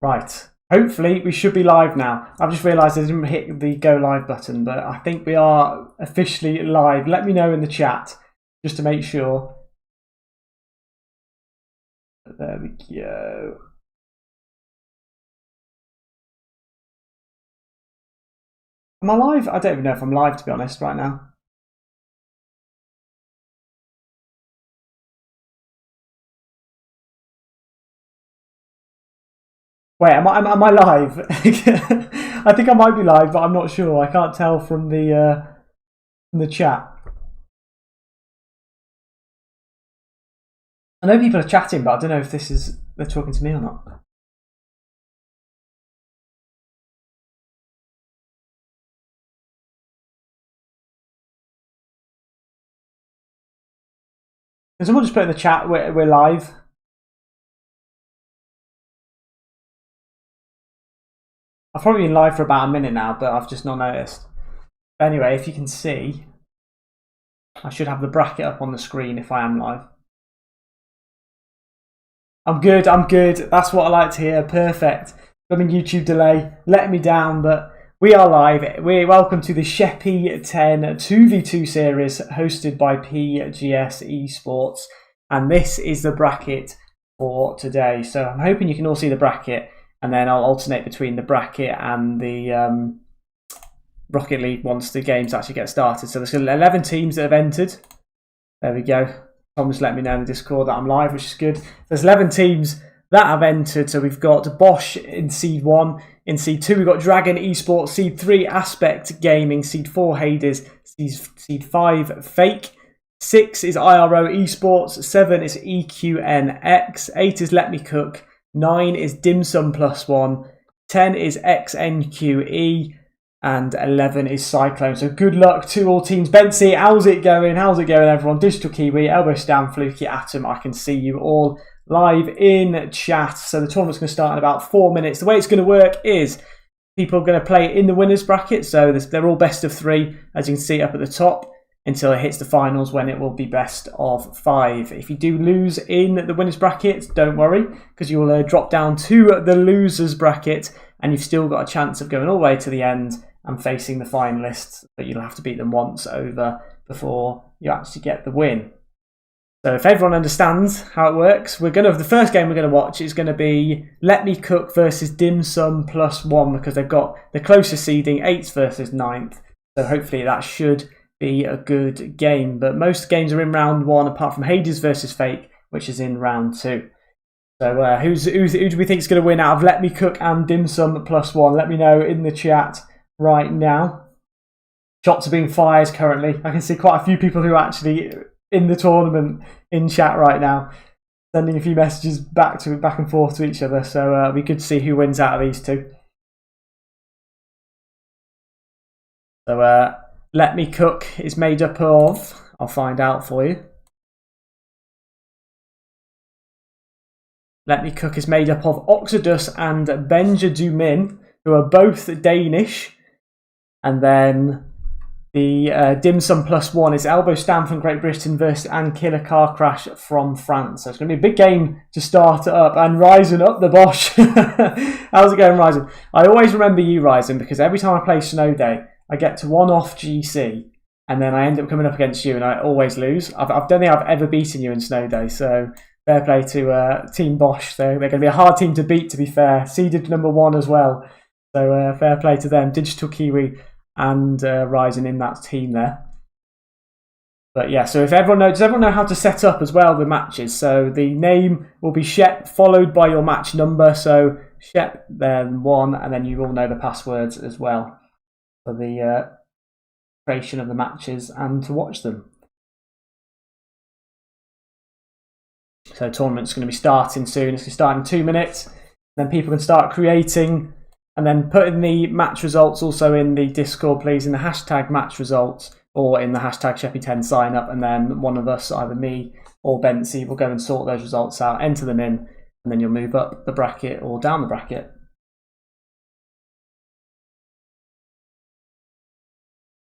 Right. Hopefully we should be live now. I've just realised I didn't hit the go live button, but I think we are officially live. Let me know in the chat just to make sure. There we go. Am I live? I don't even know if I'm live, to be honest, right now. Wait, am I live? I think I might be live, but I'm not sure. I can't tell from the chat. I know people are chatting, but I don't know if they're talking to me or not. Can someone just put in the chat we're live? I've probably been live for about a minute now, but I've just not noticed. Anyway, if you can see, I should have the bracket up on the screen if I am live. I'm good. That's what I like to hear. Perfect. Coming YouTube delay, letting me down, but we are live. We're welcome to the Sheppy 10 2v2 series hosted by PGS Esports, and this is the bracket for today. So I'm hoping you can all see the bracket, and then I'll alternate between the bracket and the Rocket League once the games actually get started. So there's 11 teams that have entered. There we go. Tom just let me know in the Discord that I'm live, which is good. There's 11 teams that have entered. So we've got Bosch in Seed 1. In Seed 2, we've got Dragon Esports. Seed 3, Aspect Gaming. Seed 4, Hades. Seed 5, Fake. 6 is IRO Esports. 7 is EQNX. 8 is Let Me Cook. 9 is Dim Sum Plus 1. 10 is XNQE. And 11 is Cyclone. So good luck to all teams. Bensi, how's it going? How's it going, everyone? Digital Kiwi, Elbow Stan, Fluky, Atom. I can see you all live in chat. So the tournament's going to start in about 4 minutes. The way it's going to work is people are going to play in the winners bracket. So they're all best of 3, as you can see up at the top, until it hits the finals when it will be best of 5. If you do lose in the winners bracket, don't worry, because you will drop down to the losers bracket, and you've still got a chance of going all the way to the end and facing the finalists, but you'll have to beat them once over before you actually get the win. So if everyone understands how it works, the first game we're going to watch is going to be Let Me Cook versus Dim Sum Plus 1, because they've got the closest seeding, 8th versus 9th. So hopefully that should be a good game. But most games are in round 1, apart from Hades versus Fake, which is in round 2. So who do we think is going to win out of Let Me Cook and Dim Sum Plus 1? Let me know in the chat right now. Shots are being fired currently. I can see quite a few people who are actually in the tournament in chat right now, sending a few messages back and forth to each other. So it'll be good to see who wins out of these two. So Let Me Cook is made up of, I'll find out for you. Let Me Cook is made up of Oxidus and Benja Dumin, who are both Danish. And then the Dim Sum Plus 1 is Elbow Stan from Great Britain versus and Killer Car Crash from France. So it's going to be a big game to start it up. And Ryzen up the Bosch. How's it going, Ryzen? I always remember you, Ryzen, because every time I play Snow Day, I get to 1 off GC, and then I end up coming up against you, and I always lose. I don't think I've ever beaten you in Snow Day, so fair play to Team Bosch. They're going to be a hard team to beat, to be fair. Seeded number 1 as well. So fair play to them. Digital Kiwi and Ryzen in that team there. But yeah, so does everyone know how to set up as well the matches? So the name will be Shep followed by your match number. So Shep, then 1, and then you all know the passwords as well for the creation of the matches and to watch them. So the tournament's going to be starting soon. It's going to start in 2 minutes. Then people can start creating and then putting the match results also in the Discord, please, in the hashtag match results or in the hashtag Sheppy10 sign up. And then one of us, either me or Bensi, will go and sort those results out, enter them in, and then you'll move up the bracket or down the bracket.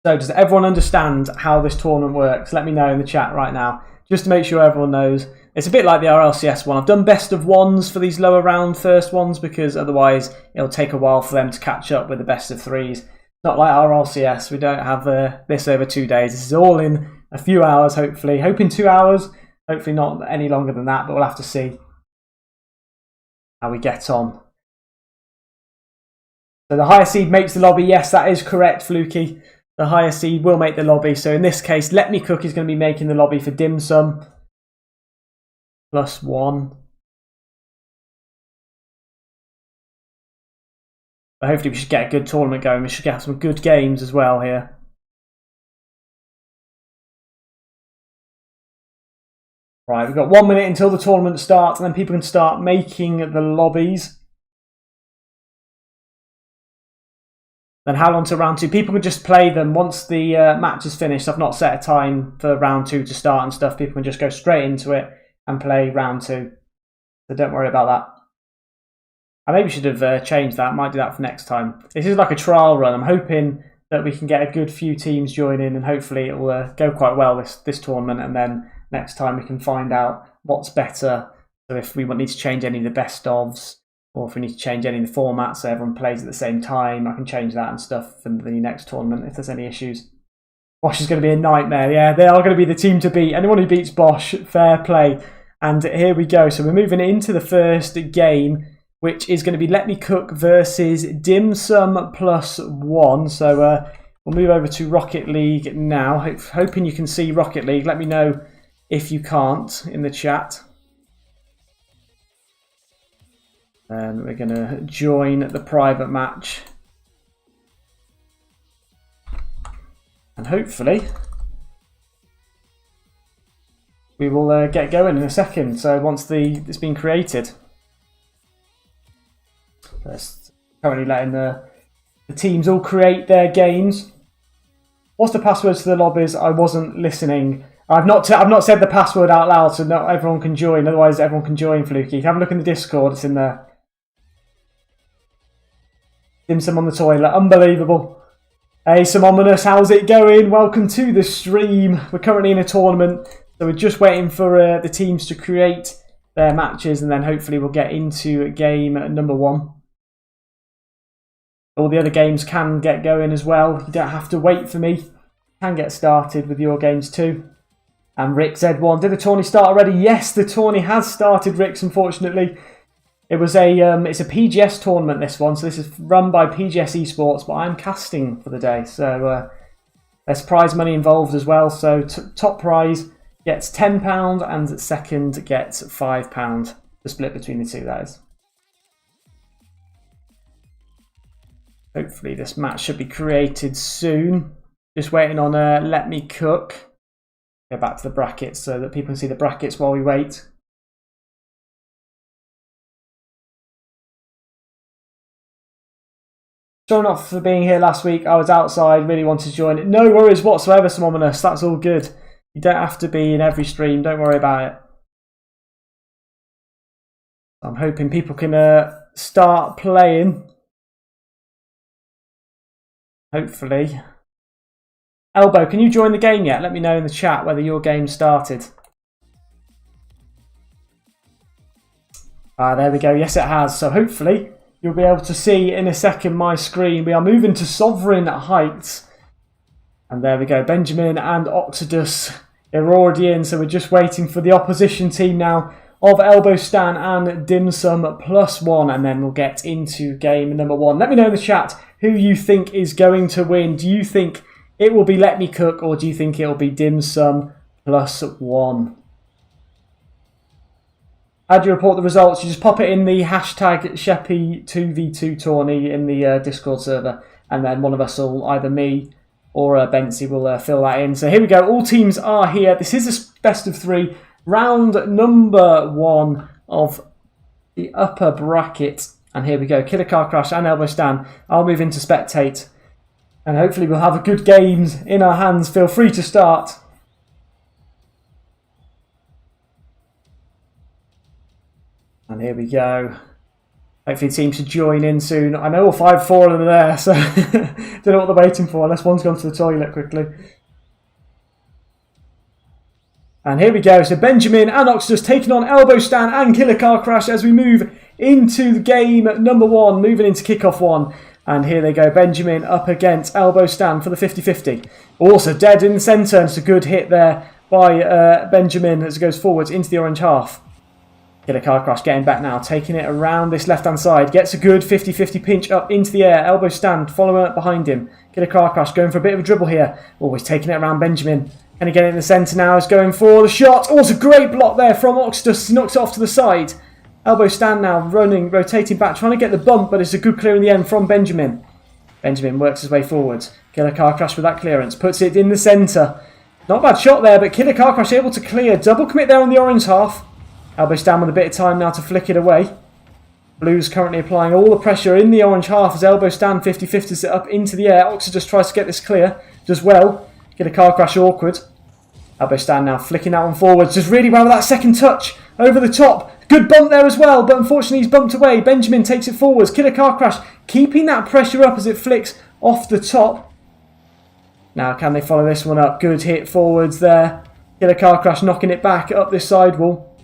So does everyone understand how this tournament works? Let me know in the chat right now. just to make sure everyone knows. It's a bit like the RLCS one. I've done best of ones for these lower round first ones because otherwise it'll take a while for them to catch up with the best of threes. Not like RLCS. We don't have this over 2 days. This is all in a few hours, hopefully. Hoping 2 hours. Hopefully not any longer than that, but we'll have to see how we get on. So the higher seed makes the lobby. Yes, that is correct, Fluky. The higher seed will make the lobby. So in this case, Let Me Cook is going to be making the lobby for Dim Sum. +1. But hopefully we should get a good tournament going. We should have some good games as well here. Right, we've got 1 minute until the tournament starts, and then people can start making the lobbies. Then how long to round 2? People can just play them once the match is finished. I've not set a time for round 2 to start and stuff. People can just go straight into it and play round 2. So don't worry about that. I maybe should have changed that. Might do that for next time. This is like a trial run. I'm hoping that we can get a good few teams join in, and hopefully it will go quite well this tournament, and then next time we can find out what's better. So if we need to change any of the best ofs, or if we need to change any of the formats so everyone plays at the same time, I can change that and stuff for the next tournament if there's any issues. Bosch is going to be a nightmare. Yeah, they are going to be the team to beat. Anyone who beats Bosch, fair play. And here we go. So we're moving into the first game, which is going to be Let Me Cook versus Dim Sum +1. So we'll move over to Rocket League now. Hoping you can see Rocket League. Let me know if you can't in the chat. And we're going to join the private match. And hopefully we will get going in a second. So once it's been created. Just currently letting the teams all create their games. What's the passwords to the lobbies? I wasn't listening. I've not said the password out loud, so not everyone can join. Otherwise, everyone can join. Fluky, have a look in the Discord. It's in there. Dim Sum on the toilet. Unbelievable. Hey, some ominous. How's it going? Welcome to the stream. We're currently in a tournament, so we're just waiting for the teams to create their matches, and then hopefully we'll get into game number 1. All the other games can get going as well. You don't have to wait for me. You can get started with your games too. And Rick Z1, did the tourney start already? Yes, the tourney has started, Rick's, unfortunately. It was it's a PGS tournament, this one. So this is run by PGS Esports, but I'm casting for the day. So there's prize money involved as well. So top prize gets £10 and second gets £5. The split between the two, that is. Hopefully this match should be created soon. Just waiting on Let Me Cook. Go back to the brackets so that people can see the brackets while we wait. Sorry not for being here last week. I was outside, really wanted to join it. No worries whatsoever, Somominous. That's all good. You don't have to be in every stream. Don't worry about it. I'm hoping people can start playing. Hopefully. Elbow, can you join the game yet? Let me know in the chat whether your game started. There we go. Yes, it has. So hopefully you'll be able to see in a second my screen. We are moving to Sovereign Heights. And there we go. Benjamin and Oxidus are already in. So we're just waiting for the opposition team now of Elbow Stan and Dim Sum +1. And then we'll get into game number 1. Let me know in the chat who you think is going to win. Do you think it will be Let Me Cook, or do you think it will be Dim Sum +1? How do you report the results? You just pop it in the hashtag Sheppy2v2 tourney in the Discord server, and then one of us will, either me or Bensi, will fill that in. So here we go. All teams are here. This is a best of 3. Round number 1 of the upper bracket. And here we go. Killer Car Crash and Elbow Stan. I'll move into spectate. And hopefully we'll have a good games in our hands. Feel free to start. And here we go. Hopefully the team should join in soon. I know all 4 of them are there, so don't know what they're waiting for unless one's gone to the toilet quickly. And here we go. So Benjamin and Oxidus taking on Elbow Stand and Killer Car Crash as we move into game number 1, moving into kickoff 1. And here they go. Benjamin up against Elbow Stand for the 50-50. Also dead in the centre. And it's a good hit there by Benjamin as it goes forwards into the orange half. Killer Car Crash getting back now, taking it around this left-hand side. Gets a good 50-50 pinch up into the air. Elbow Stand following up behind him. Killer Car Crash going for a bit of a dribble here. Always taking it around Benjamin. Can he get it in the centre now? He's going for the shot. Also great block there from Oxidus. He knocks it off to the side. Elbow Stand now running, rotating back, trying to get the bump, but it's a good clear in the end from Benjamin. Benjamin works his way forwards. Killer Car Crash with that clearance. Puts it in the centre. Not a bad shot there, but Killer Car Crash able to clear. Double commit there on the orange half. Elbow Stand with a bit of time now to flick it away. Blue's currently applying all the pressure in the orange half as Elbow Stand 50-50s it up into the air. Oxidus tries to get this clear. Does well. Killer Car Crash awkward. Elbow Stand now flicking that one forwards. Does really well with that second touch. Over the top. Good bump there as well, but unfortunately he's bumped away. Benjamin takes it forwards. Killer Car Crash keeping that pressure up as it flicks off the top. Now can they follow this one up? Good hit forwards there. Killer Car Crash knocking it back up this sidewall.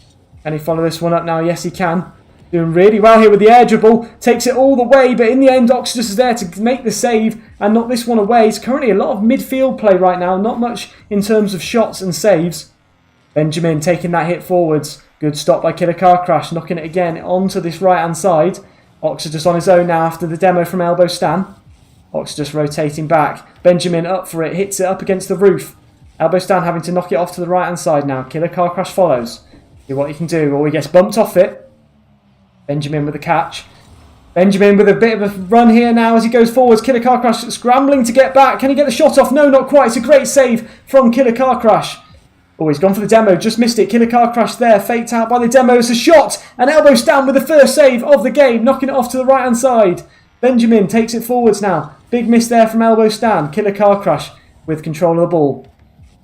Can he follow this one up now? Yes he can. Doing really well here with the air dribble. Takes it all the way, but in the end Oxidus is there to make the save and knock this one away. It's currently a lot of midfield play right now. Not much in terms of shots and saves. Benjamin taking that hit forwards. Good stop by Killer Car Crash. Knocking it again onto this right hand side. Oxidus on his own now after the demo from Elbow Stand. Oxidus rotating back. Benjamin up for it. Hits it up against the roof. Elbow Stand having to knock it off to the right hand side now. Killer Car Crash follows. See what he can do. Or he gets bumped off it. Benjamin with the catch. Benjamin with a bit of a run here now as he goes forwards. Killer Car Crash scrambling to get back. Can he get the shot off? No, not quite. It's a great save from Killer Car Crash. Oh, he's gone for the demo. Just missed it. Killer Car Crash there. Faked out by the demo. It's a shot. And Elbow Stand with the first save of the game. Knocking it off to the right hand side. Benjamin takes it forwards now. Big miss there from Elbow Stand. Killer Car Crash with control of the ball.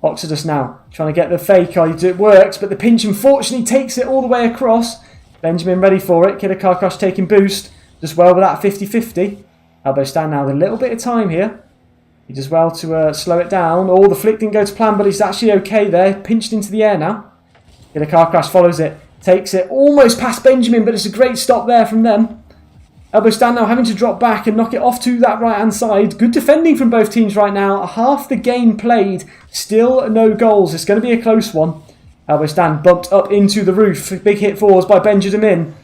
Oxidus now trying to get the fake. Oh, it works, but the pinch unfortunately takes it all the way across. Benjamin ready for it. Killer Car Crash taking boost. Does well with that 50-50. Elbow Stand now with a little bit of time here. He does well to slow it down. Oh, the flick didn't go to plan, but he's actually okay there. Pinched into the air now. Killer Car Crash follows it. Takes it almost past Benjamin, but it's a great stop there from them. Elbow Stand now having to drop back and knock it off to that right hand side. Good defending from both teams right now. Half the game played. Still no goals. It's going to be a close one. Elbow Stand bumped up into the roof. Big hit forwards by Benjamin.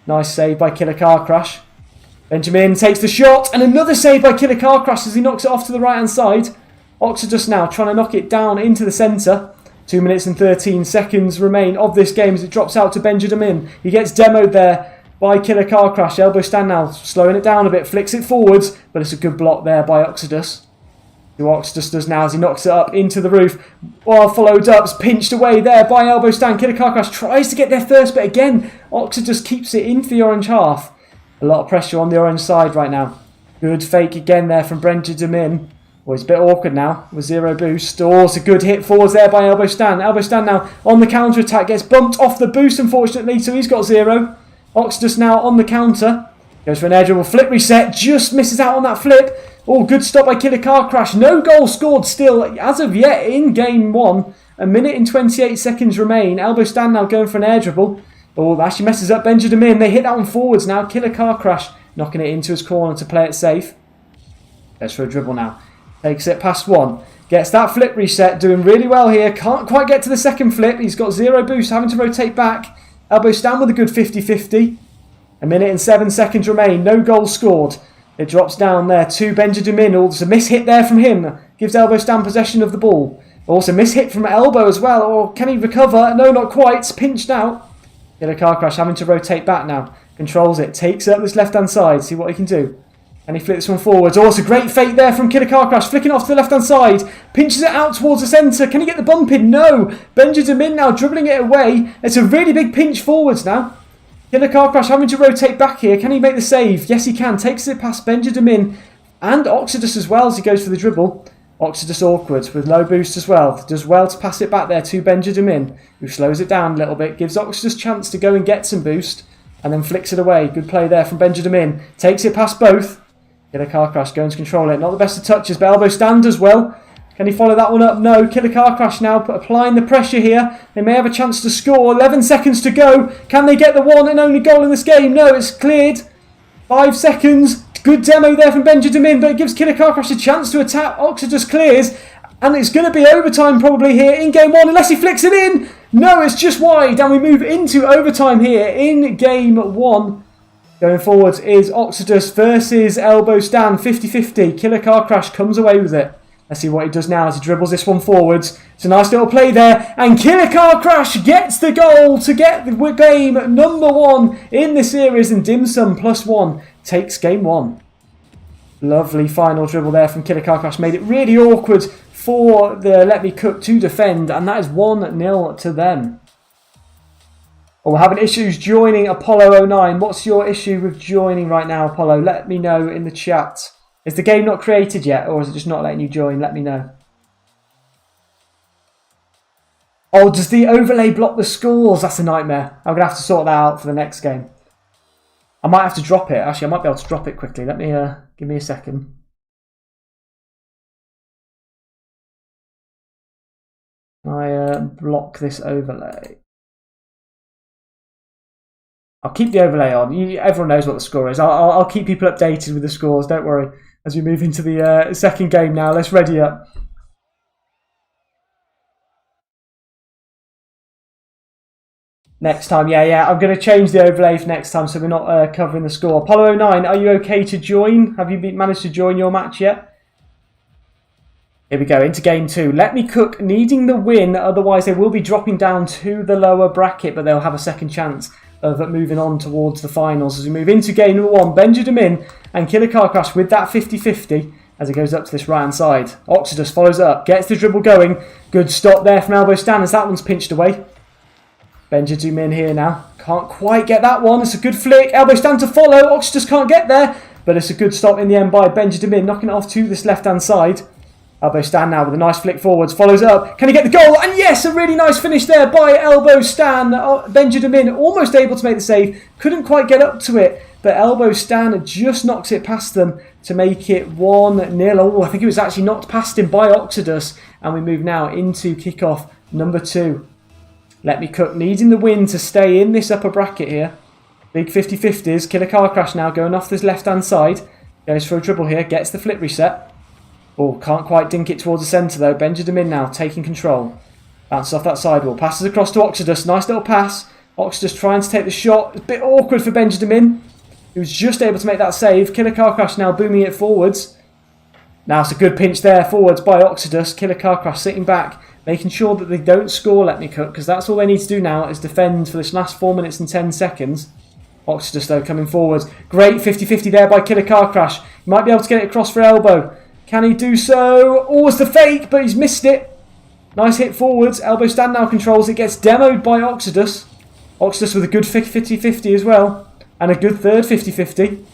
Nice save by Killer Car Crash. Benjamin takes the shot and another save by Killer Car Crash as he knocks it off to the right hand side. Oxidus now trying to knock it down into the centre. 2 minutes and 13 seconds remain of this game as it drops out to Benjamin. He gets demoed there by Killer Car Crash. Elbow Stand now slowing it down a bit. Flicks it forwards, but it's a good block there by Oxidus. What Oxidus does now is he knocks it up into the roof. While followed up, it's pinched away there by Elbow Stand. Killer Car Crash tries to get there first, but again, Oxidus keeps it into the orange half. A lot of pressure on the orange side right now. Good fake again there from Benjamin. Oh, he's a bit awkward now with zero boost. Oh, it's a good hit forwards there by Elbow Stand. Elbow Stand now on the counter attack. Gets bumped off the boost, unfortunately, so he's got zero. Oxidus now on the counter. Goes for an air dribble. Flip reset. Just misses out on that flip. Oh, good stop by Killer Car Crash. No goal scored still as of yet in game 1. A minute and 28 seconds remain. Elbow Stand now going for an air dribble. Oh, actually messes up Benjamin. They hit that one forwards now. Killer Car Crash knocking it into his corner to play it safe. Goes for a dribble now. Takes it past one. Gets that flip reset. Doing really well here. Can't quite get to the second flip. He's got zero boost. Having to rotate back. Elbow Stand with a good 50-50. A minute and 7 seconds remain. No goals scored. It drops down there to Benjamin. Also a miss hit there from him. Gives Elbow Stand possession of the ball. Also miss hit from Elbow as well. Or can he recover? No, not quite. It's pinched out. Killer Car Crash having to rotate back now. Controls it. Takes it up this left-hand side. See what he can do. And he flips one forwards. Oh, it's a great fake there from Killer Car Crash. Flicking off to the left-hand side. Pinches it out towards the centre. Can he get the bump in? No. Benjamin now dribbling it away. It's a really big pinch forwards now. Killer Car Crash having to rotate back here. Can he make the save? Yes, he can. Takes it past Benjamin and Oxidus as well as he goes for the dribble. Oxidus awkward with low boost as well. Does well to pass it back there to Benjamin, who slows it down a little bit. Gives Oxidus a chance to go and get some boost and then flicks it away. Good play there from Benjamin. Takes it past both. Killer Car Crash going to control it. Not the best of touches, but Elbow Stand as well. Can he follow that one up? No. Killer Car Crash now applying the pressure here. They may have a chance to score. 11 seconds to go. Can they get the one and only goal in this game? No, it's cleared. 5 seconds. Good demo there from Benjamin, but it gives Killer Car Crash a chance to attack. Oxidus clears. And it's going to be overtime probably here in game one, unless he flicks it in. No, it's just wide. And we move into overtime here in game one. Going forwards is Oxidus versus Elbow Stand, 50-50. Killer Car Crash comes away with it. Let's see what he does now as he dribbles this one forwards. It's a nice little play there. And Killer Car Crash gets the goal to get the game number one in the series. And Dim Sum +1 takes game one. Lovely final dribble there from Killer Car Crash. Made it really awkward for the Let Me Cook to defend. And that is 1-0 to them. Oh, we're having issues joining Apollo09. What's your issue with joining right now, Apollo? Let me know in the chat. Is the game not created yet, or is it just not letting you join? Let me know. Oh, does the overlay block the scores? That's a nightmare. I'm going to have to sort that out for the next game. I might have to drop it. Actually, I might be able to drop it quickly. Let me, give me a second. I block this overlay. I'll keep the overlay on. Everyone knows what the score is. I'll keep people updated with the scores. Don't worry. As we move into the second game now, let's ready up. Next time, yeah. I'm going to change the overlay for next time, so we're not covering the score. Apollo09, are you okay to join? Have you managed to join your match yet? Here we go, into game two. Let Me Cook needing the win, otherwise they will be dropping down to the lower bracket, but they'll have a second chance of moving on towards the finals. As we move into game number one, Benjamin and Killer Car Crash with that 50-50 as it goes up to this right hand side. Oxidus follows up, gets the dribble going. Good stop there from Elbow Stand as that one's pinched away. Benjamin here now. Can't quite get that one. It's a good flick. Elbow Stand to follow. Oxidus can't get there, but it's a good stop in the end by Benjamin, knocking it off to this left hand side. Elbow Stand now with a nice flick forwards, follows it up. Can he get the goal? And yes, a really nice finish there by Elbow Stand. Benjamin almost able to make the save. Couldn't quite get up to it, but Elbow Stand just knocks it past them to make it 1-0. Oh, I think it was actually knocked past him by Oxidus. And we move now into kickoff number 2. Let Me Cook needing the win to stay in this upper bracket here. Big 50-50s. Killer Car Crash now going off this left-hand side. Goes for a dribble here, gets the flip reset. Oh, can't quite dink it towards the centre though. Benjamin now taking control. Bounces off that sidewall. Passes across to Oxidus. Nice little pass. Oxidus trying to take the shot. A bit awkward for Benjamin, who was just able to make that save. Killer Car Crash now booming it forwards. Now it's a good pinch there forwards by Oxidus. Killer Car Crash sitting back, making sure that they don't score Let Me Cook, because that's all they need to do now is defend for this last 4 minutes and 10 seconds. Oxidus though coming forwards. Great 50-50 there by Killer Car Crash. He might be able to get it across for Elbow. Can he do so? Oh, it's the fake, but he's missed it. Nice hit forwards. Elbow Stand now controls it. Gets demoed by Oxidus. Oxidus with a good 50-50 as well. And a good third 50-50. Going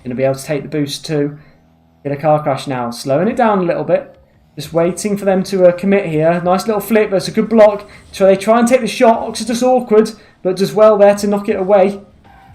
to be able to take the boost too. Get a Car Crash now. Slowing it down a little bit. Just waiting for them to commit here. Nice little flip. That's a good block. So they try and take the shot. Oxidus awkward, but does well there to knock it away.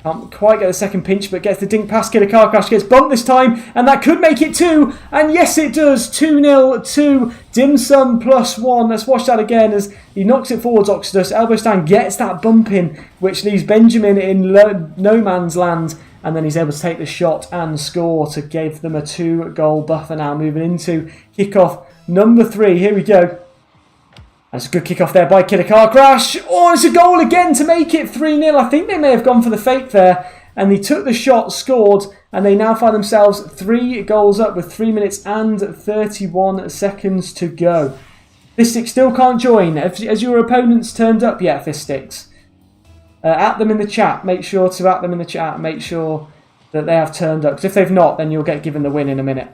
Can't quite get the second pinch, but gets the dink past Killer Car Crash. Gets bumped this time, and that could make it 2. And yes, it does. 2-0 to Dim Sum +1. Let's watch that again as he knocks it forwards, Oxidus. Elbow Stand gets that bump in, which leaves Benjamin in no man's land. And then he's able to take the shot and score to give them a 2-goal buffer now. Moving into kickoff number 3. Here we go. That's a good kick-off there by Killer Car Crash. Oh, it's a goal again to make it 3-0. I think they may have gone for the fake there. And they took the shot, scored, and they now find themselves 3 goals up with 3 minutes and 31 seconds to go. Fistic still can't join. Has your opponents turned up yet, Fistics? At them in the chat. Make sure to at them in the chat. Make sure that they have turned up. Because if they've not, then you'll get given the win in a minute.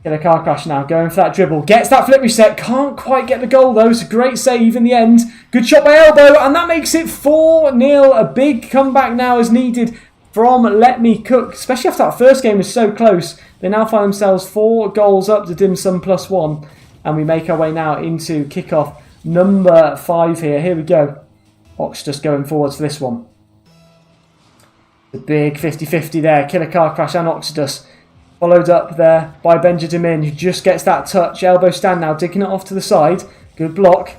Killer Car Crash now, going for that dribble. Gets that flip reset. Can't quite get the goal though. It's a great save in the end. Good shot by Elbow. And that makes it 4-0. A big comeback now is needed from Let Me Cook. Especially after that first game was so close. They now find themselves 4 goals up to Dim Sum +1. And we make our way now into kickoff number 5 here. Here we go. Oxidus going forwards for this one. The big 50-50 there. Killer Car Crash and Oxidus. Followed up there by Benjamin, who just gets that touch. Elbow stand now, digging it off to the side. Good block.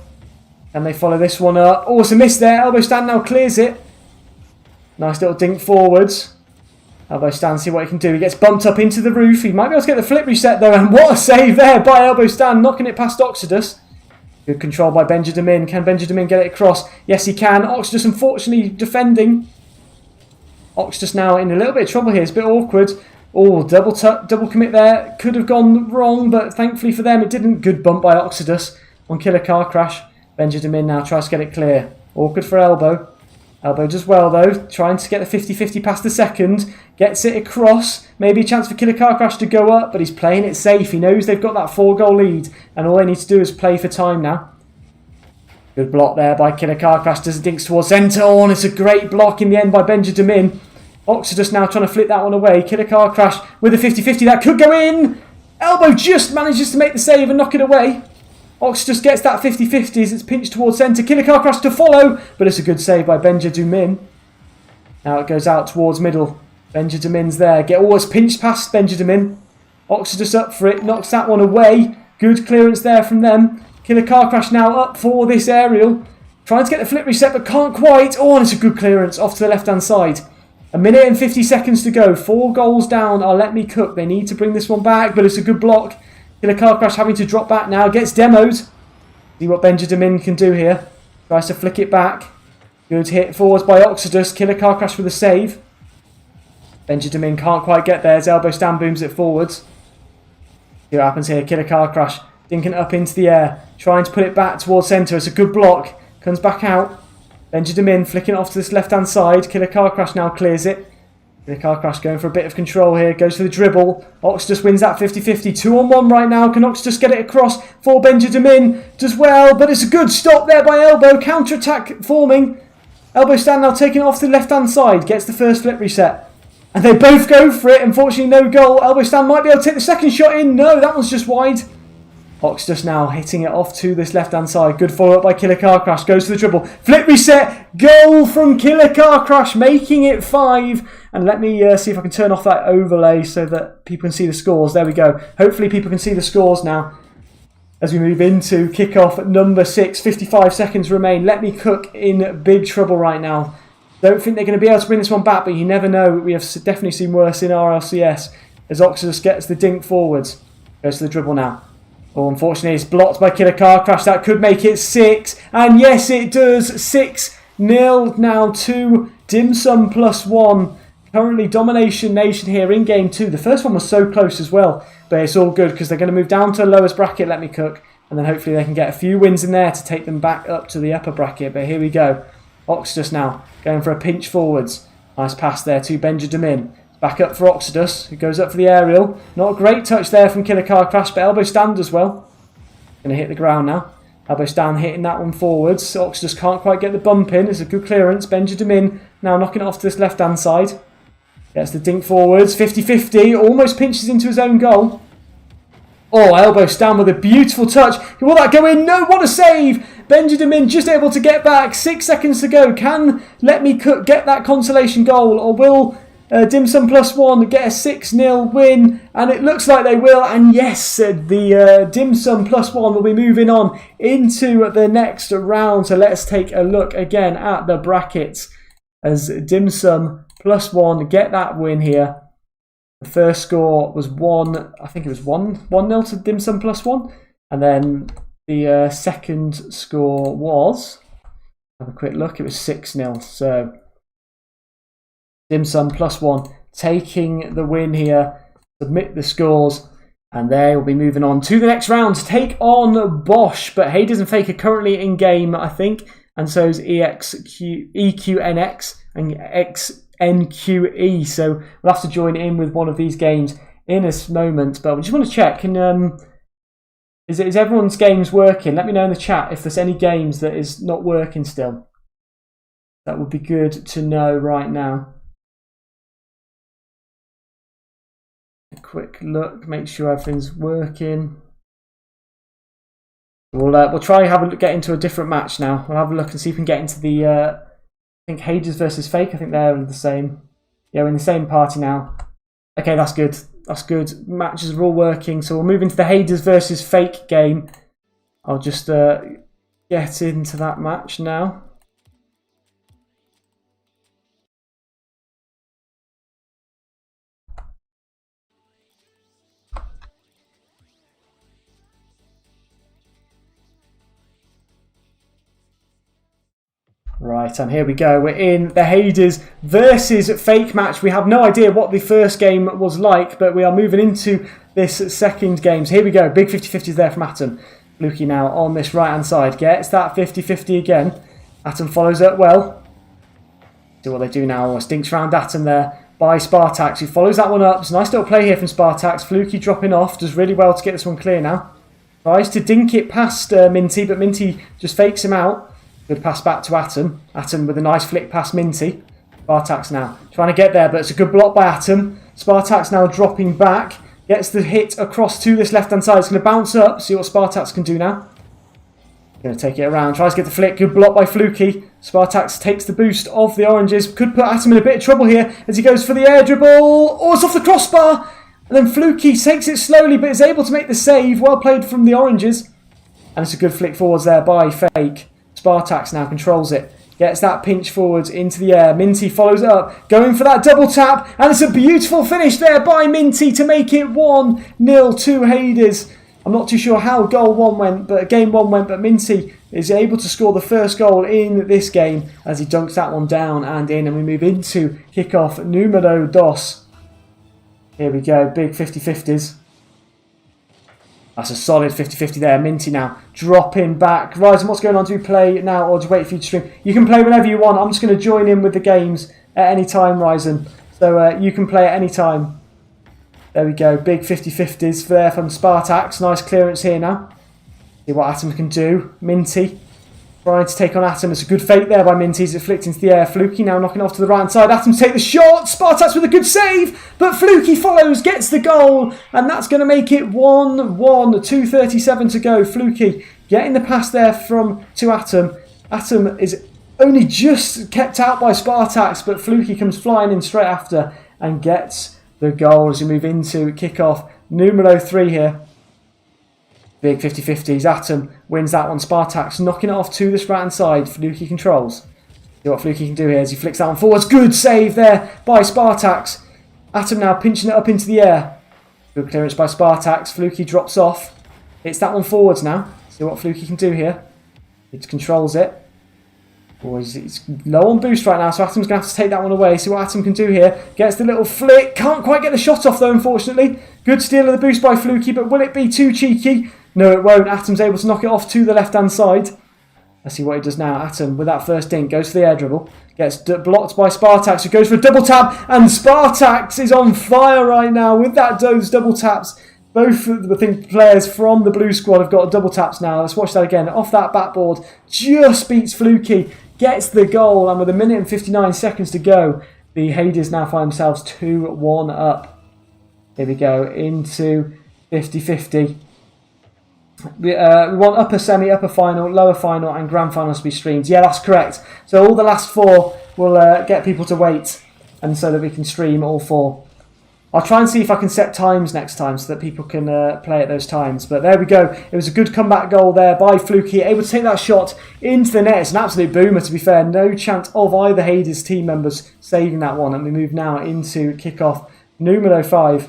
And they follow this one up. Oh, it's a miss there. Elbow stand now clears it. Nice little dink forwards. Elbow stand, see what he can do. He gets bumped up into the roof. He might be able to get the flip reset though. And what a save there by Elbow stand, knocking it past Oxidus. Good control by Benjamin. Can Benjamin get it across? Yes, he can. Oxidus unfortunately defending. Oxidus now in a little bit of trouble here. It's a bit awkward. Oh, double commit there. Could have gone wrong, but thankfully for them it didn't. Good bump by Oxidus on Killer Car Crash. Benjamin now tries to get it clear. Awkward for Elbow. Elbow does well though, trying to get the 50-50 past the second. Gets it across. Maybe a chance for Killer Car Crash to go up, but he's playing it safe. He knows they've got that 4-goal lead, and all they need to do is play for time now. Good block there by Killer Car Crash. Does it dinks towards centre. Oh, and it's a great block in the end by Benjamin. Oxidus now trying to flip that one away. Killer Car Crash with a 50-50. That could go in. Elbow just manages to make the save and knock it away. Oxidus gets that 50-50 as it's pinched towards centre. Killer Car Crash to follow, but it's a good save by Benjamin. Now it goes out towards middle. Benjamin's there. It's pinched past Benjamin. Oxidus up for it. Knocks that one away. Good clearance there from them. Killer Car Crash now up for this aerial. Trying to get the flip reset, but can't quite. Oh, and it's a good clearance off to the left-hand side. 1 minute and 50 seconds to go. 4 goals down are Let Me Cook. They need to bring this one back, but it's a good block. Killer Car Crash having to drop back now. Gets demoed. See what Benjamin can do here. Tries to flick it back. Good hit forwards by Oxidus. Killer Car Crash with a save. Benjamin can't quite get there. His elbow stand booms it forwards. See what happens here. Killer Car Crash dinking it up into the air. Trying to put it back towards centre. It's a good block. Comes back out. Benjamin flicking it off to this left-hand side. Killer Car Crash now clears it. Killer Car Crash going for a bit of control here. Goes for the dribble. Oxidus wins that 50-50. 2-on-1 right now. Can Oxidus get it across for Benjamin? Does well, but it's a good stop there by Elbow. Counter-attack forming. Elbow stand now taking it off to the left-hand side. Gets the first flip reset. And they both go for it. Unfortunately, no goal. Elbow stand might be able to take the second shot in. No, that one's just wide. Oxidus now hitting it off to this left-hand side. Good follow-up by Killer Car Crash. Goes to the dribble. Flip reset. Goal from Killer Car Crash, making it 5. And let me see if I can turn off that overlay so that people can see the scores. There we go. Hopefully people can see the scores now. As we move into kickoff at number 6. 55 seconds remain. Let Me Cook in big trouble right now. Don't think they're going to be able to bring this one back, but you never know. We have definitely seen worse in RLCS. As Oxidus gets the dink forwards. Goes to the dribble now. Oh, unfortunately, it's blocked by Killer Car Crash. That could make it 6. And yes, it does. 6-0 now to Dim Sum +1. Currently Domination Nation here in Game 2. The first one was so close as well. But it's all good because they're going to move down to the lowest bracket, Let Me Cook. And then hopefully they can get a few wins in there to take them back up to the upper bracket. But here we go. Oxidus now going for a pinch forwards. Nice pass there to Benjamin. Back up for Oxidus, who goes up for the aerial. Not a great touch there from Killer Car Crash, but elbow stand as well. Going to hit the ground now. Elbow stand hitting that one forwards. Oxidus can't quite get the bump in. It's a good clearance. Benjamin now knocking it off to this left-hand side. Gets the dink forwards. 50-50. Almost pinches into his own goal. Oh, elbow stand with a beautiful touch. Will that go in? No, what a save! Benjamin just able to get back. 6 seconds to go. Can Let Me Cook get that consolation goal, or will Dim Sum +1 get a 6-0 win? And it looks like they will. And yes, the Dim Sum +1 will be moving on into the next round. So let's take a look again at the brackets as Dim Sum +1 get that win here. The first score was 1, I think it was 1-0 to Dim Sum +1. And then the second score was, have a quick look, it was 6-0. So Dim Sum +1 taking the win here. Submit the scores, and they will be moving on to the next round to take on Bosch. But Hades and Fake are currently in game, I think, and so is EQNX and XNQE. So we'll have to join in with one of these games in a moment. But we just want to check, and is everyone's games working? Let me know in the chat if there's any games that is not working still. That would be good to know right now. A quick look, make sure everything's working. We'll try get into a different match now. We'll have a look and see if we can get into the I think Hades versus Fake. I think they're in the same. Yeah, we're in the same party now. Okay, that's good. That's good. Matches are all working. So we'll move into the Haders versus Fake game. I'll just get into that match now. Right, and here we go. We're in the Haders versus Fake match. We have no idea what the first game was like, but we are moving into this second game. So here we go. Big 50-50s there from Atom. Fluky now on this right-hand side. Gets that 50-50 again. Atom follows up well. See what they do now. Stinks round Atom there by Spartax, who follows that one up. It's a nice little play here from Spartax. Fluky dropping off. Does really well to get this one clear now. Tries to dink it past Minty, but Minty just fakes him out. Good pass back to Atom. Atom with a nice flick past Minty. Spartax now trying to get there, but it's a good block by Atom. Spartax now dropping back. Gets the hit across to this left-hand side. It's going to bounce up. See what Spartax can do now. Going to take it around. Tries to get the flick. Good block by Fluky. Spartax takes the boost of the oranges. Could put Atom in a bit of trouble here as he goes for the air dribble. Oh, it's off the crossbar. And then Fluky takes it slowly, but is able to make the save. Well played from the oranges. And it's a good flick forwards there by Fake. Spartax now controls it. Gets that pinch forwards into the air. Minty follows it up. Going for that double tap. And it's a beautiful finish there by Minty to make it 1-0 to Haders. I'm not too sure how game one went, but Minty is able to score the first goal in this game as he dunks that one down and in. And we move into kickoff numero dos. Here we go. Big 50-50s. That's a solid 50-50 there. Minty now dropping back. Ryzen, what's going on? Do we play now or do you wait for you to stream? You can play whenever you want. I'm just going to join in with the games at any time, Ryzen. So you can play at any time. There we go. Big 50-50s there from Spartax. Nice clearance here now. See what Atom can do. Minty trying to take on Atom. It's a good fake there by Minty as it flicked into the air. Fluky now knocking off to the right hand side. Atom to take the shot. Spartax with a good save. But Fluky follows, gets the goal. And that's going to make it 1-1. 2:37 to go. Fluky getting the pass there to Atom. Atom is only just kept out by Spartax. But Fluky comes flying in straight after and gets the goal as we move into kickoff numero 3 here. Big 50-50s. Atom wins that one. Spartax knocking it off to this right hand side. Fluky controls. See what Fluky can do here as he flicks that one forwards. Good save there by Spartax. Atom now pinching it up into the air. Good clearance by Spartax. Fluky drops off. Hits that one forwards now. See what Fluky can do here. He controls it. Oh, he's low on boost right now, so Atom's going to have to take that one away. See what Atom can do here. Gets the little flick. Can't quite get the shot off though, unfortunately. Good steal of the boost by Fluky, but will it be too cheeky? No, it won't. Atom's able to knock it off to the left-hand side. Let's see what he does now. Atom, with that first dink, goes for the air dribble. Gets blocked by Spartax, who goes for a double tap. And Spartax is on fire right now with those double taps. Both of the players from the blue squad have got double taps now. Let's watch that again. Off that backboard, just beats Fluky. Gets the goal, and with 1 minute and 59 seconds to go, the Haders now find themselves 2-1 up. Here we go, into 50-50. We want upper semi, upper final, lower final and grand finals to be streamed. Yeah, that's correct. So all the last 4 will get people to wait, and so that we can stream all 4. I'll try and see if I can set times next time so that people can play at those times. But there we go. It was a good comeback goal there by Fluky. Able to take that shot into the net. It's an absolute boomer, to be fair. No chance of either Haders team members saving that one. And we move now into kickoff numero 5.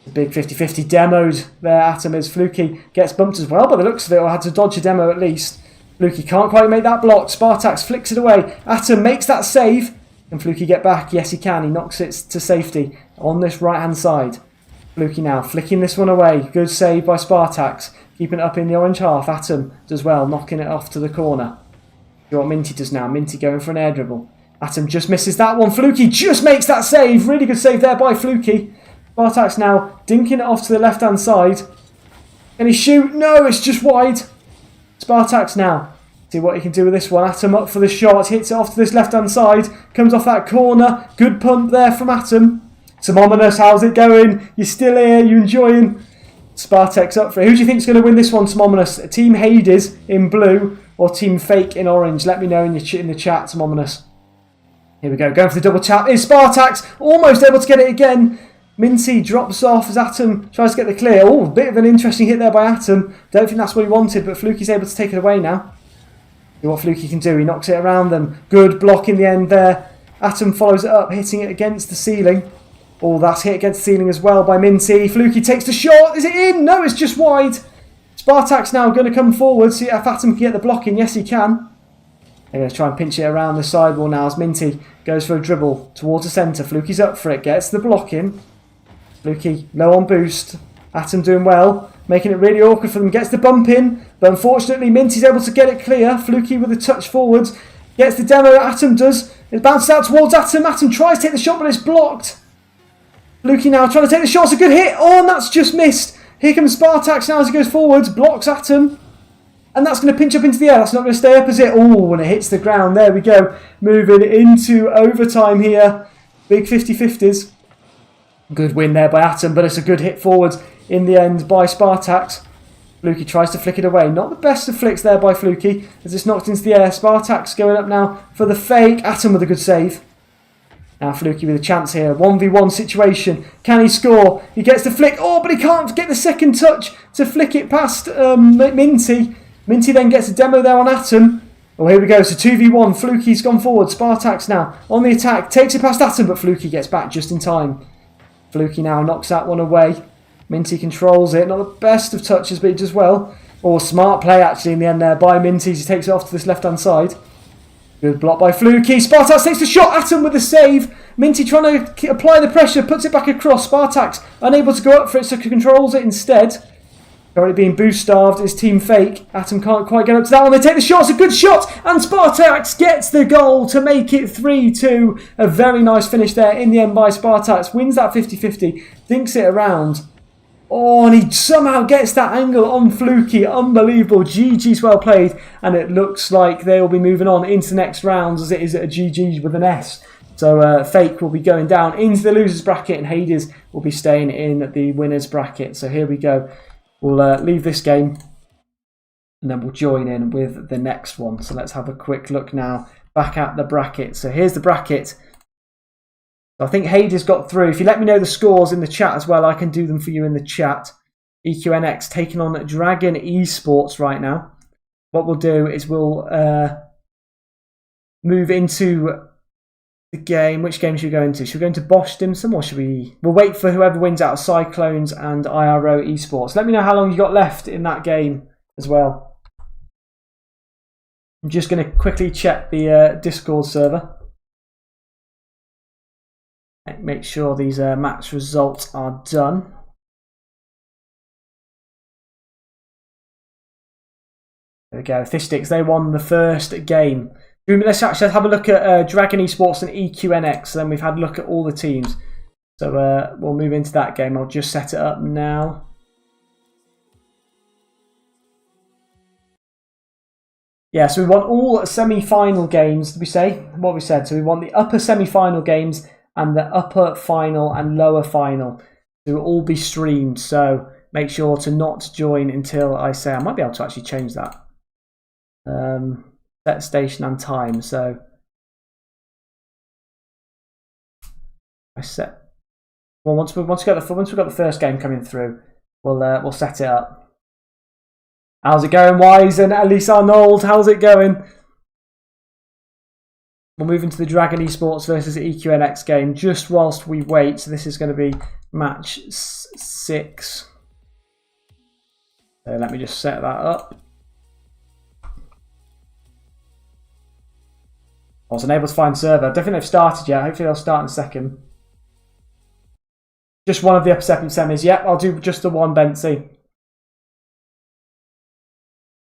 The big 50-50 demoed there. Atom is Fluky gets bumped as well, by the looks of it, or had to dodge a demo at least. Fluky can't quite make that block. Spartax flicks it away. Atom makes that save. Can Fluky get back? Yes, he can. He knocks it to safety on this right-hand side. Fluky now flicking this one away. Good save by Spartax. Keeping it up in the orange half. Atom does well, knocking it off to the corner. See what Minty does now. Minty going for an air dribble. Atom just misses that one. Fluky just makes that save. Really good save there by Fluky. Spartax now dinking it off to the left-hand side. Can he shoot? No, it's just wide. Spartax now. See what he can do with this one. Atom up for the shot. Hits it off to this left-hand side. Comes off that corner. Good pump there from Atom. Tomominous, how's it going? You're still here? You enjoying? Spartax up for it. Who do you think's going to win this one, Tomominous? Team Haders in blue or Team Fake in orange? Let me know in the chat, Tomominous. Here we go. Going for the double tap is Spartax. Almost able to get it again. Minty drops off as Atom tries to get the clear. Oh, a bit of an interesting hit there by Atom. Don't think that's what he wanted, but Fluky's able to take it away now. See what Fluky can do. He knocks it around them. Good block in the end there. Atom follows it up, hitting it against the ceiling. Oh, that's hit against the ceiling as well by Minty. Fluky takes the shot. Is it in? No, it's just wide. Spartak's now going to come forward, see if Atom can get the block in. Yes, he can. They're going to try and pinch it around the sidewall now as Minty goes for a dribble towards the centre. Fluky's up for it, gets the block in. Fluky low on boost. Atom doing well, making it really awkward for them. Gets the bump in, but unfortunately Minty's able to get it clear. Fluky with a touch forwards. Gets the demo, Atom does. It bounces out towards Atom. Atom tries to take the shot, but it's blocked. Fluky now trying to take the shot. It's a good hit. Oh, and that's just missed. Here comes Spartax now as he goes forwards. Blocks Atom. And that's going to pinch up into the air. That's not going to stay up, is it? Oh, when it hits the ground. There we go. Moving into overtime here. Big 50-50s. Good win there by Atom, but it's a good hit forwards in the end by Spartax. Fluky tries to flick it away. Not the best of flicks there by Fluky as it's knocked into the air. Spartax going up now for the fake. Atom with a good save. Now Fluky with a chance here. 1v1 situation. Can he score? He gets the flick. Oh, but he can't get the second touch to flick it past Minty. Minty then gets a demo there on Atom. Oh, here we go. So 2v1. Fluky's gone forward. Spartax now on the attack. Takes it past Atom, but Fluky gets back just in time. Fluky now knocks that one away. Minty controls it. Not the best of touches, but he does well. Oh, smart play actually in the end there by Minty. He takes it off to this left-hand side. Good block by Fluky. Spartax takes the shot. Atom with the save. Minty trying to apply the pressure. Puts it back across. Spartax unable to go up for it, so controls it instead. Currently being boost starved. His team fake. Atom can't quite get up to that one. They take the shot. It's a good shot. And Spartax gets the goal to make it 3-2. A very nice finish there in the end by Spartax. Wins that 50-50. Dinks it around. Oh, and he somehow gets that angle on Fluky. Unbelievable. GG's well played. And it looks like they will be moving on into the next rounds as it is a GG with an S. So Fake will be going down into the losers bracket and Hades will be staying in the winners bracket. So here we go. We'll leave this game and then we'll join in with the next one. So let's have a quick look now back at the bracket. So here's the bracket. I think Hades got through. If you let me know the scores in the chat as well, I can do them for you in the chat. EQNX taking on Dragon Esports right now. What we'll do is we'll move into the game. Which game should we go into? Should we go into Bosch Dim Sum or should we... We'll wait for whoever wins out of Cyclones and IRO Esports. Let me know how long you got left in that game as well. I'm just going to quickly check the Discord server. Make sure these match results are done. There we go. Thistix, they won the first game. Let's actually have a look at Dragon Esports and EQNX. Then we've had a look at all the teams. So we'll move into that game. I'll just set it up now. Yeah, so we want all semi-final games, did we say? What we said. So we want the upper semi-final games and the upper final and lower final to all be streamed. So make sure to not join until I say. I might be able to actually change that. Set station and time. So I set. Well, once we've got the first game coming through, we'll set it up. How's it going, Wise and Elise Arnold? How's it going? We'll move into the Dragon Esports versus EQNX game just whilst we wait. So this is going to be match 6. So let me just set that up. I was unable to find server. I don't think they've started yet. Hopefully they'll start in a second. Just one of the upper semis. Yep, I'll do just the one, Bensi.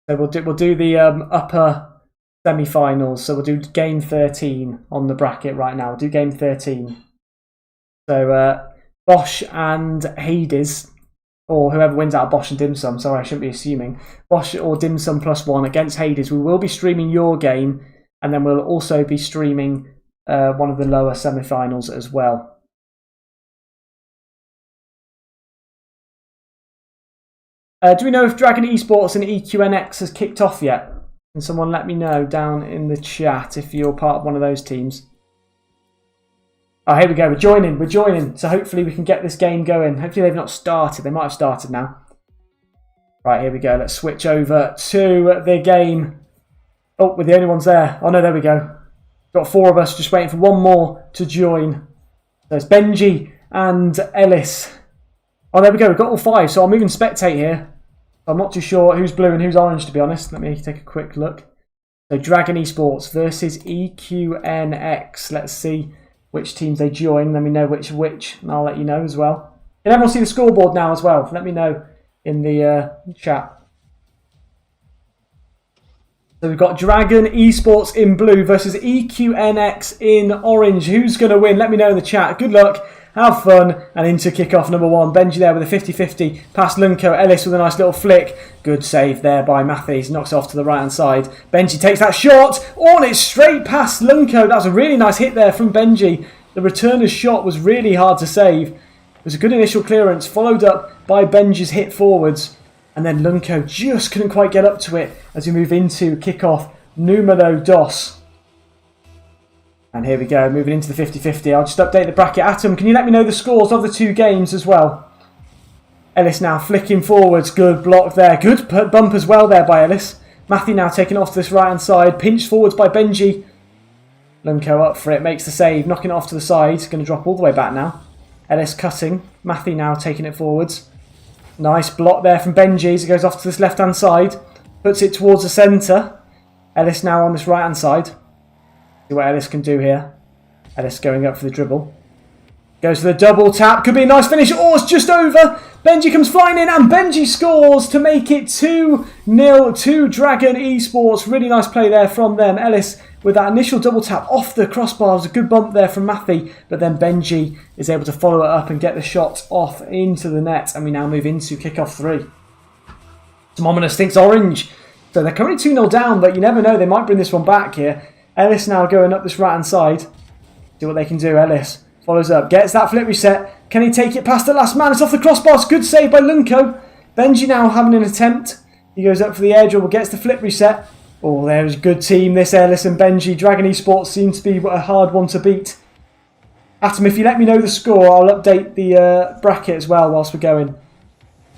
So we'll do the upper semi-finals. So we'll do game 13 on the bracket right now. We'll do game 13. So Bosch and Hades, or whoever wins out of Bosch and Dim Sum. Sorry, I shouldn't be assuming. Bosch or Dim Sum +1 against Hades. We will be streaming your game, and then we'll also be streaming one of the lower semi-finals as well. Do we know if Dragon Esports and EQNX has kicked off yet? Can someone let me know down in the chat if you're part of one of those teams? Oh, here we go. We're joining. So hopefully we can get this game going. Hopefully they've not started. They might have started now. Right, here we go. Let's switch over to the game. Oh, we're the only ones there. Oh, no, there we go. Got 4 of us just waiting for one more to join. There's Benji and Ellis. Oh, there we go. We've got all 5. So I'll move and spectate here. I'm not too sure who's blue and who's orange, to be honest. Let me take a quick look. So Dragon Esports versus EQNX. Let's see which teams they join. Let me know which, and I'll let you know as well. Can everyone see the scoreboard now as well? Let me know in the chat. So we've got Dragon Esports in blue versus EQNX in orange. Who's going to win? Let me know in the chat. Good luck. Have fun. And into kickoff number 1. Benji there with a 50-50. Past Lunko. Ellis with a nice little flick. Good save there by Matthews. Knocks it off to the right hand side. Benji takes that shot. Oh, and it's straight past Lunko. That was a really nice hit there from Benji. The returner's shot was really hard to save. It was a good initial clearance. Followed up by Benji's hit forwards. And then Lunko just couldn't quite get up to it as we move into kickoff numero dos. And here we go, moving into the 50-50. I'll just update the bracket. Atom, can you let me know the scores of the 2 games as well? Ellis now flicking forwards. Good block there. Good bump as well there by Ellis. Matthew now taking off to this right-hand side. Pinched forwards by Benji. Lunko up for it. Makes the save. Knocking it off to the side. Going to drop all the way back now. Ellis cutting. Matthew now taking it forwards. Nice block there from Benji as it goes off to this left-hand side. Puts it towards the centre. Ellis now on this right-hand side. See what Ellis can do here. Ellis going up for the dribble. Goes for the double tap. Could be a nice finish. Oh, it's just over. Benji comes flying in and Benji scores to make it 2-0 to Dragon Esports. Really nice play there from them. Ellis with that initial double tap off the crossbar. It was a good bump there from Matthew. But then Benji is able to follow it up and get the shot off into the net. And we now move into kickoff 3. Some ominous thinks orange. So they're currently 2-0 down, but you never know. They might bring this one back here. Ellis now going up this right-hand side. See what they can do. Ellis follows up. Gets that flip reset. Can he take it past the last man? It's off the crossbar. Good save by Lunko. Benji now having an attempt. He goes up for the air dribble. Gets the flip reset. Oh, there's a good team. This Ellis and Benji. Dragon Esports seems to be a hard one to beat. Atom, if you let me know the score, I'll update the bracket as well whilst we're going.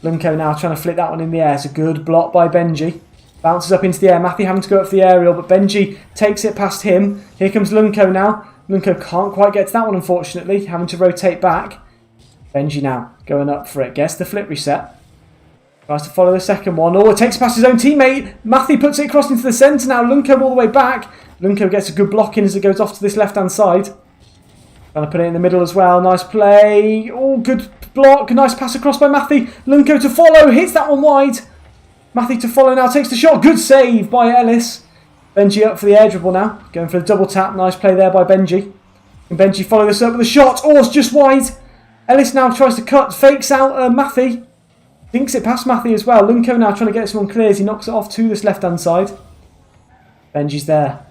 Lunko now trying to flip that one in the air. It's a good block by Benji. Bounces up into the air. Matthew having to go up for the aerial, but Benji takes it past him. Here comes Lunko now. Lunko can't quite get to that one, unfortunately. Having to rotate back. Benji now going up for it. Gets the flip reset. Tries to follow the second one. Oh, it takes past his own teammate. Matthew puts it across into the centre now. Lunko all the way back. Lunko gets a good block in as it goes off to this left-hand side. Trying to put it in the middle as well. Nice play. Oh, good block. Nice pass across by Matthew. Lunko to follow. Hits that one wide. Matthew to follow now, takes the shot. Good save by Ellis. Benji up for the air dribble now. Going for the double tap. Nice play there by Benji. And Benji follow this up with a shot. Oh, it's just wide. Ellis now tries to cut. Fakes out Matthew. Thinks it past Matthew as well. Lunko now trying to get this one clear as he knocks it off to this left-hand side. Benji's there.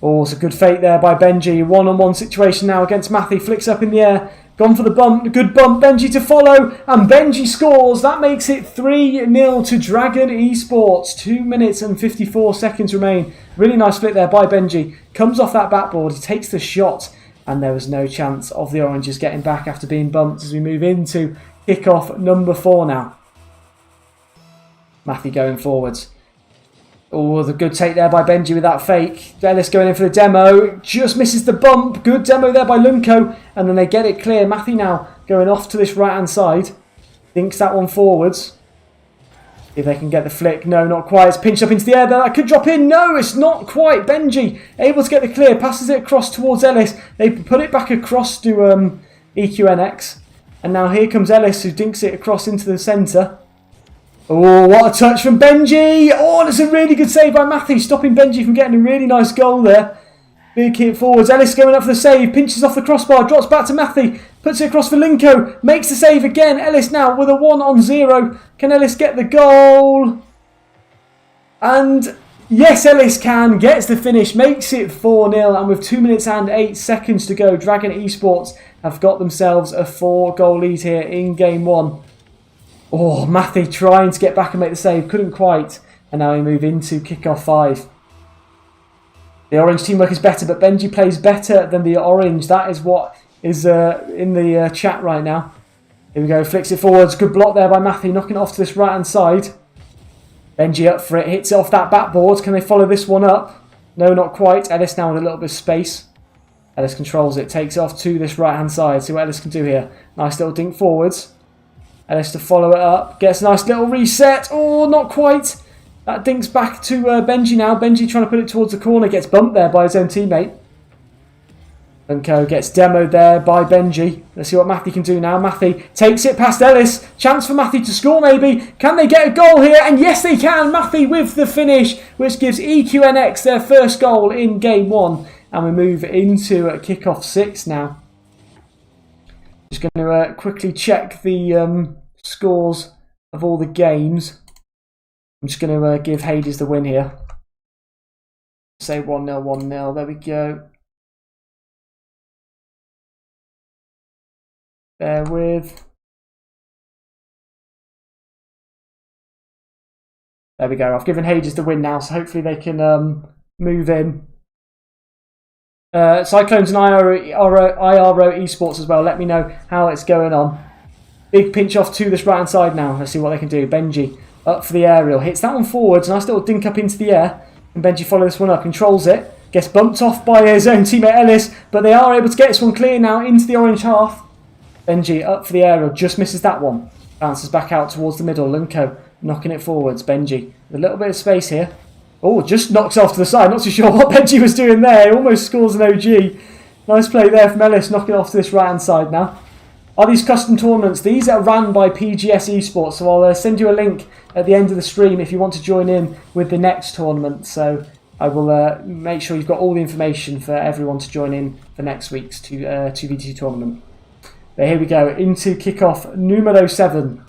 Oh, it's a good fake there by Benji. One-on-one situation now against Matthew. Flicks up in the air. Gone for the bump. Good bump. Benji to follow. And Benji scores. That makes it 3-0 to Dragon Esports. 2 minutes and 54 seconds remain. Really nice flick there by Benji. Comes off that backboard. He takes the shot. And there was no chance of the Oranges getting back after being bumped as we move into kickoff number 4 now. Matthew going forwards. Oh, the good take there by Benji with that fake. Ellis going in for the demo. Just misses the bump. Good demo there by Lunko. And then they get it clear. Matthew now going off to this right-hand side. Thinks that one forwards. See if they can get the flick. No, not quite. It's pinched up into the air there. That could drop in. No, it's not quite. Benji able to get the clear. Passes it across towards Ellis. They put it back across to EQNX. And now here comes Ellis who dinks it across into the centre. Oh, what a touch from Benji. Oh, that's a really good save by Matthew. Stopping Benji from getting a really nice goal there. Big hit forwards. Ellis going up for the save. Pinches off the crossbar. Drops back to Matthew. Puts it across for Lunko. Makes the save again. Ellis now with a 1-on-0. Can Ellis get the goal? And yes, Ellis can. Gets the finish. Makes it 4-0. And with 2 minutes and 8 seconds to go, Dragon Esports have got themselves a 4-goal lead here in game 1. Oh, Matthew trying to get back and make the save. Couldn't quite. And now we move into kickoff 5. The orange teamwork is better, but Benji plays better than the orange. That is what is in the chat right now. Here we go, flicks it forwards. Good block there by Matthew, knocking it off to this right-hand side. Benji up for it, hits it off that backboard. Can they follow this one up? No, not quite. Ellis now with a little bit of space. Ellis controls it, takes it off to this right-hand side. See what Ellis can do here. Nice little dink forwards. Ellis to follow it up. Gets a nice little reset. Oh, not quite. That dinks back to Benji now. Benji trying to put it towards the corner. Gets bumped there by his own teammate. Lunko gets demoed there by Benji. Let's see what Matthew can do now. Matthew takes it past Ellis. Chance for Matthew to score maybe. Can they get a goal here? And yes they can. Matthew with the finish, which gives EQNX their first goal in game 1. And we move into kickoff 6 now. Just going to quickly check the scores of all the games. I'm just going to give Hades the win here. Say 1-0, 1-0. There we go. Bear with. There we go. I've given Hades the win now, so hopefully they can move in. Cyclones and IRO Esports as well. Let me know how it's going on. Big pinch off to this right hand side now. Let's see what they can do. Benji up for the aerial. Hits that one forwards. Nice little dink up into the air. And Benji follows this one up. Controls it. Gets bumped off by his own teammate Ellis. But they are able to get this one clear now into the orange half. Benji up for the aerial. Just misses that one. Bounces back out towards the middle. Lunko knocking it forwards. Benji with a little bit of space here. Oh, just knocks off to the side. Not too sure what Benji was doing there. Almost scores an OG. Nice play there from Ellis, knocking off to this right-hand side now. Are these custom tournaments? These are run by PGS Esports, so I'll send you a link at the end of the stream if you want to join in with the next tournament. So I will make sure you've got all the information for everyone to join in for next week's 2v2 tournament. But here we go, into kickoff numero 7.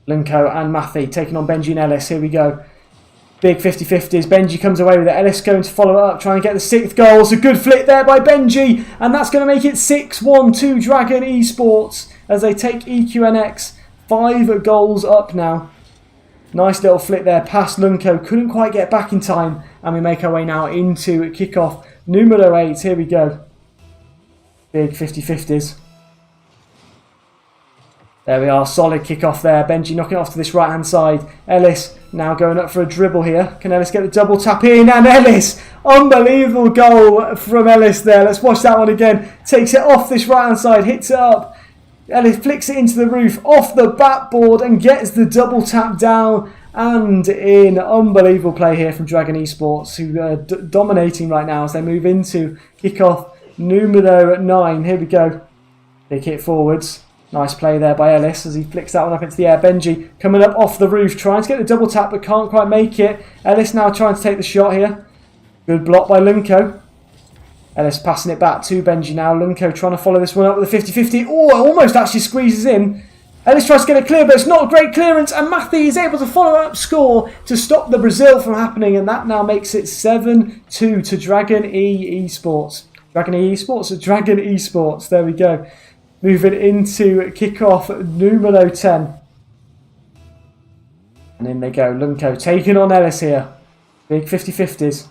Lunko and Matthew taking on Benji and Ellis. Here we go. Big 50-50s. Benji comes away with it. Ellis going to follow it up, trying to get the 6th goal. It's a good flick there by Benji. And that's going to make it 6-1 to Dragon Esports as they take EQNX 5 goals up now. Nice little flick there past Lunko. Couldn't quite get back in time. And we make our way now into kickoff numero 8. Here we go. Big 50-50s. There we are, solid kickoff there. Benji knocking it off to this right-hand side. Ellis now going up for a dribble here. Can Ellis get the double tap in? And Ellis! Unbelievable goal from Ellis there. Let's watch that one again. Takes it off this right-hand side, hits it up. Ellis flicks it into the roof, off the backboard, and gets the double tap down and in. Unbelievable play here from Dragon Esports, who are dominating right now as they move into kickoff numero 9. Here we go. Big hit forwards. Nice play there by Ellis as he flicks that one up into the air. Benji coming up off the roof, trying to get the double tap but can't quite make it. Ellis now trying to take the shot here. Good block by Lunko. Ellis passing it back to Benji now. Lunko trying to follow this one up with a 50-50. Oh, it almost actually squeezes in. Ellis tries to get it clear, but it's not a great clearance. And Matthew is able to follow up score to stop the Brazil from happening. And that now makes it 7-2 to Dragon Esports. Dragon Esports or Dragon Esports. There we go. Moving into kickoff numero 10. And in they go. Lunko taking on Ellis here. Big 50-50s.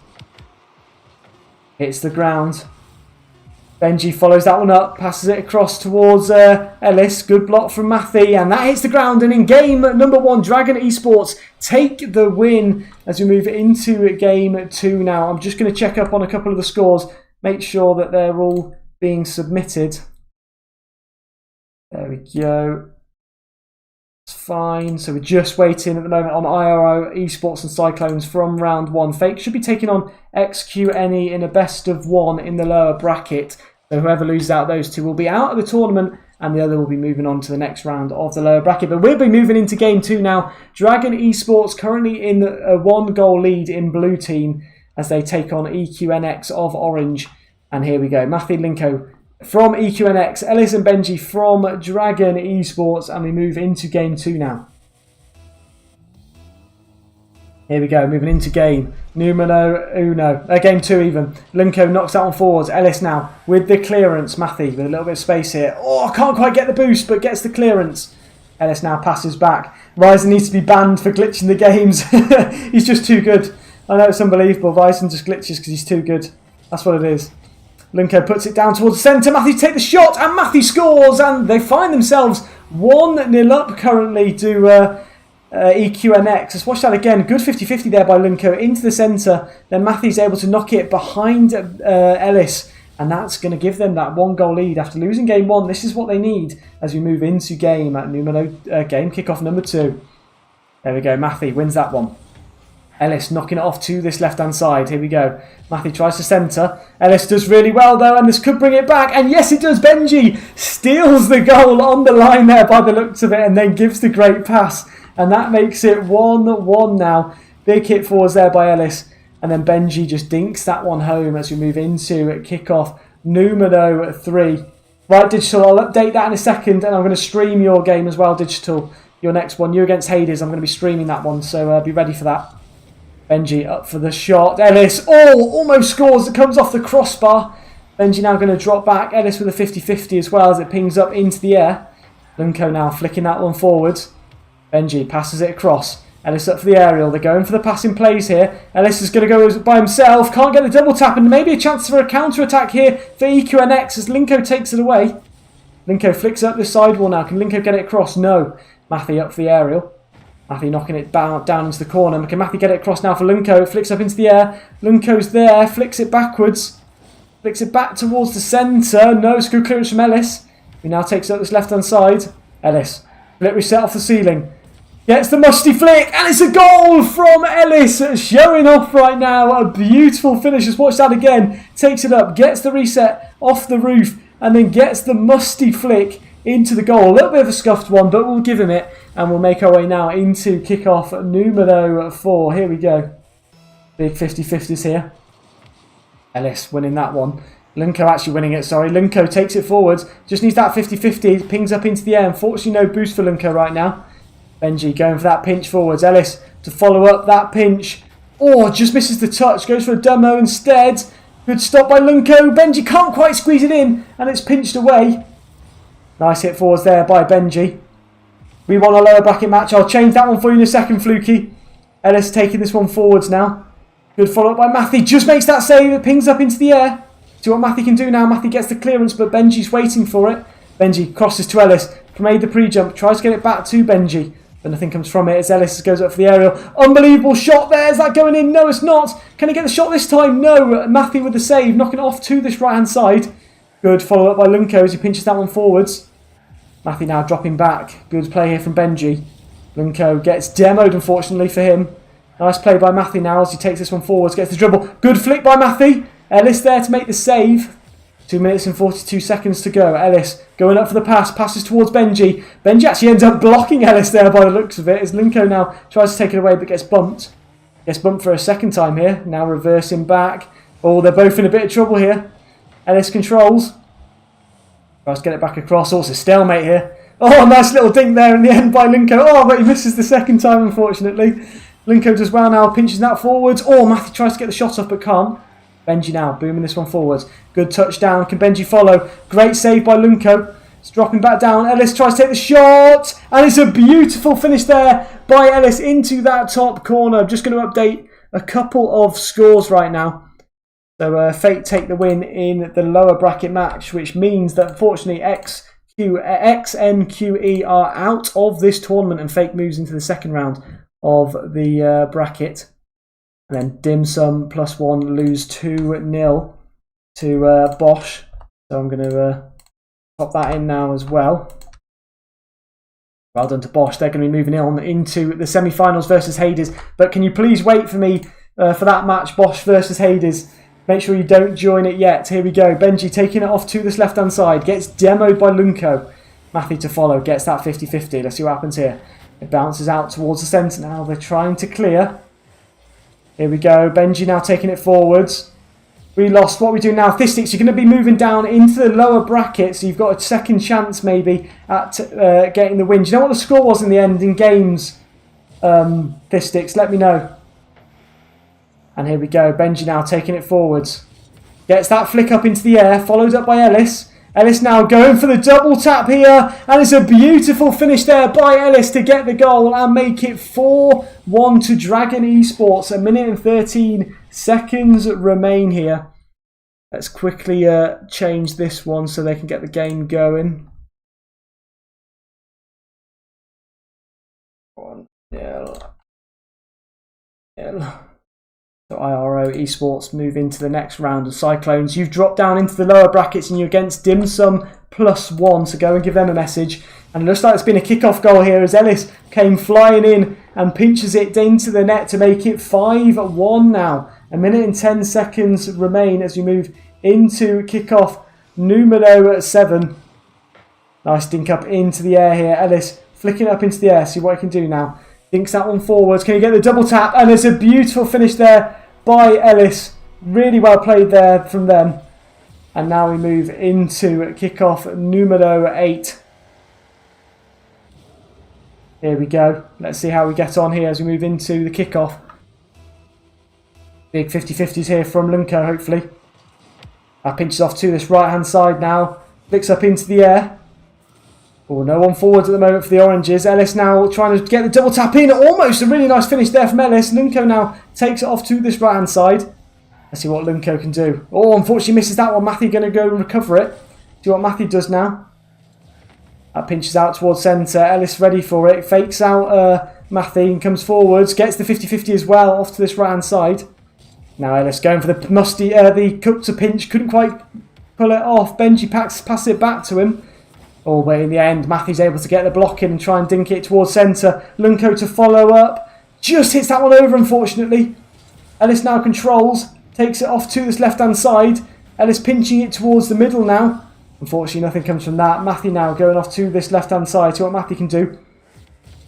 Hits the ground. Benji follows that one up. Passes it across towards Ellis. Good block from Matthew. And that hits the ground. And in game number 1, Dragon Esports take the win as we move into game 2 now. I'm just going to check up on a couple of the scores. Make sure that they're all being submitted. There we go. It's fine. So we're just waiting at the moment on IRO, Esports and Cyclones from round 1. Fake should be taking on XQNE in a best of 1 in the lower bracket. So whoever loses out those two will be out of the tournament and the other will be moving on to the next round of the lower bracket. But we'll be moving into game 2 now. Dragon Esports currently in a 1-goal lead in blue team as they take on EQNX of orange. And here we go. Matthew Linko from EQNX, Ellis and Benji from Dragon Esports, and we move into game 2 now. Here we go, moving into game numero uno, game 2 even. Linko knocks that one forwards. Ellis now with the clearance. Matthew with a little bit of space here. Oh, can't quite get the boost, but gets the clearance. Ellis now passes back. Ryzen needs to be banned for glitching the games. He's just too good. I know it's unbelievable. Ryzen just glitches because he's too good. That's what it is. Linko puts it down towards the centre. Matthew take the shot, and Matthew scores, and they find themselves 1-0 up currently to EQNX. Let's watch that again. Good 50-50 there by Linko into the centre. Then Matthew's able to knock it behind Ellis, and that's going to give them that 1-goal lead after losing game 1. This is what they need as we move into game kickoff number 2. There we go. Matthew wins that one. Ellis knocking it off to this left-hand side. Here we go. Matthew tries to centre. Ellis does really well though, and this could bring it back. And yes, it does. Benji steals the goal on the line there by the looks of it, and then gives the great pass. And that makes it 1-1 now. Big hit forwards there by Ellis. And then Benji just dinks that one home as we move into kickoff numero 3. Right, Digital, I'll update that in a second, and I'm going to stream your game as well, Digital. Your next one, you against Hades. I'm going to be streaming that one, so be ready for that. Benji up for the shot. Ellis, almost scores. It comes off the crossbar. Benji now going to drop back. Ellis with a 50-50 as well as it pings up into the air. Linko now flicking that one forwards. Benji passes it across. Ellis up for the aerial. They're going for the passing plays here. Ellis is going to go by himself. Can't get the double tap, and maybe a chance for a counter-attack here for EQNX as Linko takes it away. Linko flicks up the sidewall now. Can Linko get it across? No. Matthew up for the aerial. Matthew knocking it down into the corner. Can Matthew get it across now for Linko? It flicks up into the air. Linko's there. Flicks it backwards. Flicks it back towards the centre. No, it's good clearance from Ellis. He now takes up this left-hand side. Ellis. Flip reset off the ceiling. Gets the musty flick. And it's a goal from Ellis. Showing off right now. A beautiful finish. Let's watch that again. Takes it up. Gets the reset off the roof. And then gets the musty flick into the goal. A little bit of a scuffed one, but we'll give him it. And we'll make our way now into kickoff numero 4. Here we go. Big 50-50s here. Ellis winning that one. Linko actually winning it, sorry. Linko takes it forwards. Just needs that 50-50. Pings up into the air. Unfortunately, no boost for Linko right now. Benji going for that pinch forwards. Ellis to follow up that pinch. Just misses the touch. Goes for a demo instead. Good stop by Linko. Benji can't quite squeeze it in. And it's pinched away. Nice hit forwards there by Benji. We want a lower bracket match. I'll change that one for you in a second, Fluky. Ellis taking this one forwards now. Good follow-up by Matthew. Just makes that save. It pings up into the air. See what Matthew can do now. Matthew gets the clearance, but Benji's waiting for it. Benji crosses to Ellis. Made the pre-jump. Tries to get it back to Benji. But nothing comes from it as Ellis goes up for the aerial. Unbelievable shot there. Is that going in? No, it's not. Can he get the shot this time? No. Matthew with the save. Knocking it off to this right-hand side. Good follow-up by Linko as he pinches that one forwards. Matthew now dropping back. Good play here from Benji. Linko gets demoed, unfortunately for him. Nice play by Matthew now as he takes this one forwards. Gets the dribble. Good flick by Matthew. Ellis there to make the save. 2 minutes and 42 seconds to go. Ellis going up for the pass. Passes towards Benji. Benji actually ends up blocking Ellis there by the looks of it. As Linko now tries to take it away but gets bumped. Gets bumped for a second time here. Now reversing back. They're both in a bit of trouble here. Ellis controls. Tries to get it back across. Also stalemate here. Nice little dink there in the end by Linko. But he misses the second time, unfortunately. Linko does well now. Pinches that forwards. Matthew tries to get the shot off but can't. Benji now booming this one forwards. Good touchdown. Can Benji follow? Great save by Linko. It's dropping back down. Ellis tries to take the shot. And it's a beautiful finish there by Ellis into that top corner. I'm just going to update a couple of scores right now. So Fate take the win in the lower bracket match, which means that unfortunately XNQE are out of this tournament and Fate moves into the second round of the bracket. And then Dim Sum +1 lose 2-0 to Bosch. So I'm going to pop that in now as well. Well done to Bosch. They're going to be moving on into the semi-finals versus Hades. But can you please wait for me for that match, Bosch versus Hades? Make sure you don't join it yet. Here we go. Benji taking it off to this left-hand side. Gets demoed by Linko. Matthew to follow. Gets that 50-50. Let's see what happens here. It bounces out towards the centre now. They're trying to clear. Here we go. Benji now taking it forwards. We lost. What we do now? Thistics, you're going to be moving down into the lower bracket. So you've got a second chance maybe at getting the win. Do you know what the score was in the end in games? Thistics, let me know. And here we go. Benji now taking it forwards. Gets that flick up into the air. Followed up by Ellis. Ellis now going for the double tap here. And it's a beautiful finish there by Ellis to get the goal and make it 4-1 to Dragon Esports. 1 minute and 13 seconds remain here. Let's quickly change this one so they can get the game going. 1-0. So IRO Esports move into the next round of Cyclones. You've dropped down into the lower brackets and you're against Dim Sum +1. So go and give them a message. And it looks like it's been a kick-off goal here as Ellis came flying in and pinches it into the net to make it 5-1 now. 1 minute and 10 seconds remain as we move into kick-off numero 7. Nice dink up into the air here. Ellis flicking up into the air. See what he can do now. Dinks that one forwards. Can he get the double tap? And it's a beautiful finish there by Ellis. Really well played there from them. And now we move into kick-off numero 8. Here we go. Let's see how we get on here as we move into the kick-off. Big 50-50s here from Lunko, hopefully. That pinches off to this right-hand side now. Flicks up into the air. Oh, no one forwards at the moment for the Oranges. Ellis now trying to get the double tap in. Almost a really nice finish there from Ellis. Lunko now takes it off to this right-hand side. Let's see what Lunko can do. Oh, unfortunately misses that one. Matthew going to go and recover it. See what Matthew does now. That pinches out towards centre. Ellis ready for it. Fakes out Matthew and comes forwards. Gets the 50-50 as well off to this right-hand side. Now Ellis going for the musty, the cup to pinch. Couldn't quite pull it off. Benji passes it back to him. Oh, but in the end, Matthew's able to get the block in and try and dink it towards centre. Lunko to follow up. Just hits that one over, unfortunately. Ellis now controls. Takes it off to this left-hand side. Ellis pinching it towards the middle now. Unfortunately, nothing comes from that. Matthew now going off to this left-hand side. See what Matthew can do.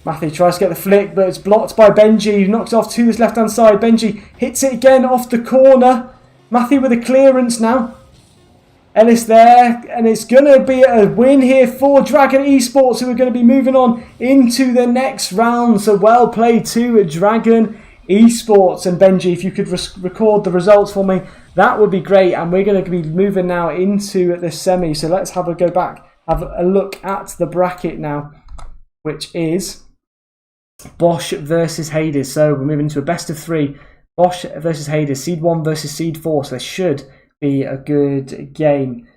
Matthew tries to get the flick, but it's blocked by Benji. He knocks it off to this left-hand side. Benji hits it again off the corner. Matthew with a clearance now. Ellis there, and it's going to be a win here for Dragon Esports, who are going to be moving on into the next round. So well played to Dragon Esports. And Benji, if you could record the results for me, that would be great. And we're going to be moving now into the semi. So let's have a go back, have a look at the bracket now, which is Bosch versus Hades. So we're moving to a best of 3. Bosch versus Hades, Seed 1 versus Seed 4. So there should be a good game.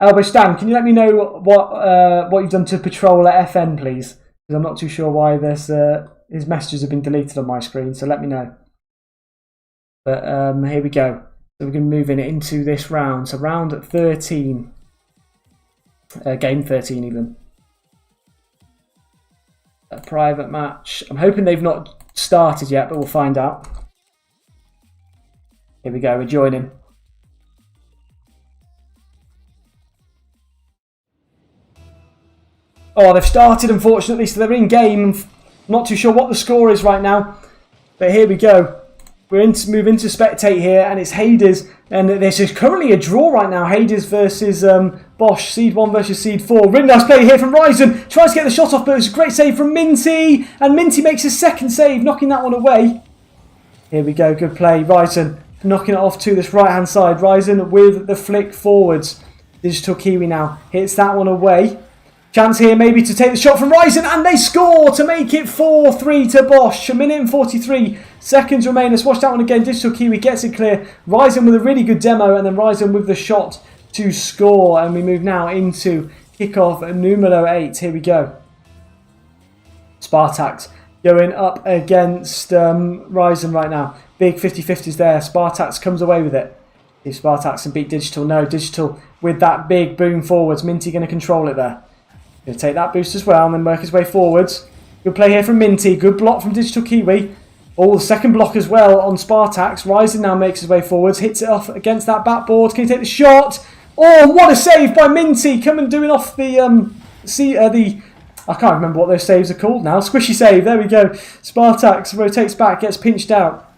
Elbow Stan, can you let me know what you've done to patrol at FN, please? Because I'm not too sure why this his messages have been deleted on my screen, so let me know. But here we go. So we're going to move into this round. So round 13. Game 13 even. A private match. I'm hoping they've not started yet, but we'll find out. Here we go, we're joining. Oh, they've started, unfortunately, so they're in game. I'm not too sure what the score is right now. But here we go. We're move into spectate here, and it's Hades. And this is currently a draw right now. Hades versus Bosch. Seed 1 versus Seed 4. Really nice play here from Ryzen. Tries to get the shot off, but it's a great save from Minty. And Minty makes his second save, knocking that one away. Here we go, good play. Ryzen knocking it off to this right-hand side. Ryzen with the flick forwards. Digital Kiwi now hits that one away. Chance here maybe to take the shot from Ryzen, and they score to make it 4-3 to Bosch. 1 minute and 43 seconds remain. Let's watch that one again. Digital Kiwi gets it clear. Ryzen with a really good demo, and then Ryzen with the shot to score. And we move now into kickoff numero 8. Here we go. Spartax going up against Ryzen right now. Big 50-50s there. Spartax comes away with it. If Spartax can beat Digital, no. Digital with that big boom forwards. Minty going to control it there. Going to take that boost as well and then work his way forwards. Good play here from Minty. Good block from Digital Kiwi. Oh, the second block as well on Spartax. Ryzen now makes his way forwards. Hits it off against that backboard. Can he take the shot? Oh, what a save by Minty. Coming doing off the... I can't remember what those saves are called now. Squishy save. There we go. Spartax rotates back. Gets pinched out.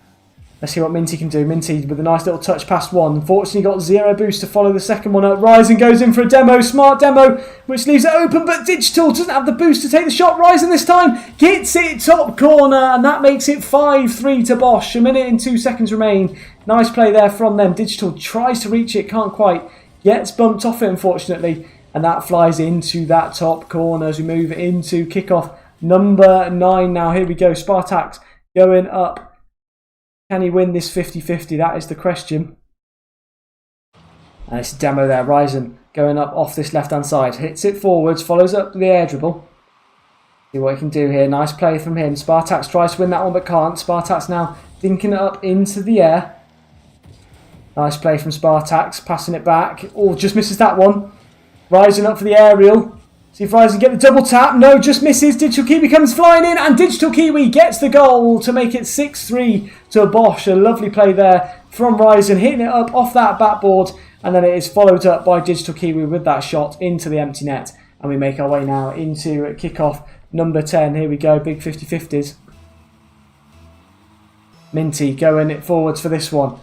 Let's see what Minty can do. Minty with a nice little touch past one. Unfortunately got 0 boost to follow the second one up. Ryzen goes in for a demo. Smart demo, which leaves it open, but Digital doesn't have the boost to take the shot. Ryzen this time hits it top corner, and that makes it 5-3 to Bosch. 1 minute and 2 seconds remain. Nice play there from them. Digital tries to reach it, can't quite. Gets bumped off it, unfortunately, and that flies into that top corner as we move into kickoff number 9 now. Here we go. Spartax going up. Can he win this 50-50? That is the question. And it's a demo there. Ryzen going up off this left-hand side. Hits it forwards, follows up the air dribble. See what he can do here. Nice play from him. Spartax tries to win that one but can't. Spartax now dinking it up into the air. Nice play from Spartax. Passing it back. Oh, just misses that one. Ryzen up for the aerial. See if Ryzen can get the double tap. No, just misses. Digital Kiwi comes flying in, and Digital Kiwi gets the goal to make it 6-3 to Bosch. A lovely play there from Ryzen, hitting it up off that backboard, and then it is followed up by Digital Kiwi with that shot into the empty net. And we make our way now into kickoff number 10. Here we go, big 50-50s. Minty going it forwards for this one.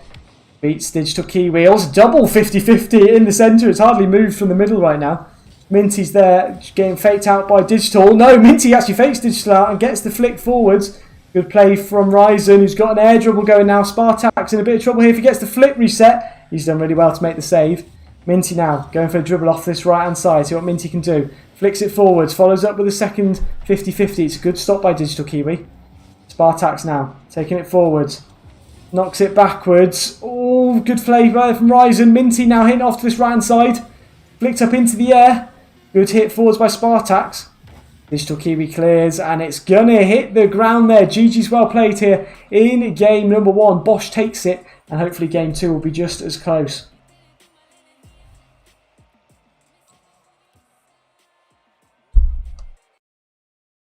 Beats Digital Kiwi. Also double 50-50 in the centre. It's hardly moved from the middle right now. Minty's there, getting faked out by Digital. No, Minty actually fakes Digital out and gets the flick forwards. Good play from Ryzen, who's got an air dribble going now. Spartax in a bit of trouble here if he gets the flip reset. He's done really well to make the save. Minty now going for a dribble off this right-hand side. See what Minty can do. Flicks it forwards, follows up with a second 50-50. It's a good stop by Digital Kiwi. Spartax now, taking it forwards. Knocks it backwards. Oh, good play from Ryzen. Minty now hitting off to this right-hand side. Flicked up into the air. Good hit forwards by Spartax. Digital Kiwi clears, and it's gonna hit the ground there. GG's well played here in game number 1. Bosch takes it, and hopefully game 2 will be just as close.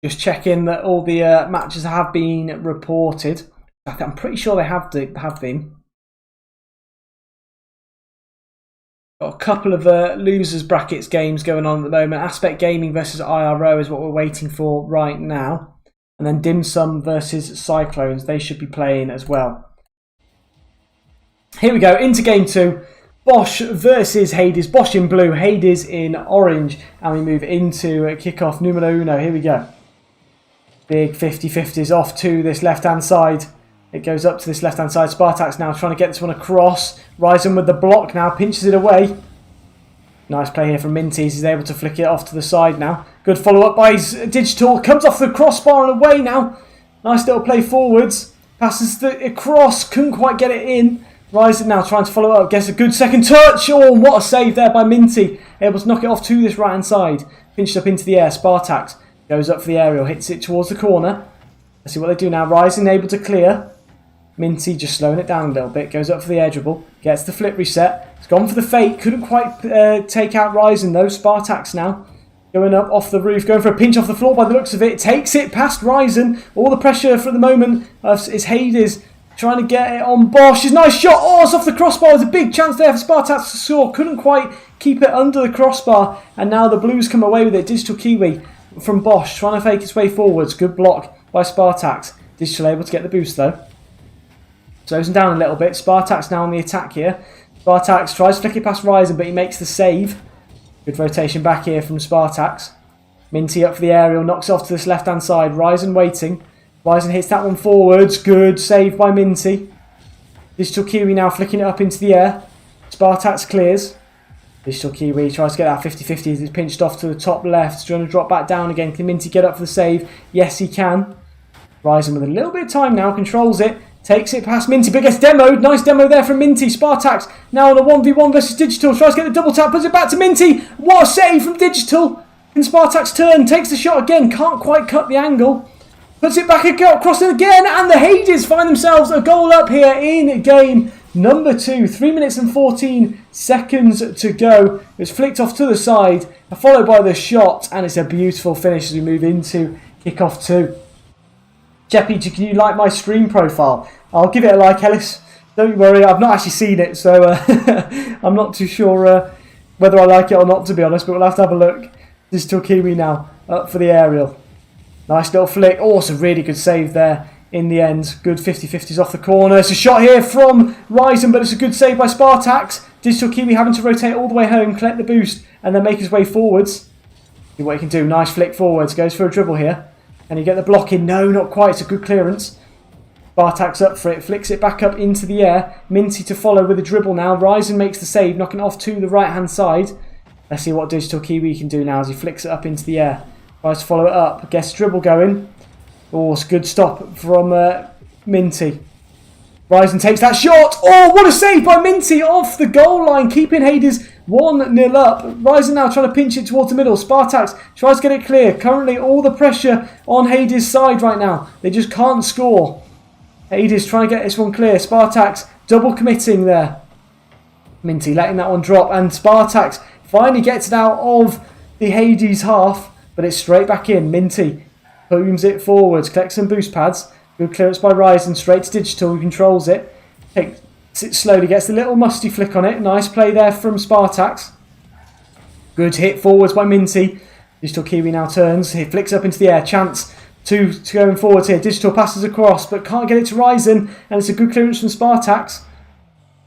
Just checking that all the matches have been reported. I'm pretty sure they have been. Got a couple of losers brackets games going on at the moment. Aspect Gaming versus IRO is what we're waiting for right now. And then Dim Sum versus Cyclones. They should be playing as well. Here we go, into game 2. Bosch versus Hades. Bosch in blue, Hades in orange. And we move into kickoff numero uno. Here we go. Big 50-50s off to this left-hand side. It goes up to this left-hand side. Spartax now trying to get this one across. Ryzen with the block now, pinches it away. Nice play here from Minty. He's able to flick it off to the side now. Good follow-up by his Digital. Comes off the crossbar and away now. Nice little play forwards. Passes across. Couldn't quite get it in. Ryzen now trying to follow up. Gets a good second touch. Oh, what a save there by Minty. Able to knock it off to this right-hand side. Pinched up into the air. Spartax goes up for the aerial. Hits it towards the corner. Let's see what they do now. Ryzen able to clear. Minty just slowing it down a little bit. Goes up for the air dribble. Gets the flip reset. It's gone for the fake. Couldn't quite take out Ryzen though. Spartax now going up off the roof. Going for a pinch off the floor by the looks of it. Takes it past Ryzen. All the pressure for the moment is Hades trying to get it on Bosch. His nice shot. Oh, it's off the crossbar. There's a big chance there for Spartax to score. Couldn't quite keep it under the crossbar. And now the Blues come away with it. Digital Kiwi from Bosch trying to fake its way forwards. Good block by Spartax. Digital able to get the boost though. Slows him down a little bit. Spartax now on the attack here. Spartax tries to flick it past Ryzen, but he makes the save. Good rotation back here from Spartax. Minty up for the aerial, knocks off to this left-hand side. Ryzen waiting. Ryzen hits that one forwards. Good save by Minty. Digital Kiwi now flicking it up into the air. Spartax clears. Digital Kiwi tries to get that 50-50. He's pinched off to the top left. He's trying to drop back down again. Can Minty get up for the save? Yes, he can. Ryzen with a little bit of time now. Controls it. Takes it past Minty, but gets demoed. Nice demo there from Minty. Spartax now on a 1v1 versus Digital. Tries to get the double tap, puts it back to Minty. What a save from Digital. Can Spartax turn? Takes the shot again. Can't quite cut the angle. Puts it back across it again. And the Hades find themselves a goal up here in game number 2. 3 minutes and 14 seconds to go. It's flicked off to the side, followed by the shot. And it's a beautiful finish as we move into kickoff 2. Jeppy, can you like my stream profile? I'll give it a like, Ellis. Don't worry, I've not actually seen it, so I'm not too sure whether I like it or not, to be honest, but we'll have to have a look. Digital Kiwi now, up for the aerial. Nice little flick. Oh, it's a really good save there in the end. Good 50-50s off the corner. It's a shot here from Ryzen, but it's a good save by Spartax. Digital Kiwi having to rotate all the way home, collect the boost, and then make his way forwards. See what he can do. Nice flick forwards. Goes for a dribble here. And you get the block in. No, not quite. It's a good clearance. Spartax up for it. Flicks it back up into the air. Minty to follow with a dribble now. Ryzen makes the save, knocking it off to the right-hand side. Let's see what Digital Kiwi can do now as he flicks it up into the air. Tries to follow it up. Gets dribble going. Oh, it's a good stop from Minty. Ryzen takes that shot. Oh, what a save by Minty off the goal line, keeping Hades 1-0 up. Ryzen now trying to pinch it towards the middle. Spartax tries to get it clear. Currently all the pressure on Hades' side right now. They just can't score. Hades trying to get this one clear. Spartax double committing there. Minty letting that one drop, and Spartax finally gets it out of the Hades half, but it's straight back in. Minty booms it forwards, collects some boost pads. Good clearance by Ryzen, straight to Digital, who controls it. Takes it slowly, gets the little musty flick on it. Nice play there from Spartax. Good hit forwards by Minty. Digital Kiwi now turns, he flicks up into the air. Chance to going forwards here. Digital passes across, but can't get it to Ryzen, and it's a good clearance from Spartax.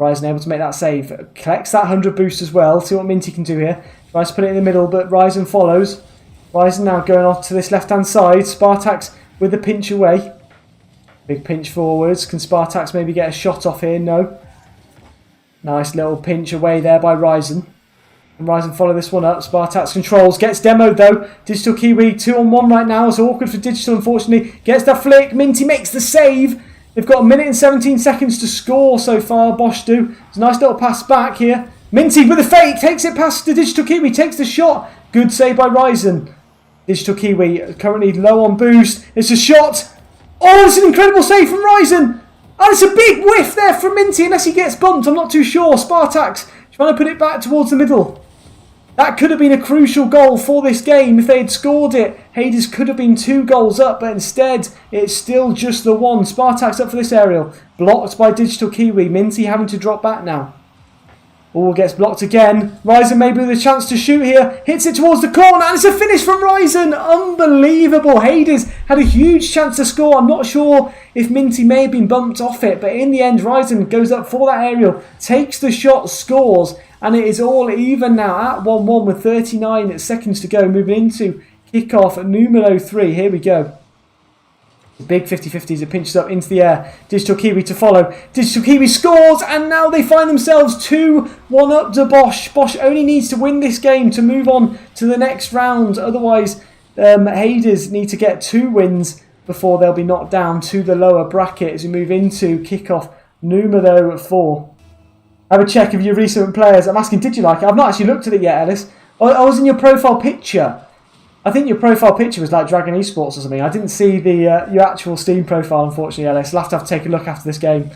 Ryzen able to make that save. Collects that 100 boost as well. See what Minty can do here. Tries to put it in the middle, but Ryzen follows. Ryzen now going off to this left-hand side. Spartax with the pinch away. Big pinch forwards. Can Spartax maybe get a shot off here? No. Nice little pinch away there by Ryzen. And Ryzen follow this one up. Spartax controls. Gets demoed though. Digital Kiwi 2-on-1 right now. It's awkward for Digital, unfortunately. Gets that flick. Minty makes the save. They've got 1 minute and 17 seconds to score so far, Bosch do. It's a nice little pass back here. Minty with a fake. Takes it past the Digital Kiwi. Takes the shot. Good save by Ryzen. Digital Kiwi currently low on boost. It's a shot. Oh, it's an incredible save from Ryzen. And it's a big whiff there from Minty, unless he gets bumped. I'm not too sure. Spartax trying to put it back towards the middle. That could have been a crucial goal for this game. If they had scored it, Hades could have been 2 goals up, but instead it's still just the 1. Spartax up for this aerial. Blocked by Digital Kiwi. Minty having to drop back now. All gets blocked again. Ryzen maybe with a chance to shoot here. Hits it towards the corner, and it's a finish from Ryzen. Unbelievable. Hades had a huge chance to score. I'm not sure if Minty may have been bumped off it, but in the end Ryzen goes up for that aerial, takes the shot, scores, and it is all even now at 1-1 with 39 seconds to go. Moving into kickoff numero 3. Here we go. Big 50-50s, it pinches up into the air. Digital Kiwi to follow. Digital Kiwi scores, and now they find themselves 2-1 up to Bosch. Bosch only needs to win this game to move on to the next round. Otherwise, Hades need to get 2 wins before they'll be knocked down to the lower bracket as we move into kickoff numero 4. Have a check of your recent players. I'm asking, did you like it? I've not actually looked at it yet, Ellis. I was in your profile picture. I think your profile picture was like Dragon Esports or something. I didn't see the your actual Steam profile, unfortunately, Ellis. I'll have to take a look after this game.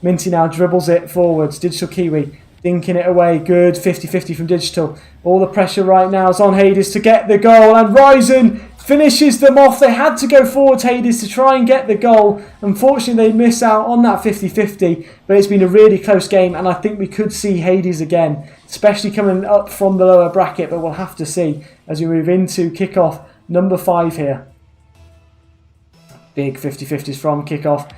Minty now dribbles it forwards. Digital Kiwi dinking it away. Good 50-50 from Digital. All the pressure right now is on Hades to get the goal, and Ryzen finishes them off. They had to go forwards, Hades, to try and get the goal. Unfortunately, they miss out on that 50-50, but it's been a really close game, and I think we could see Hades again, especially coming up from the lower bracket, but we'll have to see as we move into kickoff number 5 here. Big 50-50s from kickoff.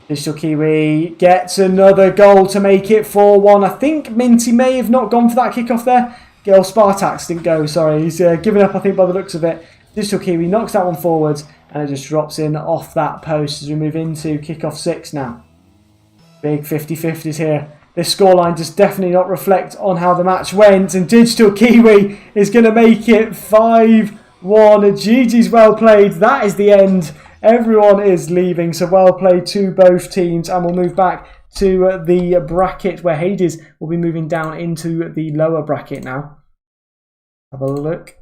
Digital Kiwi gets another goal to make it 4-1. I think Minty may have not gone for that kickoff there. Girl Spartax didn't go, sorry. He's given up, I think, by the looks of it. Digital Kiwi knocks that one forwards, and it just drops in off that post as we move into kickoff 6 now. Big 50-50s here. This scoreline does definitely not reflect on how the match went, and Digital Kiwi is going to make it 5-1. GG's well played. That is the end. Everyone is leaving, so well played to both teams, and we'll move back to the bracket where Hades will be moving down into the lower bracket now. Have a look.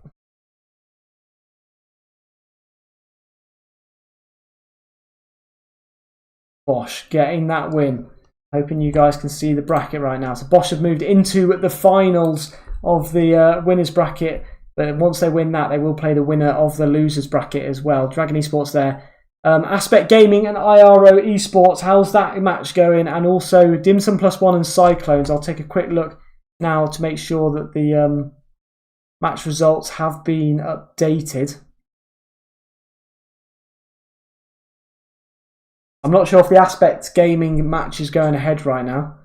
Bosch getting that win. Hoping you guys can see the bracket right now. So Bosch have moved into the finals of the winners bracket. But once they win that, they will play the winner of the losers bracket as well. Dragon Esports there. Aspect Gaming and IRO Esports. How's that match going? And also Dim Sum Plus One and Cyclones. I'll take a quick look now to make sure that the match results have been updated. I'm not sure if the Aspect Gaming match is going ahead right now.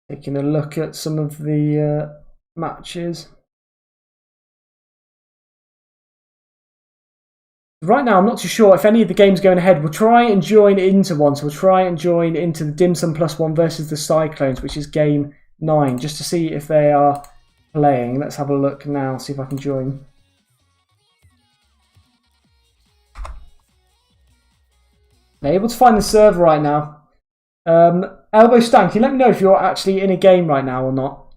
Taking a look at some of the matches. Right now, I'm not too sure if any of the games going ahead. We'll try and join into one. So we'll try and join into the Dim Sum Plus One versus the Cyclones, which is game 9, just to see if they are playing. Let's have a look now, see if I can join. They're able to find the server right now. Elbow Stan, can you let me know if you're actually in a game right now or not?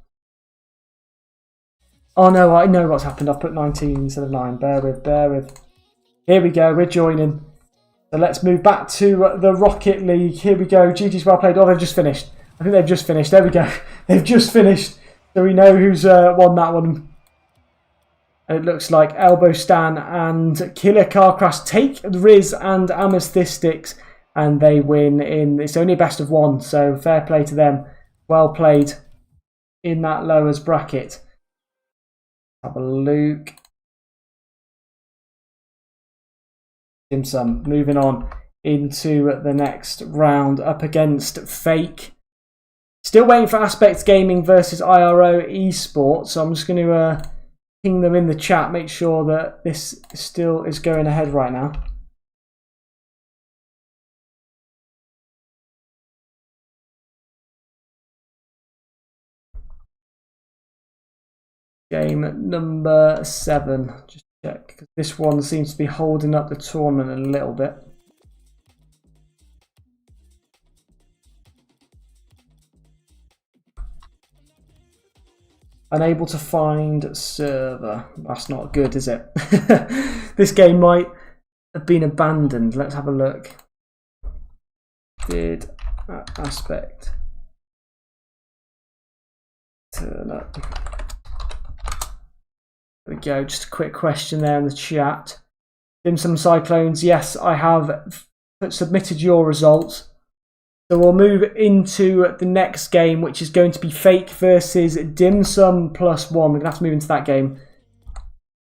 Oh no, I know what's happened. I've put 19 instead of 9. Bear with. Here we go, we're joining. So let's move back to the Rocket League. Here we go. GG's well played. Oh, they've just finished. I think they've just finished. There we go. They've just finished. So we know who's won that one. It looks like Elbow Stan and Killer Car Crash take Riz and Amethystics, and they win in. It's only a best of 1, so fair play to them. Well played in that lowers bracket. Have a look. Dim Sum moving on into the next round up against Fake. Still waiting for Aspect Gaming versus IRO Esports, so I'm just going to ping them in the chat, make sure that this still is going ahead right now. Game number 7. Just check, because this one seems to be holding up the tournament a little bit. Unable to find server. That's not good, is it? This game might have been abandoned. Let's have a look. Did Aspect turn up? There we go. Just a quick question there in the chat. Dim Sum Cyclones. Yes, I have submitted your results. So we'll move into the next game, which is going to be Fake versus Dim Sum +1. We're going to have to move into that game.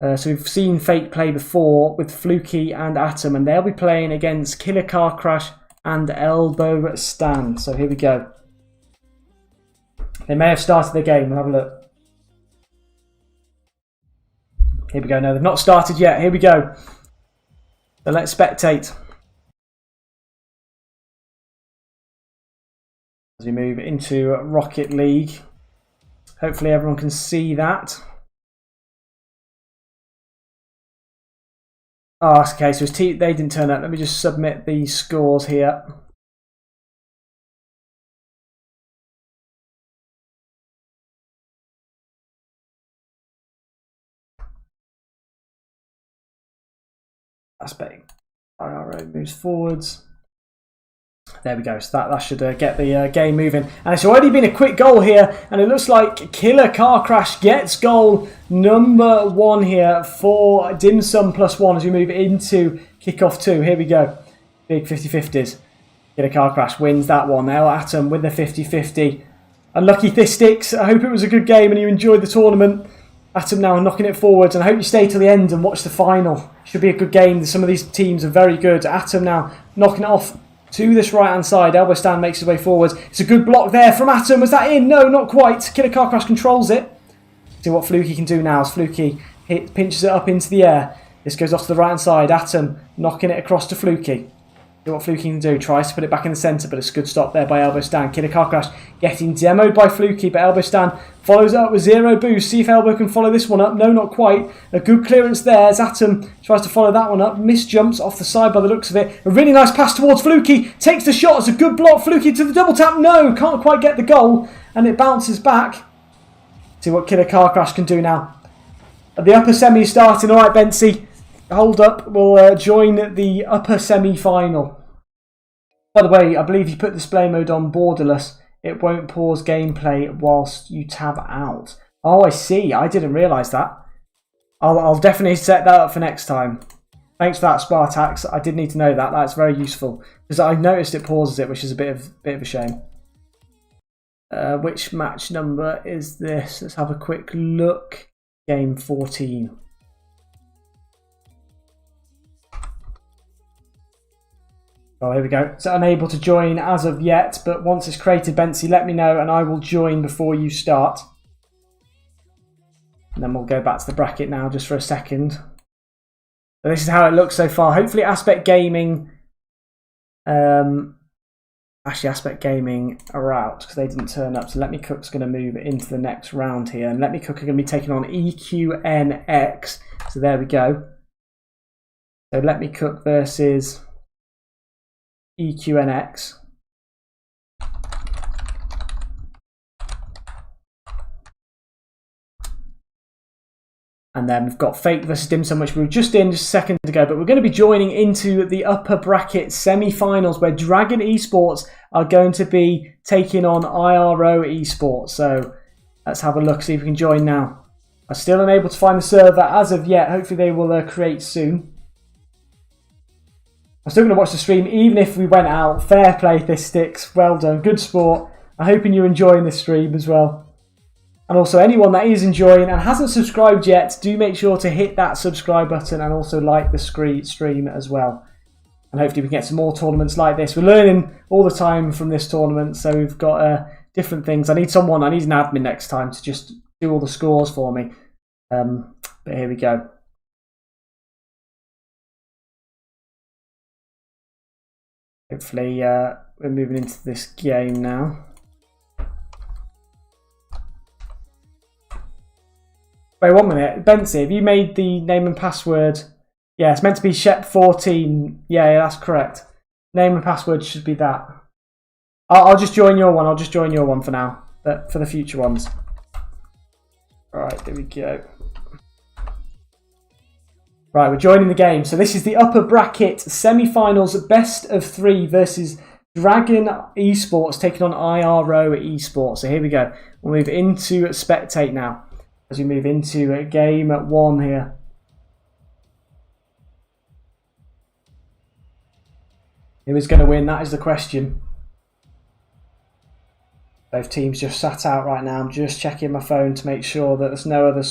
So we've seen Fake play before with Fluky and Atom, and they'll be playing against Killer Car Crash and Elbow Stan. So here we go. They may have started the game. We'll have a look. Here we go. No, they've not started yet. Here we go. So let's spectate. As we move into Rocket League. Hopefully everyone can see that. Oh, okay, so they didn't turn up. Let me just submit the scores here. Aspect IRO moves forwards. There we go. So that should get the game moving. And it's already been a quick goal here. And it looks like Killer Car Crash gets goal number 1 here for Dim Sum +1 as we move into kickoff 2. Here we go. Big 50-50s. Killer Car Crash wins that one. El Atom with the 50-50. Unlucky Thistics. I hope it was a good game and you enjoyed the tournament. Atom now knocking it forwards, and I hope you stay till the end and watch the final. Should be a good game. Some of these teams are very good. Atom now knocking it off to this right-hand side. Elbow Stand makes his way forwards. It's a good block there from Atom. Was that in? No, not quite. Killer Car Crash controls it. See what Fluky can do now as Fluky pinches it up into the air. This goes off to the right-hand side. Atom knocking it across to Fluky. See what Fluky can do. Tries to put it back in the centre, but it's a good stop there by Elbow Stand. Killer Car Crash getting demoed by Fluky, but Elbow Stand follows it up with 0 boost. See if Elbow can follow this one up. No, not quite. A good clearance there as Atom tries to follow that one up. Miss jumps off the side by the looks of it. A really nice pass towards Fluky. Takes the shot. It's a good block. Fluky to the double tap. No, can't quite get the goal. And it bounces back. See what Killer Car Crash can do now. The upper semi is starting. All right, Bensi. Hold up. We'll join the upper semi-final. By the way, I believe you put display mode on borderless. It won't pause gameplay whilst you tab out. Oh, I see. I didn't realise that. I'll definitely set that up for next time. Thanks for that, Spartax. I did need to know that. That's very useful. Because I noticed it pauses it, which is a bit of a shame. Which match number is this? Let's have a quick look. Game 14. Oh, here we go. So unable to join as of yet, but once it's created, Bensi, let me know and I will join before you start. And then we'll go back to the bracket now just for a second. So this is how it looks so far. Hopefully Aspect Gaming... actually, Aspect Gaming are out because they didn't turn up. So Let Me Cook's going to move into the next round here. And Let Me Cook are going to be taking on EQNX. So there we go. So Let Me Cook versus... EQNX. And then we've got Fake versus Dim Sum, which we were just in just a second ago. But we're going to be joining into the upper bracket semi-finals where Dragon Esports are going to be taking on IRO Esports. So let's have a look, see if we can join now. I'm still unable to find the server as of yet. Hopefully they will create soon. I'm still going to watch the stream even if we went out. Fair play, this sticks. Well done. Good sport. I'm hoping you're enjoying the stream as well. And also anyone that is enjoying and hasn't subscribed yet, do make sure to hit that subscribe button and also like the stream as well. And hopefully we can get some more tournaments like this. We're learning all the time from this tournament, so we've got different things. I need an admin next time to just do all the scores for me. But here we go. Hopefully we're moving into this game now. Wait 1 minute, Bensi, have you made the name and password? Yeah, it's meant to be Shep14. Yeah, that's correct. Name and password should be that. I'll just join your one. I'll just join your one for now, but for the future ones. Right, there we go. Right, we're joining the game. So this is the upper bracket semi-finals, best of 3 versus Dragon Esports taking on IRO Esports. So here we go. We'll move into spectate now as we move into game 1 here. Who is going to win? That is the question. Both teams just sat out right now. I'm just checking my phone to make sure that there's no other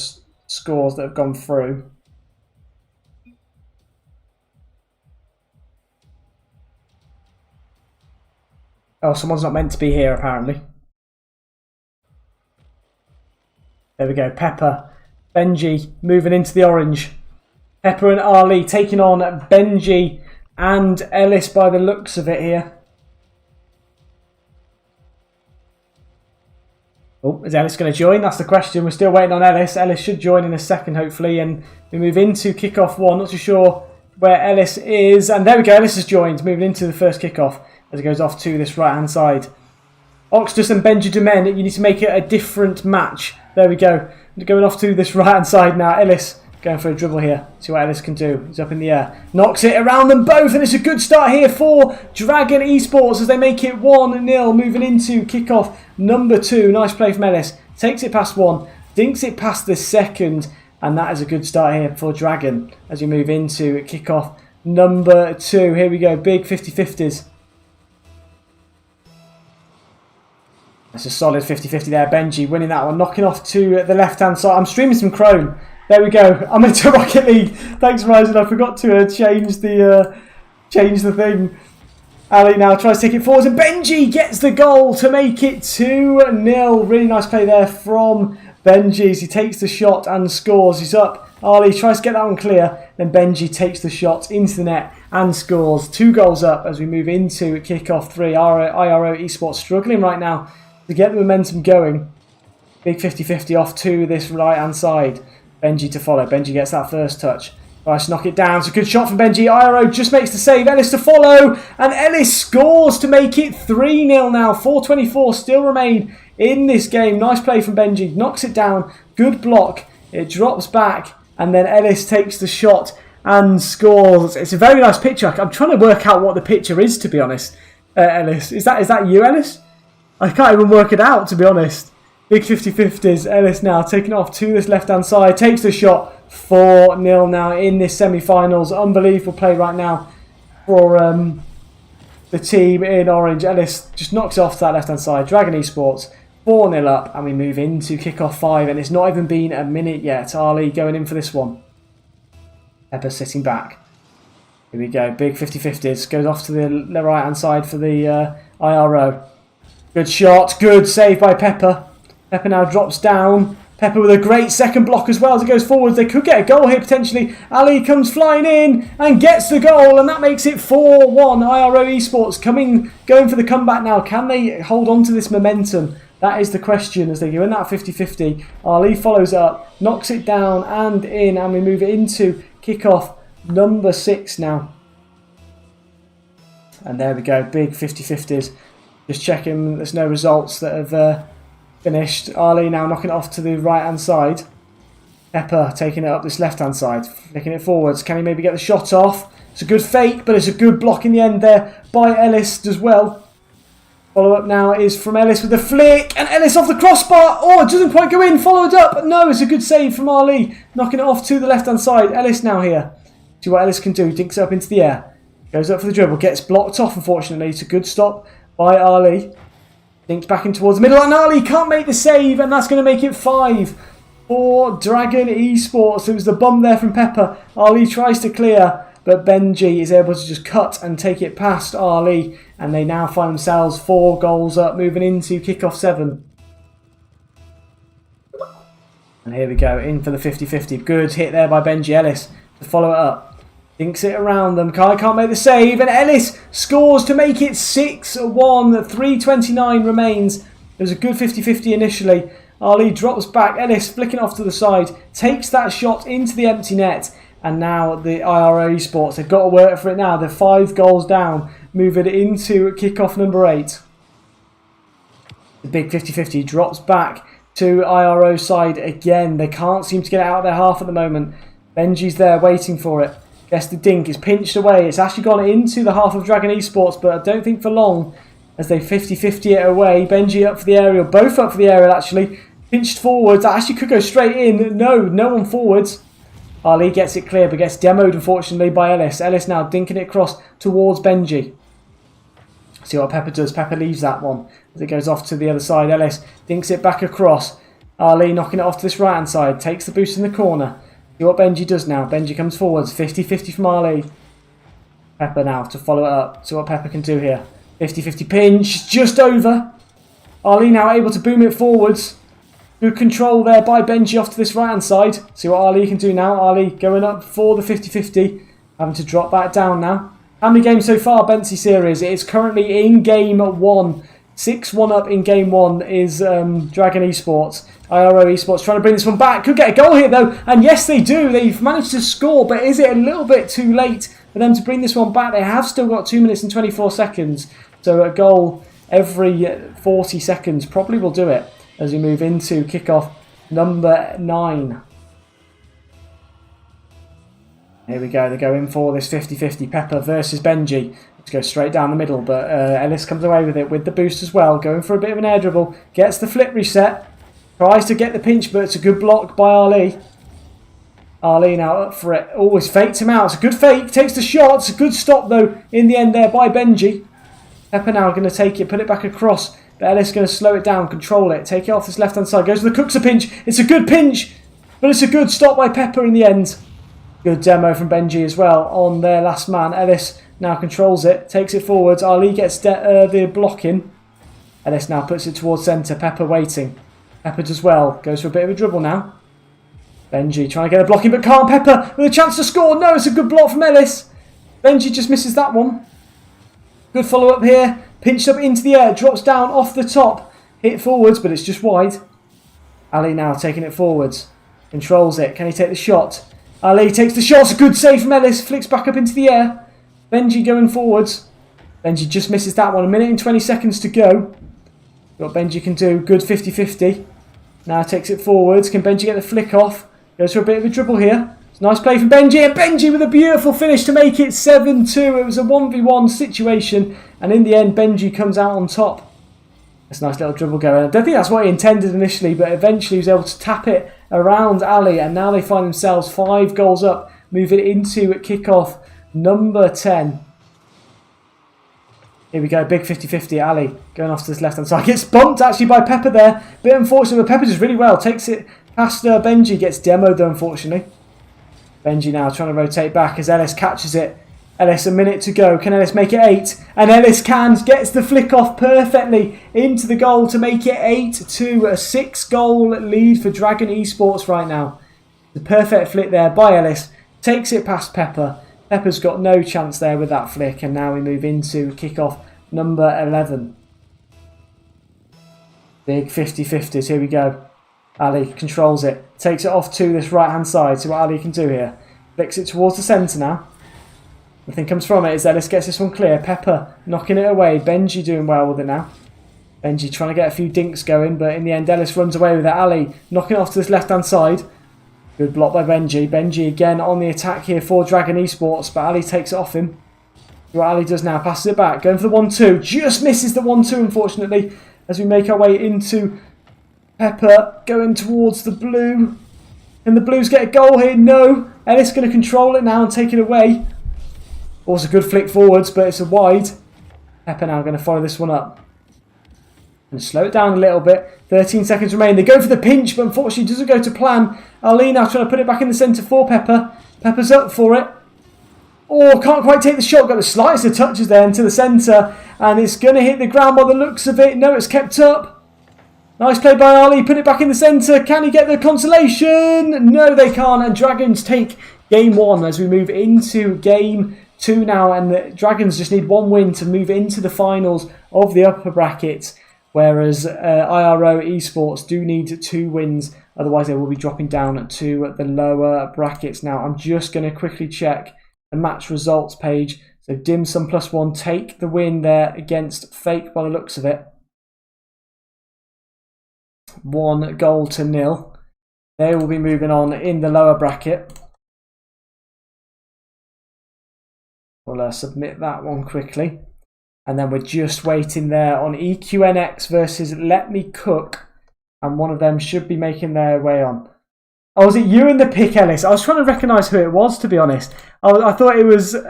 scores that have gone through. Oh, someone's not meant to be here apparently. There we go, Pepper, Benji moving into the orange. Pepper and Ali taking on Benji and Ellis by the looks of it here. Oh, is Ellis going to join? That's the question. We're still waiting on Ellis. Ellis should join in a second, hopefully. And we move into kickoff 1. Not too sure where Ellis is. And there we go, Ellis has joined, moving into the first kickoff as it goes off to this right-hand side. Oxtus and Benjamin, you need to make it a different match. There we go. Going off to this right-hand side now. Ellis going for a dribble here. See what Ellis can do. He's up in the air. Knocks it around them both. And it's a good start here for Dragon Esports as they make it 1-0. Moving into kickoff number 2. Nice play from Ellis. Takes it past 1. Dinks it past the second. And that is a good start here for Dragon as we move into kickoff number 2. Here we go. Big 50-50s. That's a solid 50-50 there. Benji winning that one. Knocking off to the left-hand side. I'm streaming some Chrome. There we go. I'm into Rocket League. Thanks, Ryzen. I forgot to change the thing. Ali now tries to take it forward. And Benji gets the goal to make it 2-0. Really nice play there from Benji as he takes the shot and scores. He's up. Ali tries to get that one clear. Then Benji takes the shot into the net and scores. 2 goals up as we move into kickoff 3. IRO Esports struggling right now to get the momentum going. Big 50-50 off to this right-hand side. Benji to follow. Benji gets that first touch. Tries to knock it down. It's a good shot from Benji. IRO just makes the save. Ellis to follow. And Ellis scores to make it 3-0 now. 4:24 still remain in this game. Nice play from Benji. Knocks it down. Good block. It drops back. And then Ellis takes the shot and scores. It's a very nice picture. I'm trying to work out what the picture is, to be honest. Ellis. Is that you, Ellis? I can't even work it out, to be honest. Big 50-50s. Ellis now taking it off to this left-hand side. Takes the shot. 4-0 now in this semi-finals. Unbelievable play right now for the team in orange. Ellis just knocks it off to that left-hand side. Dragon Esports 4-0 up. And we move into kickoff 5. And it's not even been a minute yet. Ali going in for this one. Pepper sitting back. Here we go. Big 50-50s. Goes off to the right-hand side for the IRO. Good shot. Good save by Pepper. Pepper now drops down. Pepper with a great second block as well as it goes forwards. They could get a goal here potentially. Ali comes flying in and gets the goal, and that makes it 4-1. IRO Esports going for the comeback now. Can they hold on to this momentum? That is the question as they go in that 50-50. Ali follows up, knocks it down and in, and we move it into kickoff number 6 now. And there we go, big 50-50s. Just checking there's no results that have finished. Ali now knocking it off to the right-hand side. Pepper taking it up this left-hand side, flicking it forwards. Can he maybe get the shot off? It's a good fake, but it's a good block in the end there by Ellis as well. Follow-up now is from Ellis with a flick, and Ellis off the crossbar. Oh, it doesn't quite go in. Followed up. No, it's a good save from Ali, knocking it off to the left-hand side. Ellis now here. See what Ellis can do. Dinks it up into the air. Goes up for the dribble. Gets blocked off, unfortunately. It's a good stop by Ali. Dinks back in towards the middle, and Ali can't make the save, and that's going to make it 5 for Dragon Esports. It was the bum there from Pepper. Ali tries to clear, but Benji is able to just cut and take it past Ali, and they now find themselves 4 goals up, moving into kickoff 7. And here we go, in for the 50-50. Good hit there by Benji. Ellis to follow it up. Dinks it around them. Kai can't make the save, and Ellis scores to make it 6-1. 3:29 remains. It was a good 50-50 initially. Ali drops back. Ellis flicking off to the side. Takes that shot into the empty net. And now the IRO Esports, they've got to work for it now. They're 5 goals down, moving into kickoff number 8. The big 50-50 drops back to IRO side again. They can't seem to get it out of their half at the moment. Benji's there waiting for it. Guess the dink is pinched away. It's actually gone into the half of Dragon Esports, but I don't think for long as they 50-50 it away. Benji up for the aerial, both up for the aerial actually. Pinched forwards, that actually could go straight in. No one forwards. Ali gets it clear, but gets demoed, unfortunately, by Ellis. Ellis now dinking it across towards Benji. See what Pepper does. Pepper leaves that one as it goes off to the other side. Ellis dinks it back across. Ali knocking it off to this right-hand side. Takes the boost in the corner. See what Benji does now. Benji comes forwards. 50-50 from Ali. Pepper now to follow it up. See what Pepper can do here. 50-50 pinch. Just over. Ali now able to boom it forwards. Good control there by Benji off to this right-hand side. See what Ali can do now. Ali going up for the 50-50. Having to drop back down now. How many games so far, Bensi series? It is currently in game 1. 6-1 up in game 1 is Dragon Esports. IRO Esports trying to bring this one back. Could get a goal here though. And yes, they do. They've managed to score. But is it a little bit too late for them to bring this one back? They have still got 2 minutes and 24 seconds. So a goal every 40 seconds probably will do it as we move into kickoff number 9. Here we go. They go in for this 50-50. Pepper versus Benji. Let's go straight down the middle. But Ellis comes away with it with the boost as well. Going for a bit of an air dribble. Gets the flip reset. Tries to get the pinch, but it's a good block by Ali. Ali now up for it. Always faked him out. It's a good fake. Takes the shot. It's a good stop, though, in the end there by Benji. Pepper now going to take it, put it back across. But Ellis going to slow it down, control it. Take it off this left-hand side. Goes to the Cook's a pinch. It's a good pinch, but it's a good stop by Pepper in the end. Good demo from Benji as well on their last man. Ellis now controls it. Takes it forwards. Ali gets the block in. Ellis now puts it towards centre. Pepper waiting. Pepper does well. Goes for a bit of a dribble now. Benji trying to get a block in, but can't. Pepper with a chance to score. No, it's a good block from Ellis. Benji just misses that one. Good follow-up here. Pinched up into the air. Drops down off the top. Hit forwards, but it's just wide. Ali now taking it forwards. Controls it. Can he take the shot? Ali takes the shot. It's a good save from Ellis. Flicks back up into the air. Benji going forwards. Benji just misses that one. 1 minute and 20 seconds to go. What Benji can do. Good 50-50. Now takes it forwards. Can Benji get the flick off? Goes for a bit of a dribble here. It's a nice play from Benji. And Benji with a beautiful finish to make it 7-2. It was a 1v1 situation. And in the end, Benji comes out on top. That's a nice little dribble going. I don't think that's what he intended initially, but eventually he was able to tap it around Ali. And now they find themselves 5 goals up, moving into kickoff number 10. Here we go, big 50-50. Ali going off to this left-hand side. Gets bumped actually by Pepper there. Bit unfortunate, but Pepper does really well. Takes it past Benji. Gets demoed though, unfortunately. Benji now trying to rotate back as Ellis catches it. Ellis, a minute to go. Can Ellis make it 8? And Ellis can. Gets the flick off perfectly into the goal to make it 8-2. A 6-goal lead for Dragon Esports right now. The perfect flick there by Ellis. Takes it past Pepper. Pepper's got no chance there with that flick. And now we move into kickoff number 11. Big 50-50s. Here we go. Ali controls it. Takes it off to this right-hand side. See what Ali can do here. Flicks it towards the centre now. Nothing comes from it as Ellis gets this one clear. Pepper knocking it away. Benji doing well with it now. Benji trying to get a few dinks going, but in the end Ellis runs away with it. Ali knocking it off to this left-hand side. Good block by Benji. Benji again on the attack here for Dragon Esports, but Ali takes it off him. See what Ali does now. Passes it back. Going for the 1-2. Just misses the 1-2, unfortunately, as we make our way into Pepper going towards the blue. Can the Blues get a goal here? No. Ellis going to control it now and take it away. Also good flick forwards, but it's a wide. Pepper now going to follow this one up. And slow it down a little bit. 13 seconds remain. They go for the pinch, but unfortunately it doesn't go to plan. Ali now trying to put it back in the centre for Pepper. Pepper's up for it. Oh, can't quite take the shot. Got the slightest of touches there into the centre. And it's going to hit the ground by the looks of it. No, it's kept up. Nice play by Ali. Put it back in the centre. Can he get the consolation? No, they can't. And Dragons take game 1 as we move into game 2 now. And the Dragons just need 1 win to move into the finals of the upper brackets. Whereas IRO Esports do need 2 wins. Otherwise, they will be dropping down to the lower brackets. Now, I'm just going to quickly check the match results page. So, Dim Sum +1 take the win there against Fake by the looks of it. 1-0. They will be moving on in the lower bracket. We'll submit that one quickly. And then we're just waiting there on EQNX versus Let Me Cook. And one of them should be making their way on. Oh, was it you in the pick, Ellis? I was trying to recognise who it was, to be honest. I thought it was like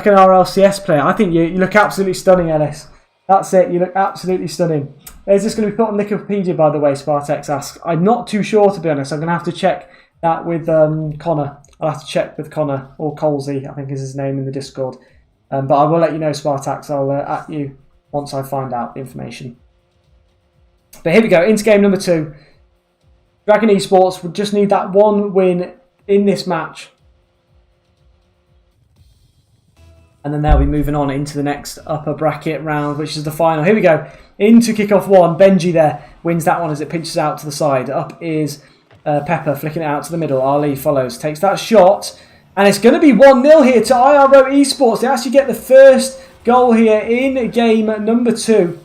an RLCS player. I think you look absolutely stunning, Ellis. That's it. You look absolutely stunning. Is this going to be put on Wikipedia, by the way, Spartex asks? I'm not too sure, to be honest. I'm going to have to check that with Connor. I'll have to check with Connor, or Colsey, I think is his name in the Discord. But I will let you know, Spartax. I'll at you once I find out the information. But here we go, into game number 2. Dragon Esports would just need that 1 win in this match. And then they'll be moving on into the next upper bracket round, which is the final. Here we go. Into kickoff 1. Benji there wins that one as it pinches out to the side. Up is Pepper flicking it out to the middle. Ali follows, takes that shot. And it's going to be 1-0 here to IRO Esports. They actually get the first goal here in game number 2.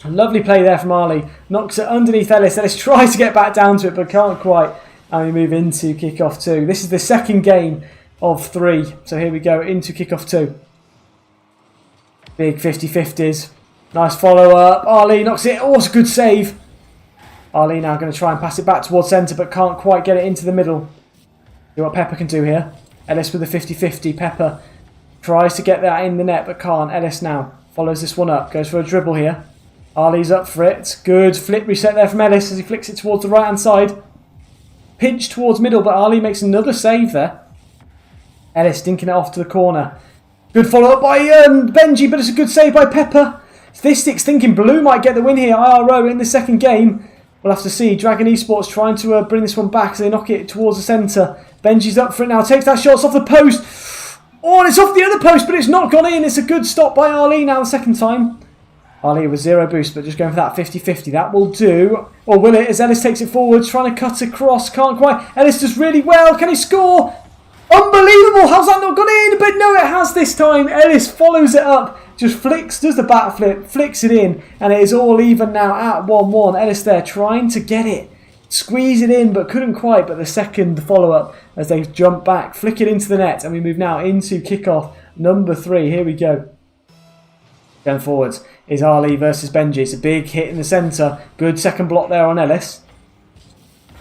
A lovely play there from Ali. Knocks it underneath Ellis. Ellis tries to get back down to it, but can't quite. And we move into kickoff 2. This is the second game of 3. So here we go into kickoff 2. Big 50-50s. Nice follow-up. Ali knocks it. Oh, it's a good save. Ali now going to try and pass it back towards centre, but can't quite get it into the middle. See what Pepper can do here. Ellis with a 50-50. Pepper tries to get that in the net, but can't. Ellis now follows this one up. Goes for a dribble here. Ali's up for it. Good flip reset there from Ellis as he flicks it towards the right-hand side. Pinch towards middle, but Ali makes another save there. Ellis dinking it off to the corner. Good follow-up by Benji, but it's a good save by Pepper. Thistic's thinking Blue might get the win here. IRO in the second game. We'll have to see. Dragon Esports trying to bring this one back as they knock it towards the centre. Benji's up for it now. Takes that shot. It's off the post. Oh, and it's off the other post, but it's not gone in. It's a good stop by Ali now the second time. Ali with 0 boost, but just going for that 50-50. That will do. Or will it? As Ellis takes it forwards, trying to cut across. Can't quite. Ellis does really well. Can he score? Unbelievable. How's that not gone in? But no, it has this time. Ellis follows it up. Just flicks, does the bat flip, flicks it in. And it is all even now at 1-1. Ellis there trying to get it. Squeeze it in, but couldn't quite. But the second follow-up as they jump back. Flick it into the net. And we move now into kickoff number 3. Here we go. Going forwards is Ali versus Benji. It's a big hit in the centre. Good second block there on Ellis.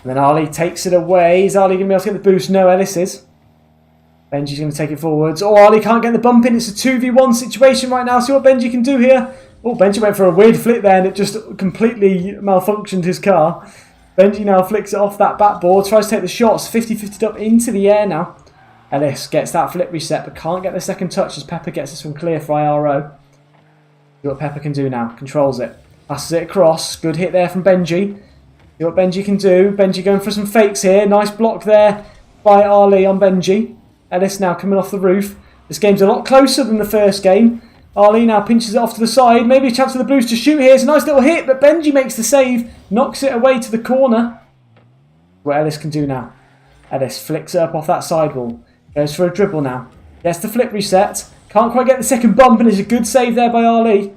And then Ali takes it away. Is Ali going to be able to get the boost? No, Ellis is. Benji's going to take it forwards. Oh, Ali can't get the bump in. It's a 2v1 situation right now. See what Benji can do here. Oh, Benji went for a weird flip there and it just completely malfunctioned his car. Benji now flicks it off that backboard. Tries to take the shots. 50-50'd up into the air now. Ellis gets that flip reset but can't get the second touch as Pepper gets this one clear for IRO. See what Pepper can do now. Controls it. Passes it across. Good hit there from Benji. See what Benji can do. Benji going for some fakes here. Nice block there by Ali on Benji. Ellis now coming off the roof. This game's a lot closer than the first game. Ali now pinches it off to the side. Maybe a chance for the Blues to shoot here. It's a nice little hit, but Benji makes the save. Knocks it away to the corner. What Ellis can do now. Ellis flicks it up off that sidewall. Goes for a dribble now. Gets the flip reset. Can't quite get the second bump, and it's a good save there by Ali.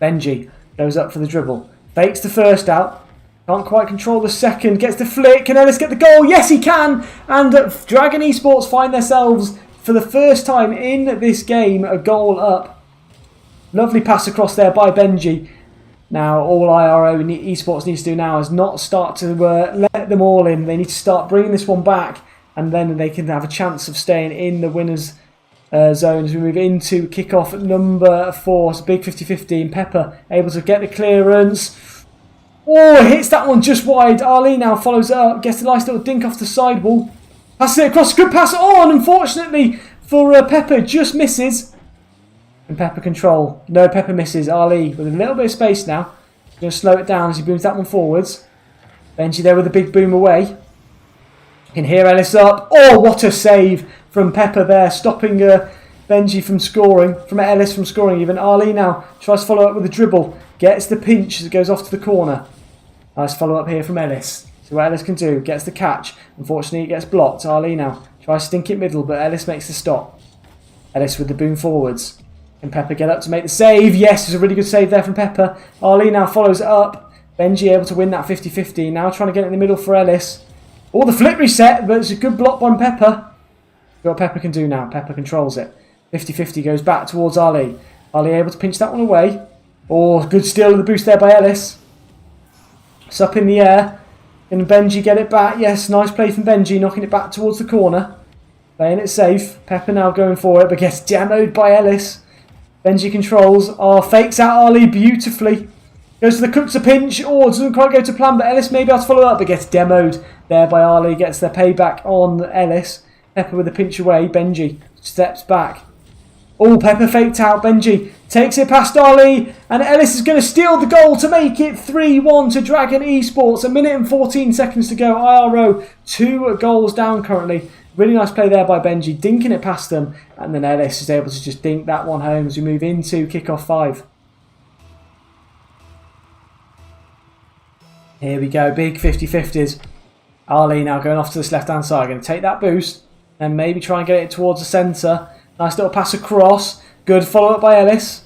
Benji goes up for the dribble. Fakes the first out. Can't quite control the second. Gets the flick. Can Ellis get the goal? Yes, he can. And Dragon Esports find themselves, for the first time in this game, a goal up. Lovely pass across there by Benji. Now, all IRO Esports needs to do now is not start to let them all in. They need to start bringing this one back, and then they can have a chance of staying in the winners' zone as we move into kickoff number 4. It's a big 50-50, and Pepper able to get the clearance. Oh, hits that one just wide. Ali now follows it up, gets a nice little dink off the sidewall. Passes it across, good pass. Oh, and unfortunately for Pepper, just misses. And Pepper control. No, Pepper misses. Ali with a little bit of space now. He's going to slow it down as he booms that one forwards. Benji there with a big boom away. You can hear Ellis up. Oh, what a save from Pepper there, stopping Benji from scoring, from Ellis from scoring even. Ali now tries to follow up with a dribble. Gets the pinch as it goes off to the corner. Nice follow up here from Ellis. See what Ellis can do. Gets the catch. Unfortunately, it gets blocked. Ali now tries to stink it middle, but Ellis makes the stop. Ellis with the boom forwards. Can Pepper get up to make the save? Yes, there's a really good save there from Pepper. Ali now follows it up. Benji able to win that 50-50. Now trying to get it in the middle for Ellis. Oh, the flip reset, but it's a good block by Pepper. See what Pepper can do now. Pepper controls it. 50-50 goes back towards Ali. Ali able to pinch that one away. Oh, good steal of the boost there by Ellis. It's up in the air. Can Benji get it back? Yes, nice play from Benji, knocking it back towards the corner. Playing it safe. Pepper now going for it, but gets demoed by Ellis. Benji controls. Oh, fakes out Ali beautifully. Goes to the Cooks a pinch. Oh, doesn't quite go to plan, but Ellis may be able to follow up, but gets demoed there by Ali. Gets the payback on Ellis. Pepper with a pinch away. Benji steps back. Oh, Pepper faked out. Benji takes it past Ali, and Ellis is going to steal the goal to make it 3-1 to Dragon Esports. A minute and 14 seconds to go. IRO 2 goals down currently. Really nice play there by Benji, dinking it past them, and then Ellis is able to just dink that one home as we move into kickoff 5. Here we go, big 50-50s. Ali now going off to this left-hand side, going to take that boost and maybe try and get it towards the centre. Nice little pass across. Good follow-up by Ellis.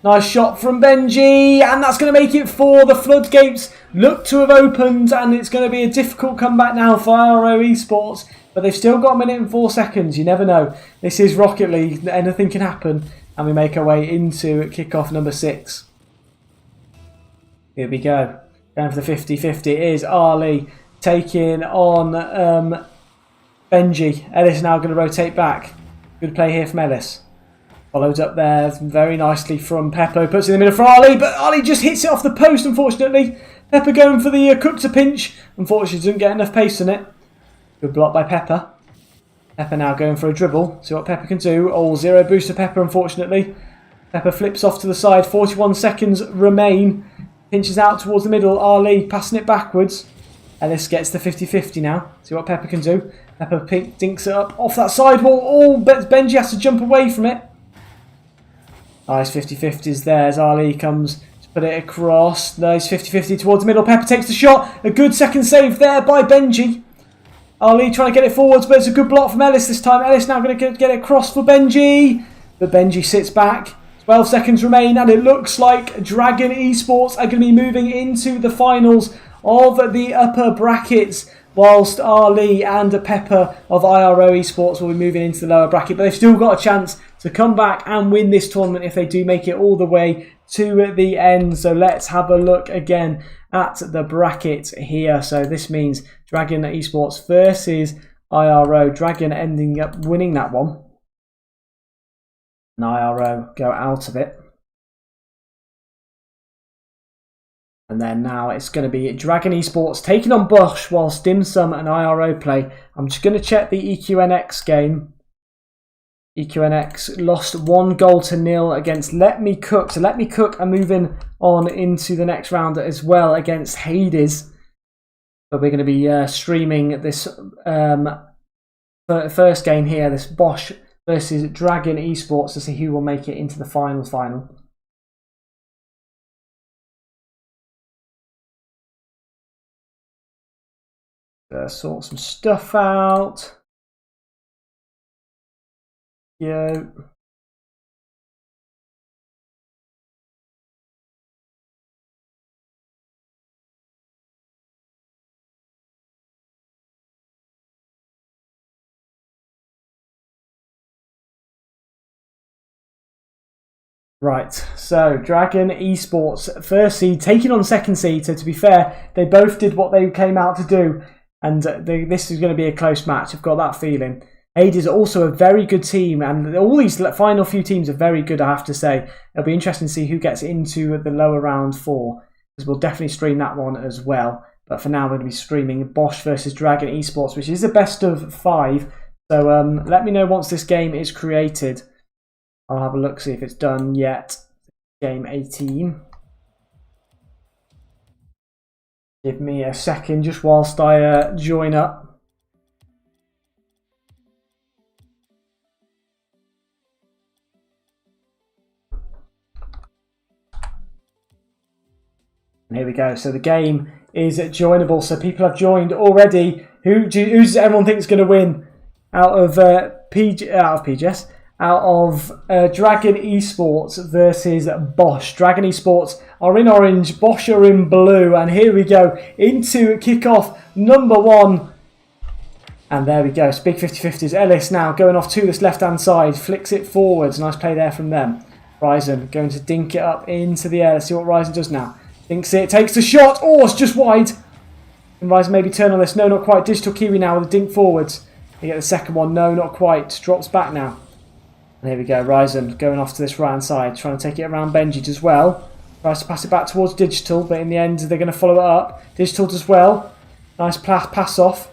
Nice shot from Benji, and that's going to make it 4. The floodgates look to have opened, and it's going to be a difficult comeback now for IRO Esports. But they've still got a minute and 4 seconds. You never know. This is Rocket League. Anything can happen. And we make our way into kickoff number 6. Here we go. Going for the 50-50 is Ali taking on Benji. Ellis now going to rotate back. Good play here from Ellis. Followed up there very nicely from Pepper. Puts it in the middle for Ali, but Ali just hits it off the post, unfortunately. Pepper going for the Cooks a pinch. Unfortunately, doesn't get enough pace in it. Good block by Pepper. Pepper now going for a dribble. See what Pepper can do. Oh, 0 boost to Pepper, unfortunately. Pepper flips off to the side. 41 seconds remain. Pinches out towards the middle. Ali passing it backwards. Ellis gets the 50-50 now. See what Pepper can do. Pepper dinks it up off that sidewall. Oh, Benji has to jump away from it. Nice 50-50s there as Ali comes to put it across. Nice 50-50 towards the middle. Pepper takes the shot. A good second save there by Benji. Ali trying to get it forwards, but it's a good block from Ellis this time. Ellis now going to get it across for Benji. But Benji sits back. 12 seconds remain, and it looks like Dragon Esports are going to be moving into the finals of the upper brackets, whilst Ali and Pepper of IRO Esports will be moving into the lower bracket. But they've still got a chance to come back and win this tournament if they do make it all the way to the end. So let's have a look again at the bracket here. So this means Dragon Esports versus IRO. Dragon ending up winning that one. And IRO go out of it. And then now it's going to be Dragon Esports taking on Bosch whilst Dim Sum and IRO play. I'm just going to check the EQNX game. EQNX lost 1-0 against Let Me Cook. So Let Me Cook are moving on into the next round as well against Hades. But we're going to be streaming this first game here, this Bosch versus Dragon Esports, to see who will make it into the final. Sort some stuff out. Yeah. Right, so Dragon Esports, first seed, taking on second seed. So to be fair, they both did what they came out to do, and this is going to be a close match. I've got that feeling. Hades are also a very good team, and all these final few teams are very good, I have to say. It'll be interesting to see who gets into the lower round 4, because we'll definitely stream that one as well. But for now, we're going to be streaming Bosch versus Dragon Esports, which is a best of 5. So let me know once this game is created. I'll have a look, see if it's done yet. Game 18. Give me a second just whilst I join up. And here we go. So the game is joinable. So people have joined already. Who does everyone think is going to win out of PGS? Out of Dragon Esports versus Bosch. Dragon Esports are in orange, Bosch are in blue, and here we go into kickoff number 1. And there we go, it's big 50-50s. Ellis now going off to this left-hand side, flicks it forwards. Nice play there from them. Ryzen going to dink it up into the air. Let's see what Ryzen does now. Dinks it, takes the shot. Oh, it's just wide. Can Ryzen maybe turn on this? No, not quite. Digital Kiwi now with a dink forwards. You get the second one. No, not quite. Drops back now. And here we go, Ryzen going off to this right hand side, trying to take it around Benji as well. Tries to pass it back towards Digital, but in the end they're going to follow it up. Digital as well. Nice pass off.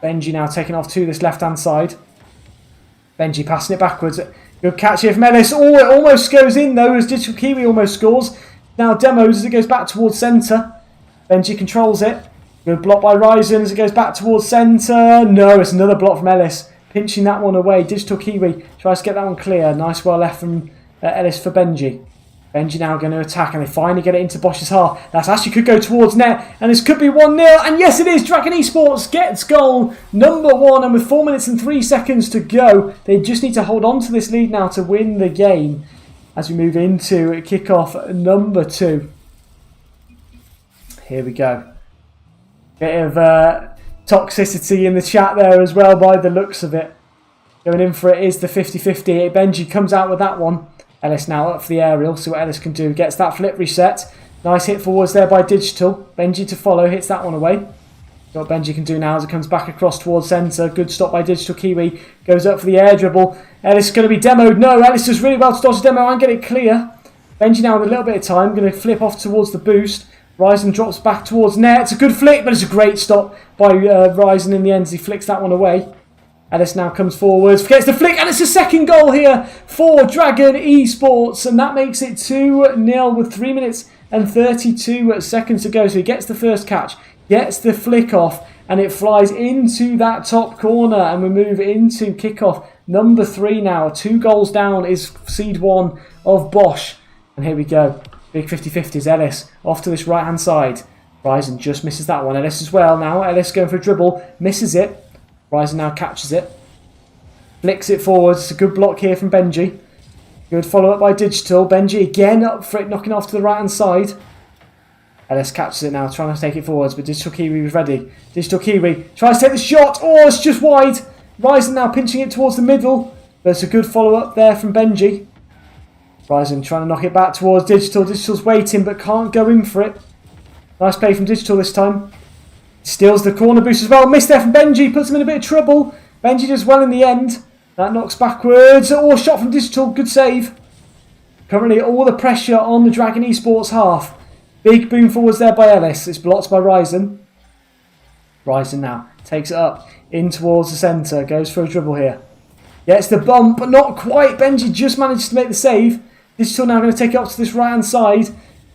Benji now taking off to this left hand side. Benji passing it backwards. Good catch here from Ellis. Oh, it almost goes in though as Digital Kiwi almost scores. Now demos as it goes back towards centre. Benji controls it. Good block by Ryzen as it goes back towards centre. No, it's another block from Ellis. Pinching that one away. Digital Kiwi tries to get that one clear. Nice well left from Ellis for Benji. Benji now going to attack, and they finally get it into Bosch's half. That actually could go towards net, and this could be 1-0. And yes, it is. Dragon Esports gets goal number 1, and with 4 minutes and 3 seconds to go, they just need to hold on to this lead now to win the game as we move into kickoff number 2. Here we go. Bit of toxicity in the chat there as well by the looks of it. Going in for it is the 50-50. Benji comes out with that one. Ellis now up for the aerial. See what Ellis can do. Gets that flip reset. Nice hit forwards there by Digital. Benji to follow. Hits that one away. See what Benji can do now as it comes back across towards centre. Good stop by Digital Kiwi. Goes up for the air dribble. Ellis is going to be demoed. No, Ellis does really well to dodge the demo and get it clear. Benji now with a little bit of time. Going to flip off towards the boost. Ryzen drops back towards net. It's a good flick, but it's a great stop by Ryzen in the end as he flicks that one away. Ellis now comes forwards, gets the flick, and it's a second goal here for Dragon Esports, and that makes it 2-0 with 3 minutes and 32 seconds to go. So he gets the first catch, gets the flick off, and it flies into that top corner, and we move into kickoff number 3 now. 2 goals down is seed 1 of Bosch, and here we go. Big 50-50s, Ellis off to this right hand side. Ryzen just misses that one. Ellis as well now. Ellis going for a dribble, misses it. Ryzen now catches it. Flicks it forwards. It's a good block here from Benji. Good follow up by Digital. Benji again up for it, knocking off to the right hand side. Ellis catches it now, trying to take it forwards, but Digital Kiwi was ready. Digital Kiwi tries to take the shot. Oh, it's just wide. Ryzen now pinching it towards the middle. There's a good follow up there from Benji. Ryzen trying to knock it back towards Digital. Digital's waiting but can't go in for it. Nice play from Digital this time. Steals the corner boost as well. Missed there from Benji. Puts him in a bit of trouble. Benji does well in the end. That knocks backwards. Oh, shot from Digital. Good save. Currently all the pressure on the Dragon Esports half. Big boom forwards there by Ellis. It's blocked by Ryzen. Ryzen now takes it up in towards the centre. Goes for a dribble here. Gets the bump, but not quite. Benji just managed to make the save. Digital now going to take it up to this right hand side.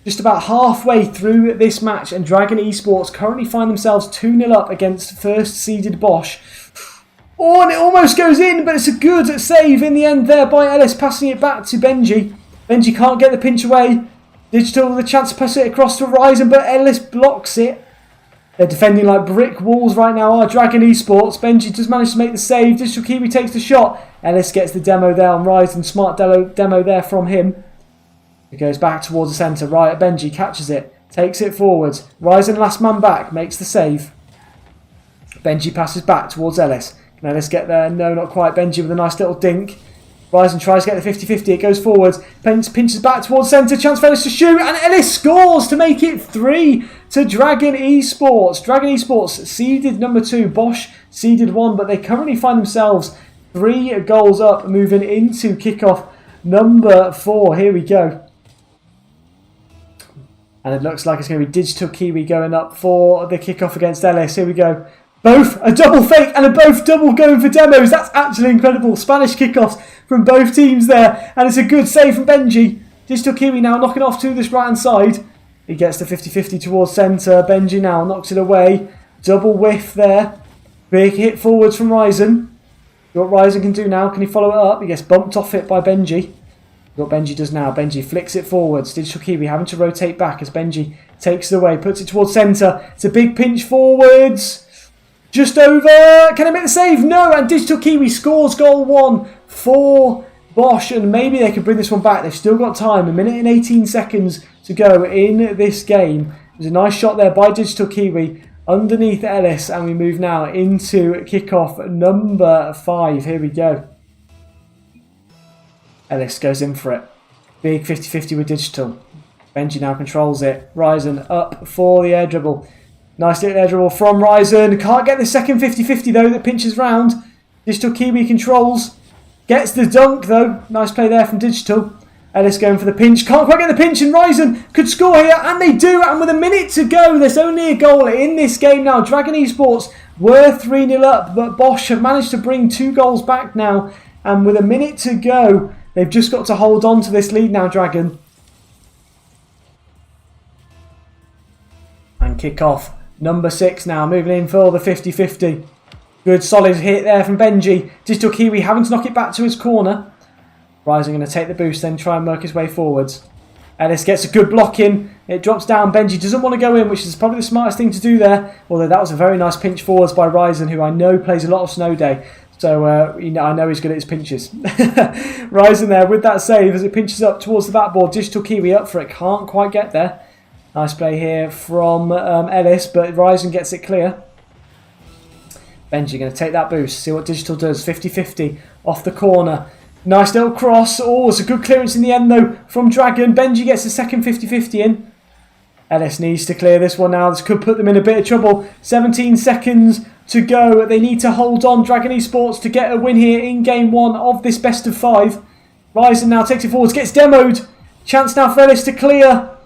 Just about halfway through this match, and Dragon Esports currently find themselves 2-0 up against first seeded Bosch. Oh, and it almost goes in, but it's a good save in the end there by Ellis, passing it back to Benji. Benji can't get the pinch away. Digital with a chance to pass it across to Ryzen, but Ellis blocks it. They're defending like brick walls right now. Our Dragon Esports. Benji does manage to make the save. Digital Kiwi takes the shot. Ellis gets the demo there on Ryzen. Smart demo there from him. It goes back towards the centre. Right, Benji catches it. Takes it forwards. Ryzen last man back. Makes the save. Benji passes back towards Ellis. Can Ellis get there? No, not quite. Benji with a nice little dink. Ryzen tries to get the 50-50. It goes forwards. Pinches back towards centre. Chance for Ellis to shoot. And Ellis scores to make it 3 to Dragon Esports. Dragon Esports seeded number 2. Bosch seeded 1. But they currently find themselves 3 goals up. Moving into kickoff number 4. Here we go. And it looks like it's going to be Digital Kiwi going up for the kickoff against Ellis. Here we go. Both a double fake and a both double going for demos. That's actually incredible. Spanish kickoffs from both teams there. And it's a good save from Benji. Digital Kiwi now knocking off to this right hand side. He gets the 50-50 towards centre. Benji now knocks it away. Double whiff there. Big hit forwards from Ryzen. What Ryzen can do now. Can he follow it up? He gets bumped off it by Benji. What Benji does now. Benji flicks it forwards. Digital Kiwi having to rotate back as Benji takes it away. Puts it towards centre. It's a big pinch forwards. Just over. Can I make the save? No. And Digital Kiwi scores goal 1 for Bosch. And maybe they can bring this one back. They've still got time. 1 minute and 18 seconds to go in this game. There's a nice shot there by Digital Kiwi underneath Ellis. And we move now into kickoff number 5. Here we go. Ellis goes in for it. Big 50-50 with Digital. Benji now controls it. Ryzen up for the air dribble. Nice little air dribble from Ryzen. Can't get the second 50-50 though that pinches round. Digital Kiwi controls. Gets the dunk though. Nice play there from Digital. Ellis going for the pinch. Can't quite get the pinch and Ryzen could score here. And they do. And with a minute to go, there's only a goal in this game now. Dragon Esports were 3-0 up. But Bosch have managed to bring 2 goals back now. And with a minute to go, they've just got to hold on to this lead now, Dragon. And kick off. Number 6 now, moving in for the 50-50. Good solid hit there from Benji. Digital Kiwi having to knock it back to his corner. Ryzen going to take the boost, then try and work his way forwards. Ellis gets a good block in. It drops down. Benji doesn't want to go in, which is probably the smartest thing to do there. Although that was a very nice pinch forwards by Ryzen, who I know plays a lot of Snow Day. So I know he's good at his pinches. Ryzen there with that save as it pinches up towards the backboard. Digital Kiwi up for it. Can't quite get there. Nice play here from Ellis, but Ryzen gets it clear. Benji going to take that boost, see what Digital does. 50-50 off the corner. Nice little cross. Oh, it's a good clearance in the end though from Dragon. Benji gets the second 50-50 in. Ellis needs to clear this one now. This could put them in a bit of trouble. 17 seconds to go. They need to hold on, Dragon Esports, to get a win here in game 1 of this best of 5. Ryzen now takes it forwards, gets demoed. Chance now for Ellis to clear.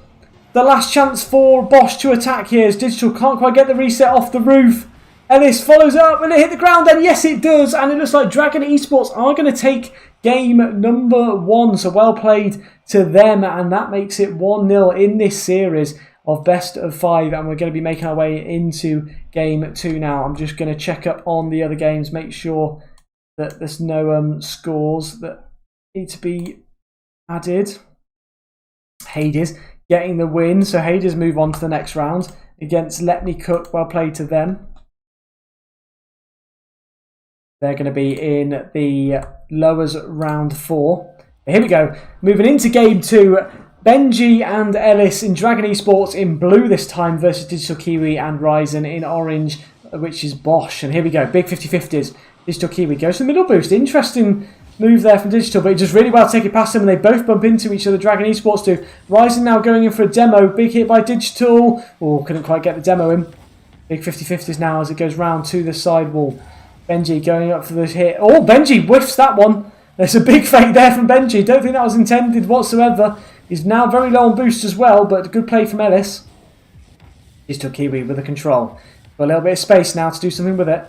The last chance for Bosch to attack here as Digital can't quite get the reset off the roof. Ellis follows up and it hit the ground, and yes it does. And it looks like Dragon Esports are going to take game number 1. So well played to them, and that makes it 1-0 in this series of best of 5. And we're going to be making our way into game 2 now. I'm just going to check up on the other games, make sure that there's no scores that need to be added. Hades getting the win, so Hades move on to the next round against Let Me Cook. Well played to them. They're going to be in the lowers round 4. Here we go. Moving into game 2. Benji and Ellis in Dragon Esports in blue this time versus Digital Kiwi and Ryzen in orange, which is Bosch. And here we go. Big 50-50s. Digital Kiwi goes to the middle boost. Interesting move there from Digital, but he does really well to take it past him, and they both bump into each other. Dragon Esports do. Ryzen now going in for a demo. Big hit by Digital. Oh, couldn't quite get the demo in. Big 50-50s now as it goes round to the side wall. Benji going up for the hit. Oh, Benji whiffs that one. There's a big fake there from Benji. Don't think that was intended whatsoever. He's now very low on boost as well, but a good play from Ellis. Digital Kiwi with the control. Got a little bit of space now to do something with it.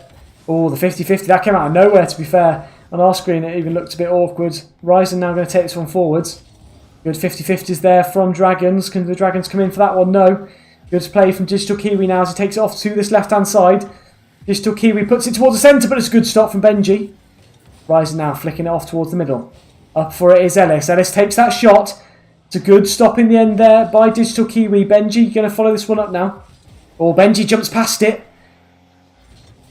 Oh, the 50-50. That came out of nowhere, to be fair. On our screen, it even looked a bit awkward. Ryzen now going to take this one forwards. Good 50-50s there from Dragons. Can the Dragons come in for that one? No. Good play from Digital Kiwi now as he takes it off to this left-hand side. Digital Kiwi puts it towards the centre, but it's a good stop from Benji. Ryzen now flicking it off towards the middle. Up for it is Ellis. Ellis takes that shot. It's a good stop in the end there by Digital Kiwi. Benji going to follow this one up now. Oh, Benji jumps past it.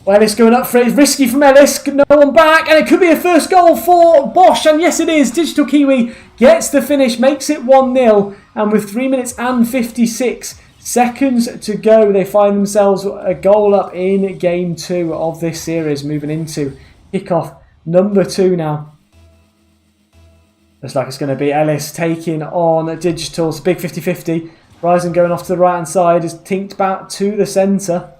Ellis going up for it. It's risky from Ellis. No one back. And it could be a first goal for Bosch. And yes, it is. Digital Kiwi gets the finish, makes it 1-0. And with 3 minutes and 56 seconds to go, they find themselves a goal up in game 2 of this series. Moving into kickoff number 2 now. Looks like it's going to be Ellis taking on Digital. It's a big 50-50. Ryzen going off to the right hand side is tinked back to the centre.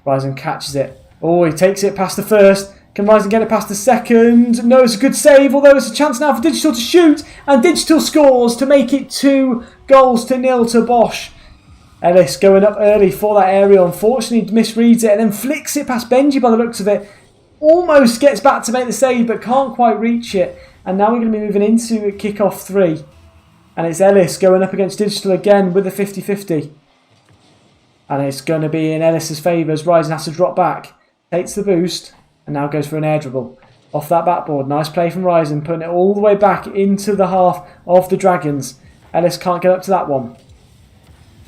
Ryzen catches it. Oh, he takes it past the first. Can Ryzen get it past the second? No, it's a good save, although it's a chance now for Digital to shoot. And Digital scores to make it 2-0 to Bosch. Ellis going up early for that aerial. Unfortunately, misreads it and then flicks it past Benji by the looks of it. Almost gets back to make the save, but can't quite reach it. And now we're going to be moving into kickoff 3. And it's Ellis going up against Digital again with the 50-50. And it's going to be in Ellis's favour as Ryzen has to drop back. Takes the boost and now goes for an air dribble. Off that backboard. Nice play from Ryzen, putting it all the way back into the half of the Dragons. Ellis can't get up to that one.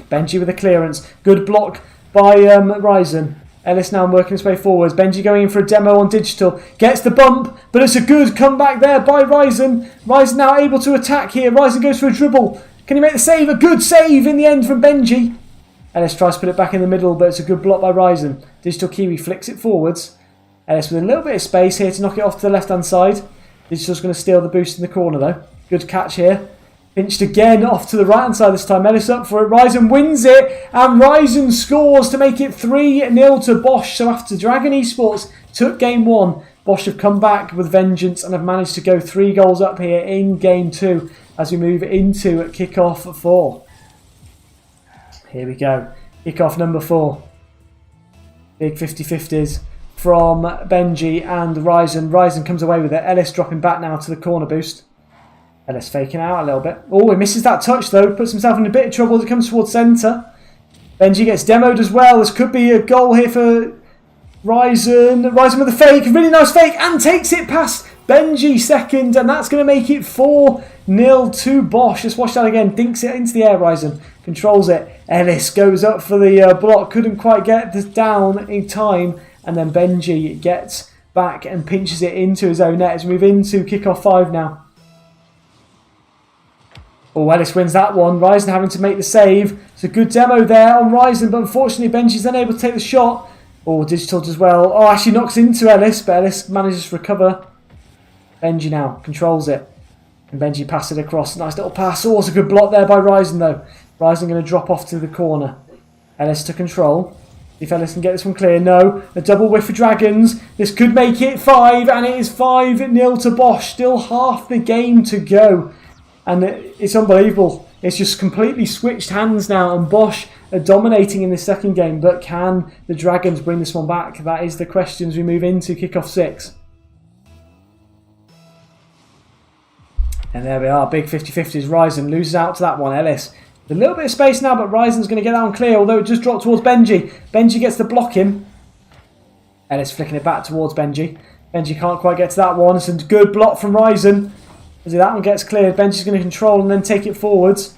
Benji with a clearance. Good block by Ryzen. Ellis now working his way forwards. Benji going in for a demo on Digital. Gets the bump, but it's a good comeback there by Ryzen. Ryzen now able to attack here. Ryzen goes for a dribble. Can he make the save? A good save in the end from Benji. Ellis tries to put it back in the middle, but it's a good block by Ryzen. Digital Kiwi flicks it forwards. Ellis with a little bit of space here to knock it off to the left-hand side. Digital's going to steal the boost in the corner, though. Good catch here. Pinched again off to the right-hand side this time. Ellis up for it. Ryzen wins it, and Ryzen scores to make it 3-0 to Bosch. So after Dragon Esports took game 1, Bosch have come back with vengeance and have managed to go 3 goals up here in game 2 as we move into kickoff 4. Here we go. Kickoff number 4. Big 50-50s from Benji and Ryzen. Ryzen comes away with it. Ellis dropping back now to the corner boost. Ellis faking out a little bit. Oh, he misses that touch though. Puts himself in a bit of trouble as it comes towards centre. Benji gets demoed as well. This could be a goal here for Ryzen. Ryzen with a fake. Really nice fake. And takes it past Benji second. And that's going to make it 4-0 to Bosch. Let's watch that again. Dinks it into the air, Ryzen. Controls it. Ellis goes up for the block. Couldn't quite get this down in time. And then Benji gets back and pinches it into his own net as we move into kickoff 5 now. Oh, Ellis wins that one. Ryzen having to make the save. It's a good demo there on Ryzen, but unfortunately Benji's unable to take the shot. Oh, Digital does well. Oh, actually knocks into Ellis, but Ellis manages to recover. Benji now controls it. And Benji passes it across. Nice little pass. Oh, it's a good block there by Ryzen though. Ryzen going to drop off to the corner. Ellis to control. If Ellis can get this one clear. No. A double whiff for Dragons. This could make it 5, and it is 5-0 to Bosch. Still half the game to go. And it's unbelievable. It's just completely switched hands now, and Bosch are dominating in the second game. But can the Dragons bring this one back? That is the question as we move into kickoff 6. And there we are. Big 50-50s. Ryzen loses out to that one. Ellis. A little bit of space now, but Ryzen's going to get that one clear, although it just dropped towards Benji. Benji gets to block him. Ellis flicking it back towards Benji. Benji can't quite get to that one. It's a good block from Ryzen. As that one gets cleared, Benji's going to control and then take it forwards.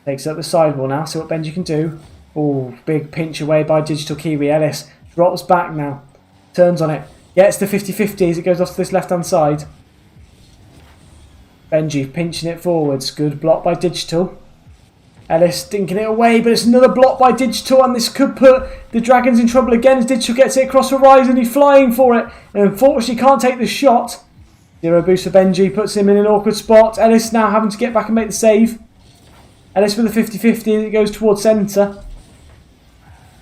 Takes up the sidewall now, see what Benji can do. Oh, big pinch away by Digital Kiwi. Ellis drops back now. Turns on it. Gets the 50-50 as it goes off to this left-hand side. Benji pinching it forwards. Good block by Digital. Ellis stinking it away, but it's another block by Digital, and this could put the Dragons in trouble again as Digital gets it across the Ryzen. He's flying for it, and unfortunately can't take the shot. 0 boost for Benji, puts him in an awkward spot. Ellis now having to get back and make the save. Ellis with a 50-50 that goes towards centre.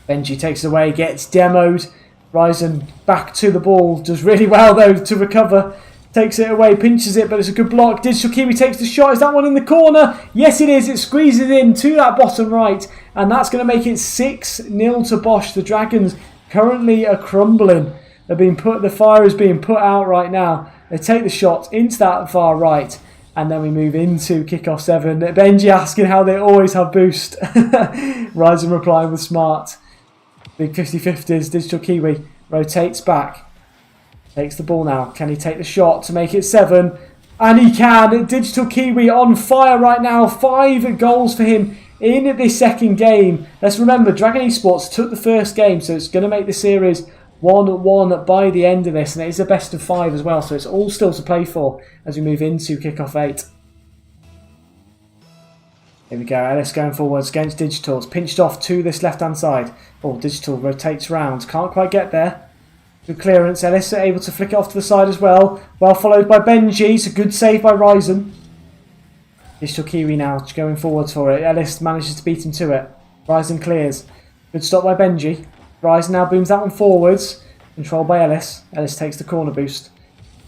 Benji takes it away, gets demoed. Ryzen back to the ball, does really well though to recover. Takes it away, pinches it, but it's a good block. Digital Kiwi takes the shot. Is that one in the corner? Yes, it is. It squeezes in to that bottom right, and that's going to make it 6-0 to Bosch. The Dragons currently are crumbling. The fire is being put out right now. They take the shot into that far right, and then we move into kickoff 7. Benji asking how they always have boost. Ryzen replying with smart. Big 50-50s. Digital Kiwi rotates back. Takes the ball now. Can he take the shot to make it 7? And he can. Digital Kiwi on fire right now. 5 goals for him in this second game. Let's remember, Dragon Esports took the first game, so it's going to make the series 1-1 by the end of this, and it is a best of 5 as well, so it's all still to play for as we move into kickoff 8. Here we go, Ellis going forwards against Digital. It's pinched off to this left-hand side. Oh, Digital rotates round. Can't quite get there. Good clearance. Ellis able to flick it off to the side as well. Well followed by Benji. It's a good save by Ryzen. Digital Kiwi now going forwards for it. Ellis manages to beat him to it. Ryzen clears. Good stop by Benji. Ryzen now booms that one forwards. Controlled by Ellis. Ellis takes the corner boost.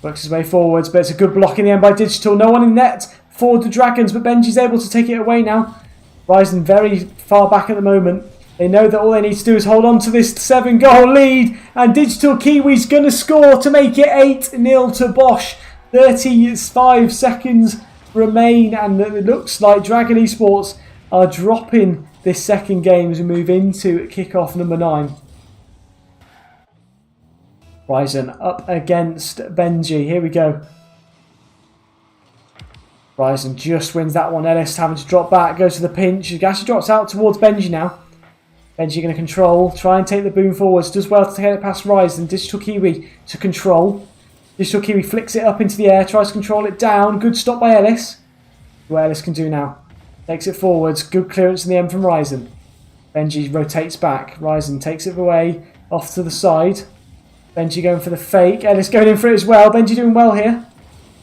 Works his way forwards, but it's a good block in the end by Digital. No one in net for the Dragons, but Benji's able to take it away now. Ryzen very far back at the moment. They know that all they need to do is hold on to this 7-goal lead, and Digital Kiwi's going to score to make it 8-0 to Bosch. 35 seconds remain, and it looks like Dragon Esports are dropping this second game as we move into kickoff number 9. Ryzen up against Benji. Here we go. Ryzen just wins that one. Ellis having to drop back, goes to the pinch. Gashi drops out towards Benji now. Benji going to control, try and take the boom forwards. Does well to get it past Ryzen. Digital Kiwi to control. Digital Kiwi flicks it up into the air, tries to control it down. Good stop by Ellis. What Ellis can do now. Takes it forwards. Good clearance in the end from Ryzen. Benji rotates back. Ryzen takes it away, off to the side. Benji going for the fake. Ellis going in for it as well. Benji doing well here.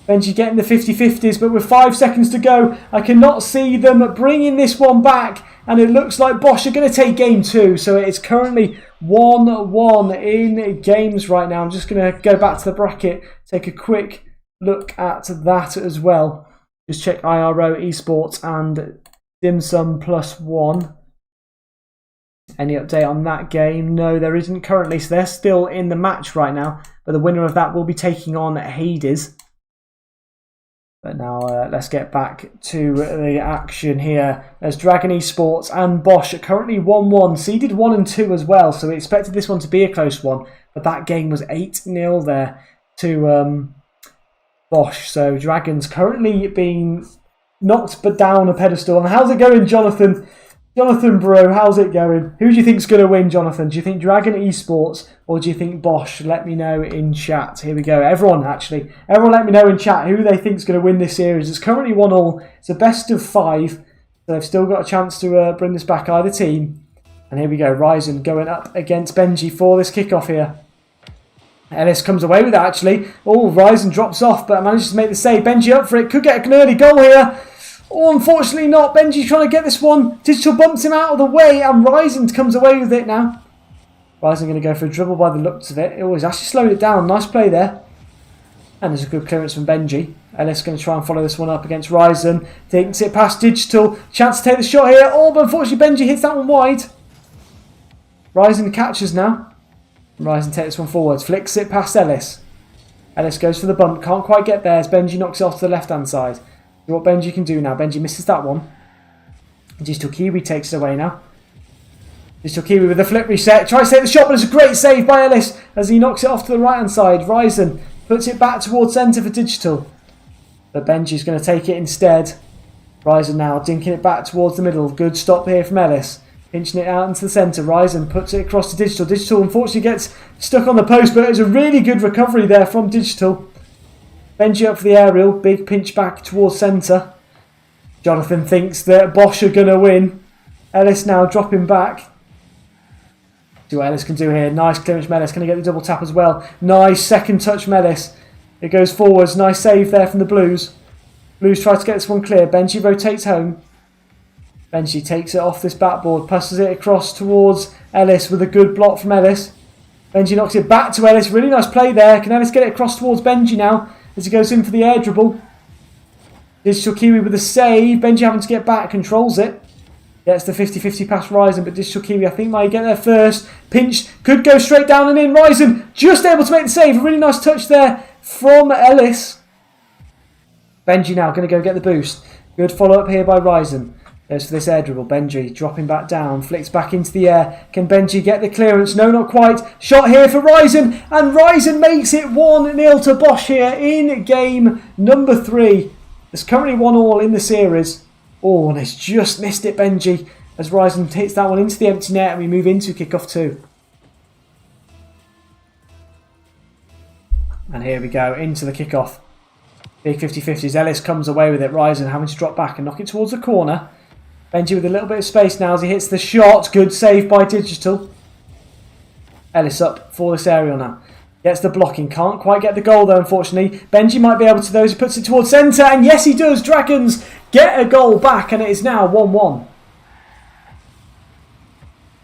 Benji getting the 50-50s, but with 5 seconds to go, I cannot see them bringing this one back. And it looks like Bosch are going to take game 2. So it's currently 1-1 in games right now. I'm just going to go back to the bracket, take a quick look at that as well. Just check IRO, Esports and Dim Sum +1. Any update on that game? No, there isn't currently. So they're still in the match right now. But the winner of that will be taking on Hades. But now let's get back to the action here. There's Dragon Esports and Bosch currently 1-1, seeded 1 and 2 as well. So we expected this one to be a close one, but that game was 8-0 there to Bosch. So Dragons currently being knocked but down a pedestal. And how's it going, Jonathan? Jonathan, bro, how's it going? Who do you think's going to win, Jonathan? Do you think Dragon Esports or do you think Bosch? Let me know in chat. Here we go. Everyone let me know in chat who they think's going to win this series. It's currently 1-1. It's a best of 5. So they've still got a chance to bring this back, either team. And here we go. Ryzen going up against Benji for this kickoff here. Ellis comes away with it, actually. Oh, Ryzen drops off, but manages to make the save. Benji up for it. Could get an early goal here. Oh, unfortunately not. Benji trying to get this one. Digital bumps him out of the way, and Ryzen comes away with it now. Ryzen going to go for a dribble by the looks of it. Oh, he's actually slowed it down. Nice play there. And there's a good clearance from Benji. Ellis going to try and follow this one up against Ryzen. Takes it past Digital. Chance to take the shot here. Oh, but unfortunately Benji hits that one wide. Ryzen catches now. Ryzen takes this one forwards. Flicks it past Ellis. Ellis goes for the bump. Can't quite get there as Benji knocks it off to the left-hand side. See what Benji can do now. Benji misses that one. Digital Kiwi takes it away now. Digital Kiwi with a flip reset. Tries to take the shot, but it's a great save by Ellis as he knocks it off to the right-hand side. Ryzen puts it back towards centre for Digital. But Benji's going to take it instead. Ryzen now dinking it back towards the middle. Good stop here from Ellis. Pinching it out into the centre. Ryzen puts it across to Digital. Digital unfortunately gets stuck on the post, but it's a really good recovery there from Digital. Benji up for the aerial. Big pinch back towards centre. Jonathan thinks that Bosch are going to win. Ellis now dropping back. See what Ellis can do here. Nice clearance from Ellis. Can he get the double tap as well? Nice second touch from Ellis. It goes forwards. Nice save there from the Blues. Blues try to get this one clear. Benji rotates home. Benji takes it off this backboard. Passes it across towards Ellis with a good block from Ellis. Benji knocks it back to Ellis. Really nice play there. Can Ellis get it across towards Benji now as he goes in for the air dribble? Digital Kiwi with a save. Benji having to get back. Controls it. Gets the 50-50 past Ryzen, but Digital Kiwi I think might get there first. Pinch. Could go straight down and in. Ryzen just able to make the save. A really nice touch there from Ellis. Benji now going to go get the boost. Good follow up here by Ryzen. Goes for this air dribble. Benji dropping back down. Flicks back into the air. Can Benji get the clearance? No, not quite. Shot here for Ryzen. And Ryzen makes it 1-0 to Bosch here in game number 3. There's currently 1-1 in the series. Oh, and it's just missed it, Benji, as Ryzen hits that one into the empty net and we move into kickoff 2. And here we go, into the kickoff. Big 50-50s. Ellis comes away with it. Ryzen having to drop back and knock it towards the corner. Benji with a little bit of space now as he hits the shot. Good save by Digital. Ellis up for this aerial now. Gets the blocking. Can't quite get the goal though, unfortunately. Benji might be able to, though, as he puts it towards centre. And yes, he does. Dragons get a goal back, and it is now 1-1.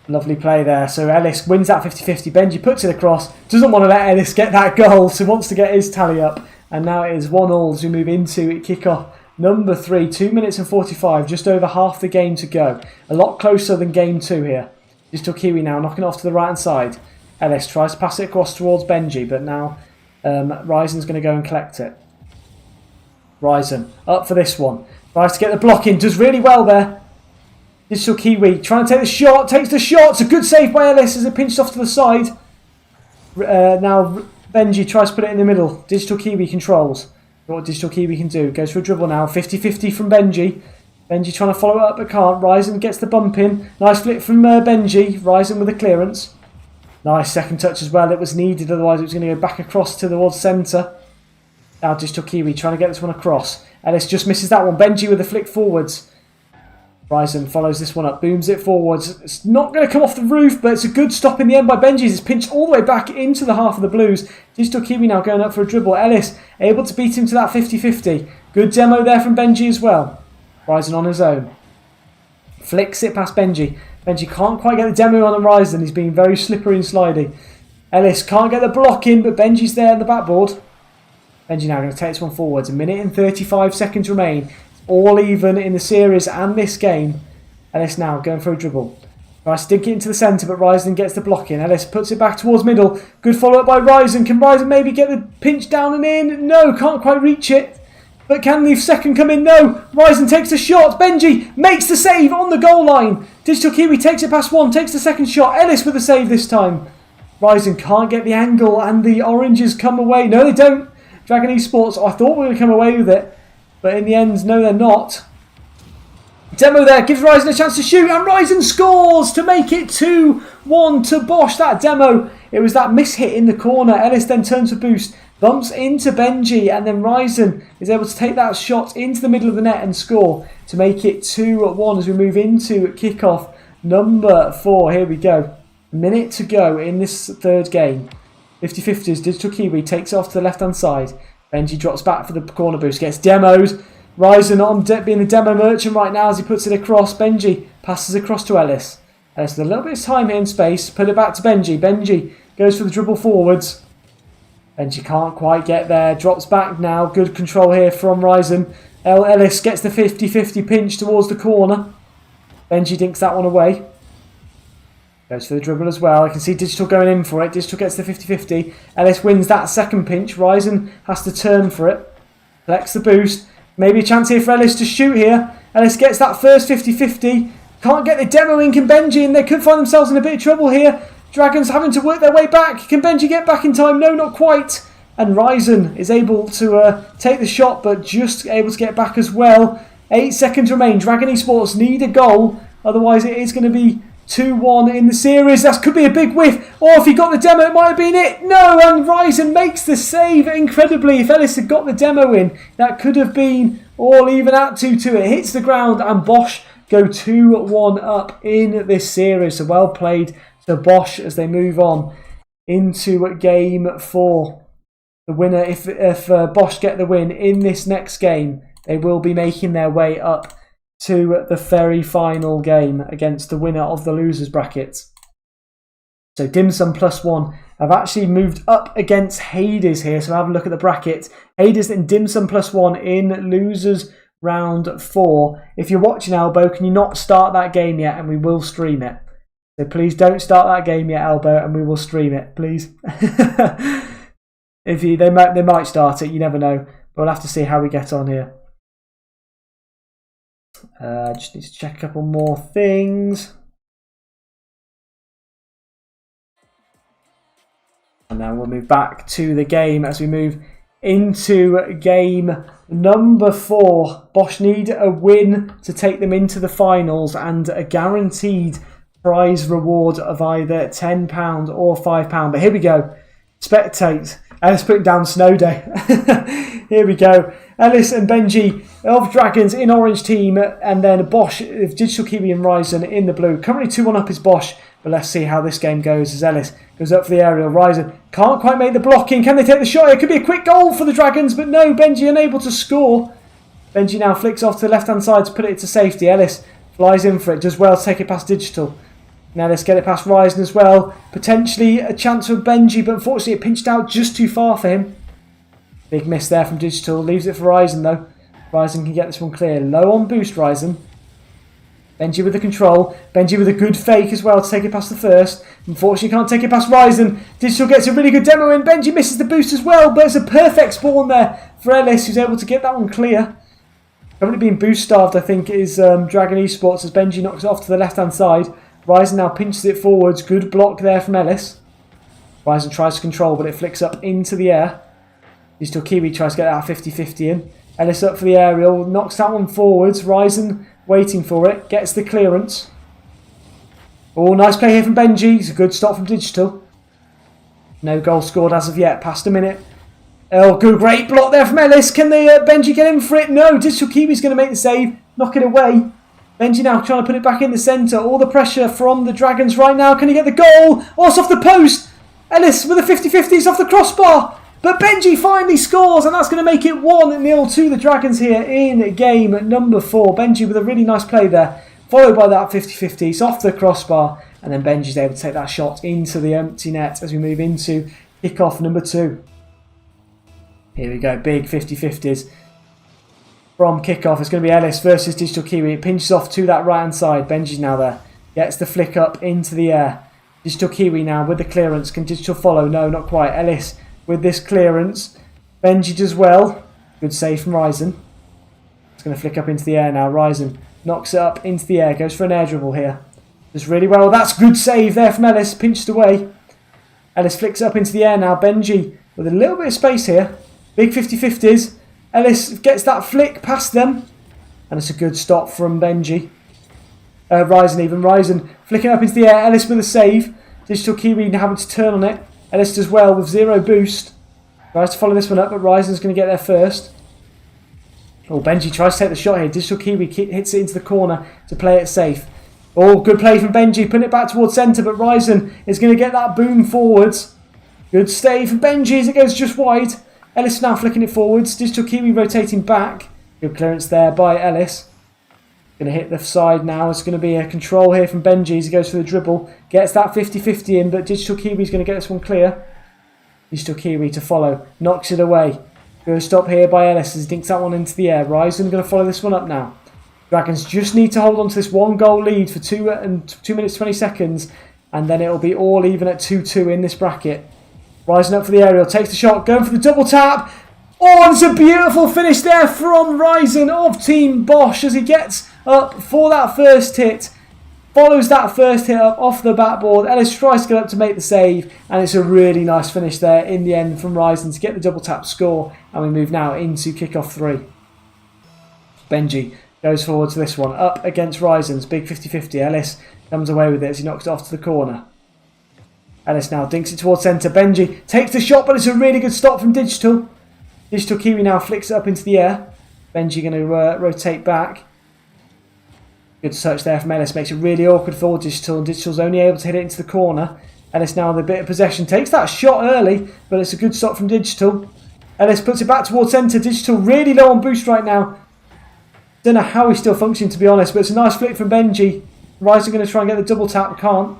Lovely play there. So Ellis wins that 50-50. Benji puts it across. Doesn't want to let Ellis get that goal, so wants to get his tally up. And now it is 1-1 as we move into kickoff number 3. 2 minutes and 45. Just over half the game to go. A lot closer than game 2 here. Digital Kiwi now knocking off to the right hand side. Ellis tries to pass it across towards Benji, but now Ryzen's going to go and collect it. Ryzen up for this one. Tries to get the block in. Does really well there. Digital Kiwi trying to take the shot. Takes the shot. It's a good save by Ellis as it pinched off to the side. Now Benji tries to put it in the middle. Digital Kiwi controls. What Digital Kiwi can do. Goes for a dribble now. 50-50 from Benji. Benji trying to follow it up but can't. Ryzen gets the bump in. Nice flip from Benji. Ryzen with a clearance. Nice second touch as well. It was needed, otherwise it was going to go back across towards centre. Now Digital Kiwi trying to get this one across. Ellis just misses that one. Benji with a flick forwards. Ryzen follows this one up, booms it forwards. It's not going to come off the roof, but it's a good stop in the end by Benji. It's pinched all the way back into the half of the Blues. Digital Kiwi now going up for a dribble. Ellis able to beat him to that 50-50. Good demo there from Benji as well. Ryzen on his own. Flicks it past Benji. Benji can't quite get the demo on Ryzen. He's being very slippery and slidey. Ellis can't get the block in, but Benji's there on the backboard. Benji now going to take this one forwards. 1 minute and 35 seconds remain. It's all even in the series and this game. Ellis now going for a dribble. Tries to dink it into the centre, but Ryzen gets the block in. Ellis puts it back towards middle. Good follow-up by Ryzen. Can Ryzen maybe get the pinch down and in? No, can't quite reach it. But can the second come in? No. Ryzen takes a shot. Benji makes the save on the goal line. Digital Kiwi takes it past one, takes the second shot. Ellis with the save this time. Ryzen can't get the angle and the oranges come away. No, they don't. Dragon Esports, I thought we were going to come away with it. But in the end, no, they're not. Demo there gives Ryzen a chance to shoot. And Ryzen scores to make it 2-1 to Bosch. That demo, it was that miss hit in the corner. Ellis then turns for boost. Bumps into Benji, and then Ryzen is able to take that shot into the middle of the net and score to make it 2-1 as we move into kickoff number 4. Here we go. A minute to go in this third game. 50-50s. Digital Kiwi takes it off to the left-hand side. Benji drops back for the corner boost. Gets demos. Ryzen on being the demo merchant right now as he puts it across. Benji passes across to Ellis. Ellis with a little bit of time here in space. Put it back to Benji. Benji goes for the dribble forwards. Benji can't quite get there. Drops back now. Good control here from Ryzen. Ellis gets the 50-50 pinch towards the corner. Benji dinks that one away. Goes for the dribble as well. I can see Digital going in for it. Digital gets the 50-50. Ellis wins that second pinch. Ryzen has to turn for it. Collects the boost. Maybe a chance here for Ellis to shoot here. Ellis gets that first 50-50. Can't get the demo in. Can Benji? And they could find themselves in a bit of trouble here. Dragons having to work their way back. Can Benji get back in time? No, not quite. And Ryzen is able to take the shot, but just able to get back as well. 8 seconds remain. Dragon Esports need a goal. Otherwise, it is going to be 2-1 in the series. That could be a big whiff. Or if he got the demo, it might have been it. No, and Ryzen makes the save incredibly. If Ellis had got the demo in, that could have been all even at 2-2. It hits the ground, and Bosch go 2-1 up in this series. So well played to Bosch as they move on into game 4. The winner, if Bosch get the win in this next game, they will be making their way up to the very final game against the winner of the losers brackets. So Dim Sum +1 have actually moved up against Hades here. So have a look at the bracket. Hades and Dim Sum +1 in losers round 4. If you're watching, Elbow, can you not start that game yet, and we will stream it. So please don't start that game yet, Elbow, and we will stream it, please. They might start it, you never know. But we'll have to see how we get on here. Just need to check a couple more things. And now we'll move back to the game as we move into game number 4. Bosch need a win to take them into the finals and a guaranteed prize reward of either £10 or £5. But here we go. Spectate. Ellis putting down snow day. Here we go. Ellis and Benji of Dragons in orange team, and then Bosch of Digital Kiwi and Ryzen in the blue. Currently 2-1 up is Bosch, but let's see how this game goes as Ellis goes up for the aerial. Ryzen can't quite make the blocking. Can they take the shot? It could be a quick goal for the Dragons, but no, Benji unable to score. Benji now flicks off to the left-hand side to put it to safety. Ellis flies in for it, does well to take it past Digital. Now let's get it past Ryzen as well. Potentially a chance for Benji, but unfortunately it pinched out just too far for him. Big miss there from Digital. Leaves it for Ryzen though. Ryzen can get this one clear. Low on boost, Ryzen. Benji with the control. Benji with a good fake as well to take it past the first. Unfortunately can't take it past Ryzen. Digital gets a really good demo in. Benji misses the boost as well, but it's a perfect spawn there for Ellis, who's able to get that one clear. Currently being boost starved, I think, is Dragon Esports as Benji knocks it off to the left-hand side. Ryzen now pinches it forwards. Good block there from Ellis. Ryzen tries to control, but it flicks up into the air. Digital Kiwi tries to get that 50-50 in. Ellis up for the aerial. Knocks that one forwards. Ryzen waiting for it. Gets the clearance. Oh, nice play here from Benji. It's a good stop from Digital. No goal scored as of yet. Past a minute. Oh, good. Great block there from Ellis. Can they Benji get in for it? No. Digital Kiwi's going to make the save. Knock it away. Benji now trying to put it back in the centre. All the pressure from the Dragons right now. Can he get the goal? Oh, it's off the post. Ellis with a 50-50. It's off the crossbar. But Benji finally scores, and that's going to make it 1-0 to the Dragons here in game number 4. Benji with a really nice play there. Followed by that 50-50. It's off the crossbar. And then Benji's able to take that shot into the empty net as we move into kickoff number 2. Here we go. Big 50-50s. From kickoff, it's going to be Ellis versus Digital Kiwi. It pinches off to that right hand side. Benji's now there. Gets the flick up into the air. Digital Kiwi now with the clearance. Can Digital follow? No, not quite. Ellis with this clearance. Benji does well. Good save from Ryzen. It's going to flick up into the air now. Ryzen knocks it up into the air. Goes for an air dribble here. Does really well. That's good save there from Ellis. Pinched away. Ellis flicks it up into the air now. Benji with a little bit of space here. Big 50-50s. Ellis gets that flick past them. And it's a good stop from Benji. Ryzen flicking up into the air. Ellis with a save. Digital Kiwi having to turn on it. Ellis does well with 0 boost. Tries to follow this one up, but Ryzen's going to get there first. Oh, Benji tries to take the shot here. Digital Kiwi hits it into the corner to play it safe. Oh, good play from Benji. Putting it back towards centre, but Ryzen is going to get that boom forwards. Good stay from Benji as it goes just wide. Ellis now flicking it forwards. Digital Kiwi rotating back. Good clearance there by Ellis. Going to hit the side now. It's going to be a control here from Benji as he goes for the dribble. Gets that 50-50 in, but Digital Kiwi is going to get this one clear. Digital Kiwi to follow. Knocks it away. Good stop here by Ellis as he dinks that one into the air. Ryzen going to follow this one up now. Dragons just need to hold on to this 1-goal lead for 2 minutes 20 seconds, and then it'll be all even at 2-2 in this bracket. Ryzen up for the aerial, takes the shot, going for the double tap. Oh, it's a beautiful finish there from Ryzen of Team Bosch as he gets up for that first hit. Follows that first hit up off the backboard. Ellis tries to get up to make the save, and it's a really nice finish there in the end from Ryzen to get the double tap score. And we move now into kickoff 3. Benji goes forward to this one, up against Ryzen's big 50-50. Ellis comes away with it as he knocks it off to the corner. Ellis now dinks it towards centre. Benji takes the shot, but it's a really good stop from Digital. Digital Kiwi now flicks it up into the air. Benji going to rotate back. Good touch there from Ellis. Makes it really awkward for Digital, and Digital's only able to hit it into the corner. Ellis now with a bit of possession. Takes that shot early, but it's a good stop from Digital. Ellis puts it back towards centre. Digital really low on boost right now. Don't know how he's still functioning, to be honest, but it's a nice flick from Benji. Ryzen going to try and get the double tap, can't.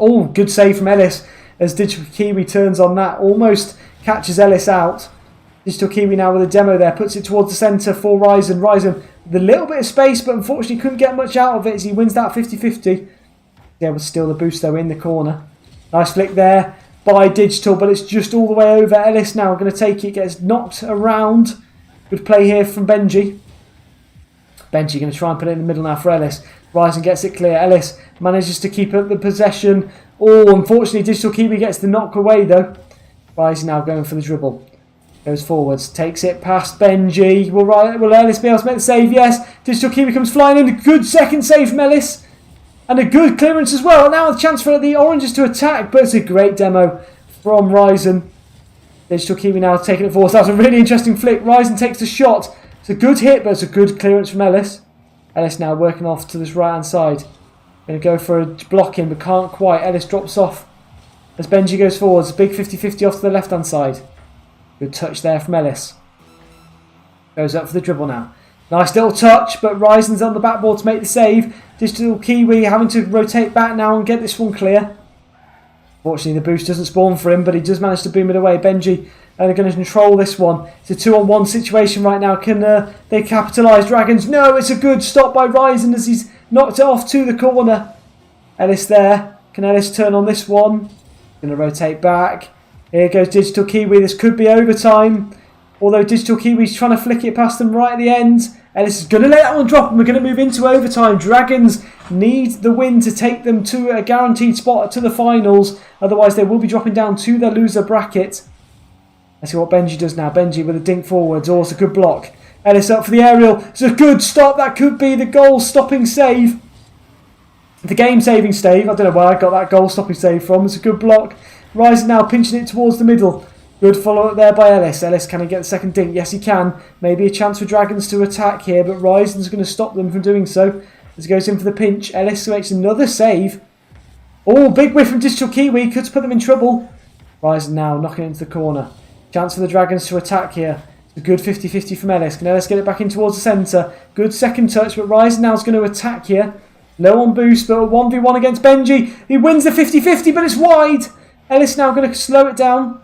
Oh, good save from Ellis as Digital Kiwi turns on that. Almost catches Ellis out. Digital Kiwi now with a demo there. Puts it towards the centre for Ryzen. Ryzen with a little bit of space, but unfortunately couldn't get much out of it as he wins that 50-50. He's able to steal the boost though in the corner. Nice flick there by Digital, but it's just all the way over. Ellis now going to take it. Gets knocked around. Good play here from Benji. Benji going to try and put it in the middle now for Ellis. Ryzen gets it clear. Ellis manages to keep up the possession. Oh, unfortunately, Digital Kiwi gets the knock away though. Ryzen now going for the dribble. Goes forwards, takes it past Benji. Will Ellis be able to make the save? Yes. Digital Kiwi comes flying in. A good second save from Ellis. And a good clearance as well. Now a chance for the Oranges to attack, but it's a great demo from Ryzen. Digital Kiwi now taking it forward. That's a really interesting flick. Ryzen takes the shot. It's a good hit, but it's a good clearance from Ellis. Ellis now working off to this right-hand side. Going to go for a block in, but can't quite. Ellis drops off as Benji goes forwards. Big 50-50 off to the left-hand side. Good touch there from Ellis. Goes up for the dribble now. Nice little touch, but Ryzen's on the backboard to make the save. Digital Kiwi having to rotate back now and get this one clear. Fortunately, the boost doesn't spawn for him, but he does manage to boom it away. Benji are going to control this one. It's a 2-on-1 situation right now. Can they capitalise? Dragons? No, it's a good stop by Ryzen as he's knocked it off to the corner. Ellis there. Can Ellis turn on this one? Going to rotate back. Here goes Digital Kiwi. This could be overtime. Although Digital Kiwi's trying to flick it past them right at the end. Ellis is going to let that one drop and we're going to move into overtime. Dragons need the win to take them to a guaranteed spot to the finals. Otherwise they will be dropping down to the loser bracket. Let's see what Benji does now. Benji with a dink forwards. Oh, it's a good block. Ellis up for the aerial. It's a good stop. That could be the goal-stopping save. The game-saving save. I don't know where I got that goal-stopping save from. It's a good block. Ryzen now pinching it towards the middle. Good follow-up there by Ellis. Ellis, can he get the second dink? Yes, he can. Maybe a chance for Dragons to attack here, but Ryzen's going to stop them from doing so. As he goes in for the pinch. Ellis makes another save. Oh, big whiff from Digital Kiwi. Could put them in trouble. Ryzen now knocking it into the corner. Chance for the Dragons to attack here. It's a good 50-50 from Ellis. Can Ellis get it back in towards the centre? Good second touch, but Ryzen now is going to attack here. Low on boost, but a 1v1 against Benji. He wins the 50-50, but it's wide. Ellis now going to slow it down.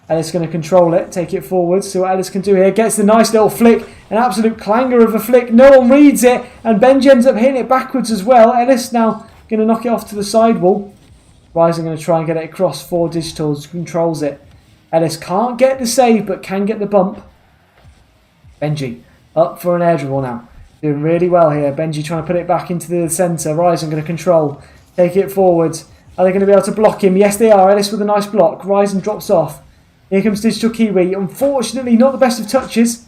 Ellis going to control it, take it forward, see what Ellis can do here. Gets the nice little flick, an absolute clanger of a flick. No one reads it, and Benji ends up hitting it backwards as well. Ellis now going to knock it off to the sidewall. Ryzen going to try and get it across for Digital, controls it. Ellis can't get the save, but can get the bump. Benji up for an air dribble now. Doing really well here. Benji trying to put it back into the centre. Ryzen going to control, take it forward. Are they going to be able to block him? Yes, they are. Ellis with a nice block. Ryzen drops off. Here comes Digital Kiwi. Unfortunately, not the best of touches.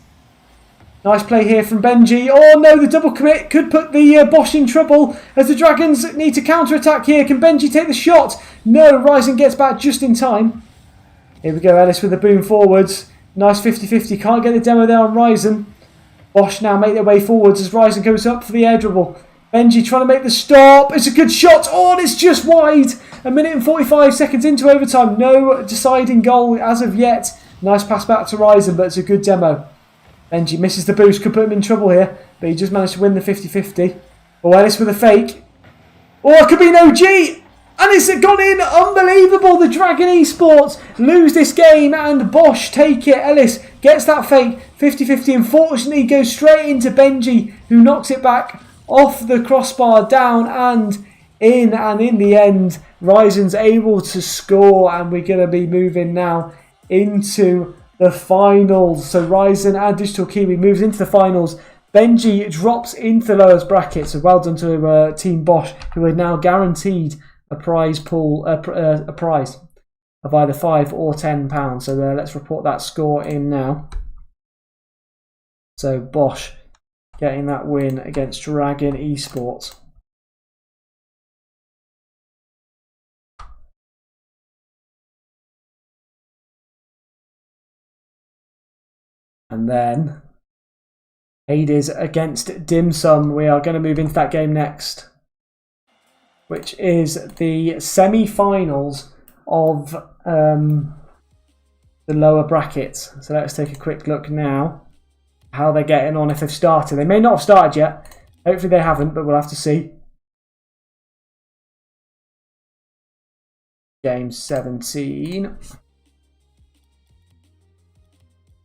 Nice play here from Benji. Oh no, the double commit could put the Bosch in trouble as the Dragons need to counter-attack here. Can Benji take the shot? No, Ryzen gets back just in time. Here we go, Ellis with the boom forwards. Nice 50-50. Can't get the demo there on Ryzen. Bosch now make their way forwards as Ryzen goes up for the air dribble. Benji trying to make the stop. It's a good shot. Oh, and it's just wide. A minute and 45 seconds into overtime. No deciding goal as of yet. Nice pass back to Ryzen, but it's a good demo. Benji misses the boost. Could put him in trouble here, but he just managed to win the 50-50. Oh, Ellis with a fake. Oh, it could be an OG. And it's gone in. Unbelievable. The Dragon Esports lose this game and Bosch take it. Ellis gets that fake. 50-50. Unfortunately, goes straight into Benji, who knocks it back off the crossbar, down and in. And in the end, Ryzen's able to score. And we're going to be moving now into the finals. So Ryzen and Digital Kiwi moves into the finals. Benji drops into the lowest bracket. So well done to Team Bosch, who are now guaranteed a prize pool, a prize of either £5 or £10. So let's report that score in now. So Bosch getting that win against Dragon Esports. And then Hades against Dim Sum. We are going to move into that game next, which is the semi-finals of the lower brackets. So let's take a quick look now how they're getting on, if they've started. They may not have started yet. Hopefully they haven't, but we'll have to see. Game 17.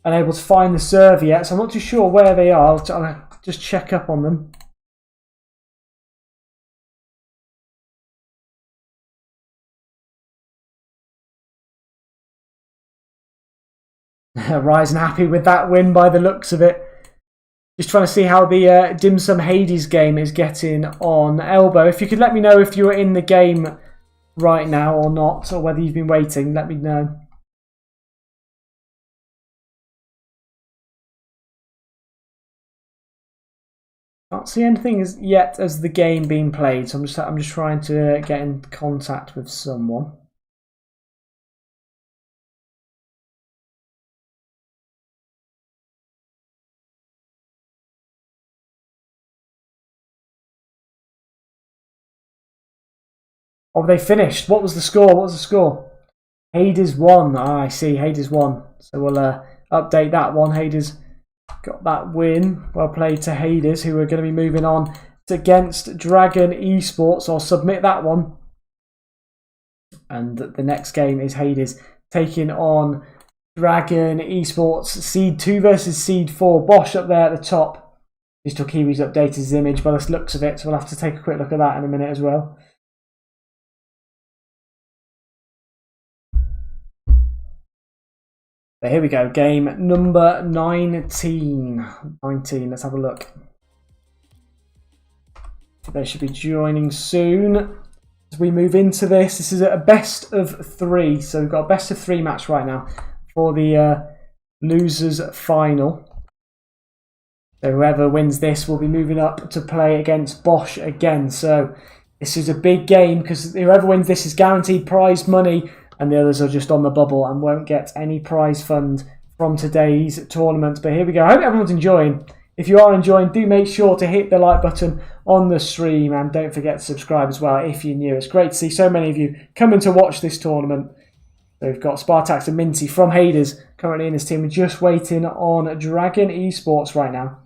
Unable to find the server yet, so I'm not too sure where they are. I'll just check up on them. Ryzen happy with that win by the looks of it. Just trying to see how the Dim Sum Hades game is getting on. Elbow, if you could let me know if you're in the game right now or not, or whether you've been waiting, let me know. Can't see anything as yet as the game being played, so I'm just trying to get in contact with someone. Oh, they finished. What was the score? What was the score? Hades won. Ah, I see. Hades won. So we'll update that one. Hades got that win. Well played to Hades, who are going to be moving on against Dragon Esports. I'll submit that one. And the next game is Hades taking on Dragon Esports. Seed 2 versus Seed 4. Bosch up there at the top. Digital Kiwis updated his image by the looks of it, so we'll have to take a quick look at that in a minute as well. But here we go, game number 19. Let's have a look. They should be joining soon. As we move into this, this is a best of 3. So we've got a best of 3 match right now for the losers final. So whoever wins this will be moving up to play against Bosch again. So this is a big game because whoever wins this is guaranteed prize money, and the others are just on the bubble and won't get any prize fund from today's tournament. But here we go. I hope everyone's enjoying. If you are enjoying, do make sure to hit the like button on the stream, and don't forget to subscribe as well if you're new. It's great to see so many of you coming to watch this tournament. So we've got Spartax and Minty from Hades currently in this team. We're just waiting on Dragon Esports right now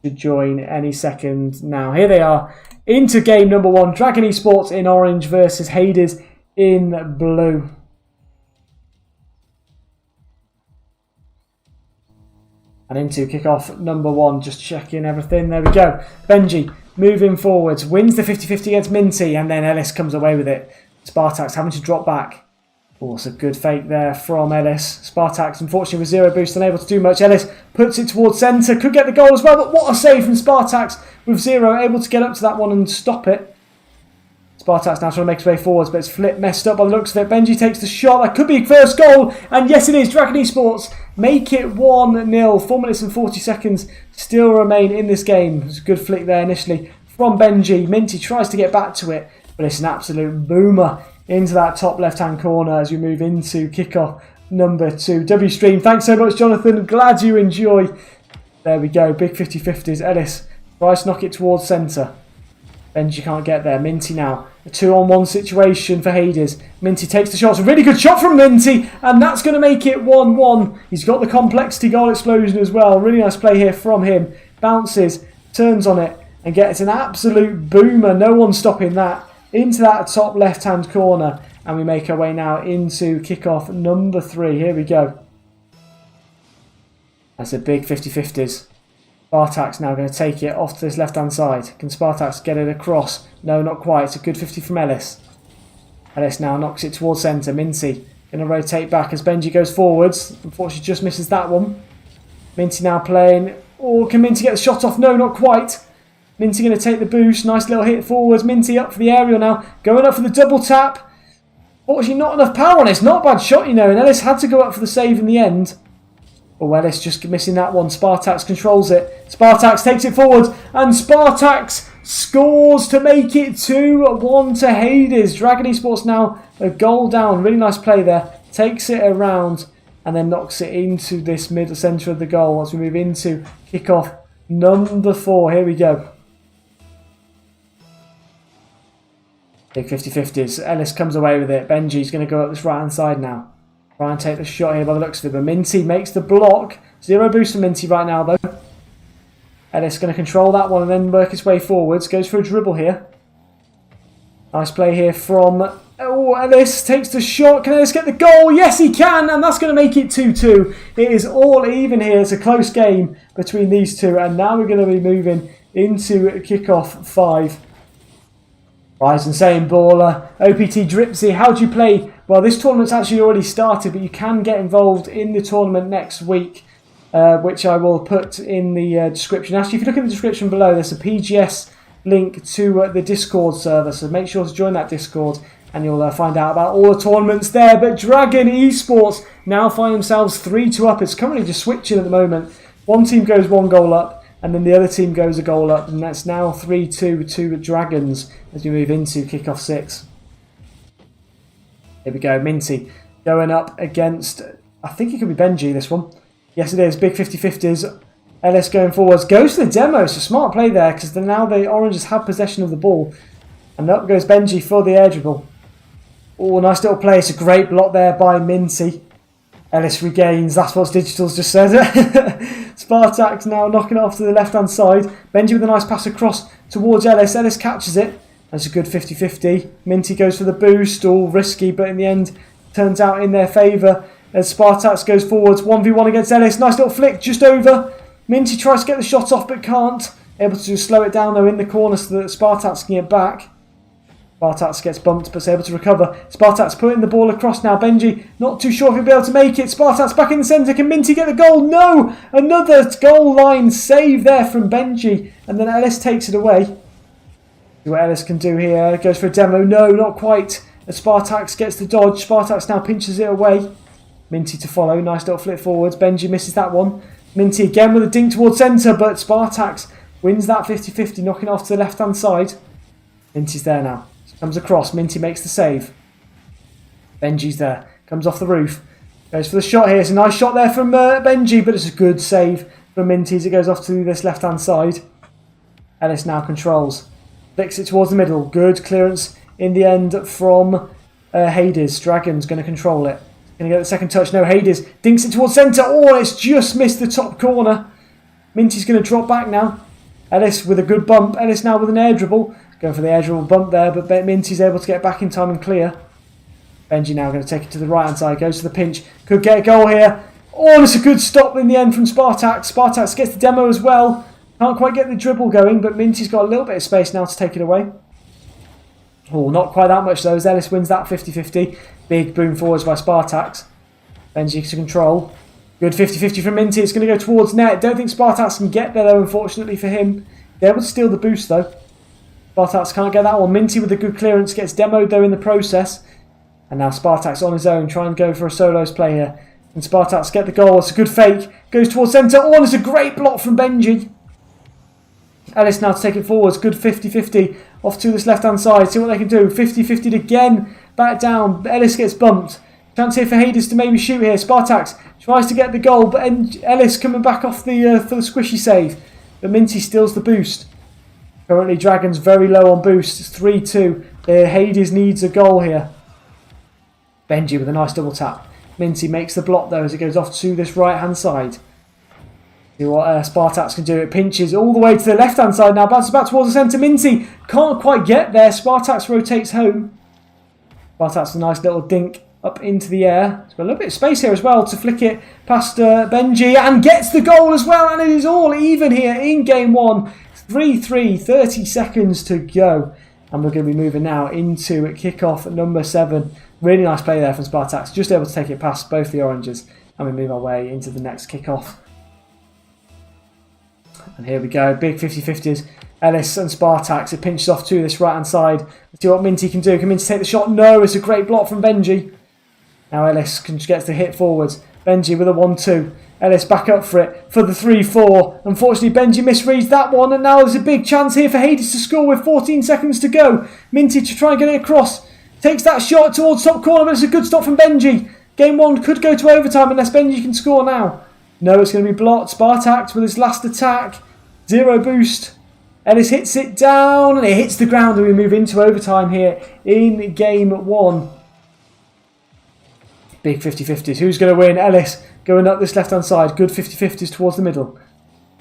to join any second now. Here they are into game number 1. Dragon Esports in orange versus Hades in blue. And into kickoff number 1, just checking everything. There we go. Benji moving forwards, wins the 50-50 against Minty, and then Ellis comes away with it. Spartax having to drop back. Oh, it's a good fake there from Ellis. Spartax, unfortunately, with 0 boost, unable to do much. Ellis puts it towards centre, could get the goal as well, but what a save from Spartax with 0, able to get up to that one and stop it. Spartax now trying to make his way forwards, but it's flipped, messed up by the looks of it. Benji takes the shot. That could be first goal. And yes, it is. Dragon Esports make it 1-0. 4 minutes and 40 seconds still remain in this game. It was a good flick there initially from Benji. Minty tries to get back to it, but it's an absolute boomer into that top left-hand corner as we move into kickoff number 2. W-Stream, thanks so much, Jonathan. Glad you enjoy. There we go. Big 50-50s. Ellis tries to knock it towards centre. Benji can't get there. Minty now. A 2-on-1 situation for Hades. Minty takes the shot. It's a really good shot from Minty, and that's going to make it 1-1. He's got the complexity goal explosion as well. Really nice play here from him. Bounces, turns on it, and gets an absolute boomer. No one stopping that. Into that top left-hand corner, and we make our way now into kickoff number 3. Here we go. That's a big 50-50s. Spartax now going to take it off to this left-hand side. Can Spartax get it across? No, not quite. It's a good 50 from Ellis. Ellis now knocks it towards centre. Minty going to rotate back as Benji goes forwards. Unfortunately, just misses that one. Minty now playing. Oh, can Minty get the shot off? No, not quite. Minty going to take the boost. Nice little hit forwards. Minty up for the aerial now. Going up for the double tap. Unfortunately, not enough power on it. It's not a bad shot, you know. And Ellis had to go up for the save in the end. Oh, Ellis just missing that one. Spartax controls it. Spartax takes it forwards. And Spartax scores to make it 2-1 to Hades. Dragon Esports now a goal down. Really nice play there. Takes it around and then knocks it into this middle centre of the goal as we move into kickoff number 4. Here we go. Big 50-50s. Ellis comes away with it. Benji's going to go up this right-hand side now. Try and take the shot here by the looks of it. But Minty makes the block. 0 boost from Minty right now, though. Ellis going to control that one and then work his way forwards. Goes for a dribble here. Nice play here from... Oh, Ellis takes the shot. Can Ellis get the goal? Yes, he can. And that's going to make it 2-2. It is all even here. It's a close game between these two. And now we're going to be moving into kickoff 5. Rise and saying baller. OPT Dripsy, how do you play? Well, this tournament's actually already started, but you can get involved in the tournament next week, which I will put in the description. Actually, if you look in the description below, there's a PGS link to the Discord server, so make sure to join that Discord and you'll find out about all the tournaments there. But Dragon Esports now find themselves 3-2 up. It's currently just switching at the moment. One team goes 1 goal up, and then the other team goes a goal up, and that's now 3-2 to Dragons as we move into kickoff 6. Here we go, Minty going up against, I think it could be Benji, this one. Yes, it is. Big 50-50s. Ellis going forwards. Goes to the demo. It's a smart play there because now the Oranges have possession of the ball. And up goes Benji for the air dribble. Oh, nice little play. It's a great block there by Minty. Ellis regains. That's what Digital's just said. Spartak's now knocking it off to the left-hand side. Benji with a nice pass across towards Ellis. Ellis catches it. That's a good 50-50. Minty goes for the boost. All risky, but in the end turns out in their favour. As Spartax goes forwards, 1v1 against Ellis. Nice little flick just over. Minty tries to get the shot off but can't. Able to slow it down though in the corner so that Spartax can get back. Spartax gets bumped but is able to recover. Spartax putting the ball across now. Benji not too sure if he'll be able to make it. Spartax back in the centre. Can Minty get the goal? No! Another goal line save there from Benji. And then Ellis takes it away. See what Ellis can do here. Goes for a demo. No, not quite. As Spartax gets the dodge. Spartax now pinches it away. Minty to follow. Nice little flip forwards. Benji misses that one. Minty again with a dink towards centre, but Spartax wins that 50-50, knocking off to the left-hand side. Minty's there now. Comes across. Minty makes the save. Benji's there. Comes off the roof. Goes for the shot here. It's a nice shot there from Benji, but it's a good save from Minty as it goes off to this left-hand side. Ellis now controls. Flicks it towards the middle. Good clearance in the end from Hades. Dragon's going to control it. Going to get the second touch. No, Hades dinks it towards centre. Oh, it's just missed the top corner. Minty's going to drop back now. Ellis with a good bump. Ellis now with an air dribble. Going for the air dribble bump there, but Minty's able to get back in time and clear. Benji now going to take it to the right-hand side. Goes to the pinch. Could get a goal here. Oh, it's a good stop in the end from Spartax. Spartax gets the demo as well. Can't quite get the dribble going, but Minty's got a little bit of space now to take it away. Oh, not quite that much though, as Ellis wins that 50-50. Big boom forwards by Spartax. Benji to control. Good 50-50 from Minty. It's going to go towards net. Don't think Spartax can get there though, unfortunately for him. They're able to steal the boost though. Spartax can't get that one. Minty with a good clearance gets demoed though in the process. And now Spartax on his own, trying to go for a solos play here. And Spartax get the goal. It's a good fake. Goes towards centre. Oh, and it's a great block from Benji. Ellis now to take it forwards. Good 50-50 off to this left-hand side. See what they can do. 50-50 again. Back down. Ellis gets bumped. Chance here for Hades to maybe shoot here. Spartax tries to get the goal, but Ellis coming back off for the squishy save. But Minty steals the boost. Currently Dragons very low on boost. It's 3-2. Hades needs a goal here. Benji with a nice double tap. Minty makes the block though as it goes off to this right-hand side. See what Spartax can do. It pinches all the way to the left-hand side now. Bounces back towards the centre. Minty can't quite get there. Spartax rotates home. Spartax a nice little dink up into the air. It's got a little bit of space here as well to flick it past Benji and gets the goal as well. And it is all even here in game one. 3-3, 30 seconds to go. And we're going to be moving now into kickoff number 7. Really nice play there from Spartax. Just able to take it past both the Oranges. And we move our way into the next kickoff. And here we go, big 50-50s. Ellis and Spartax, it pinches off to this right-hand side. Let's see what Minty can do. Can Minty take the shot? No, it's a great block from Benji. Now Ellis gets the hit forwards. Benji with a 1-2. Ellis back up for it for the 3-4. Unfortunately, Benji misreads that one. And now there's a big chance here for Hades to score with 14 seconds to go. Minty to try and get it across. Takes that shot towards top corner, but it's a good stop from Benji. Game 1 could go to overtime unless Benji can score now. No, it's going to be blocked. Spartax with his last attack. 0 boost. Ellis hits it down and it hits the ground and we move into overtime here in game 1. Big 50-50s. Who's going to win? Ellis going up this left-hand side. Good 50-50s towards the middle.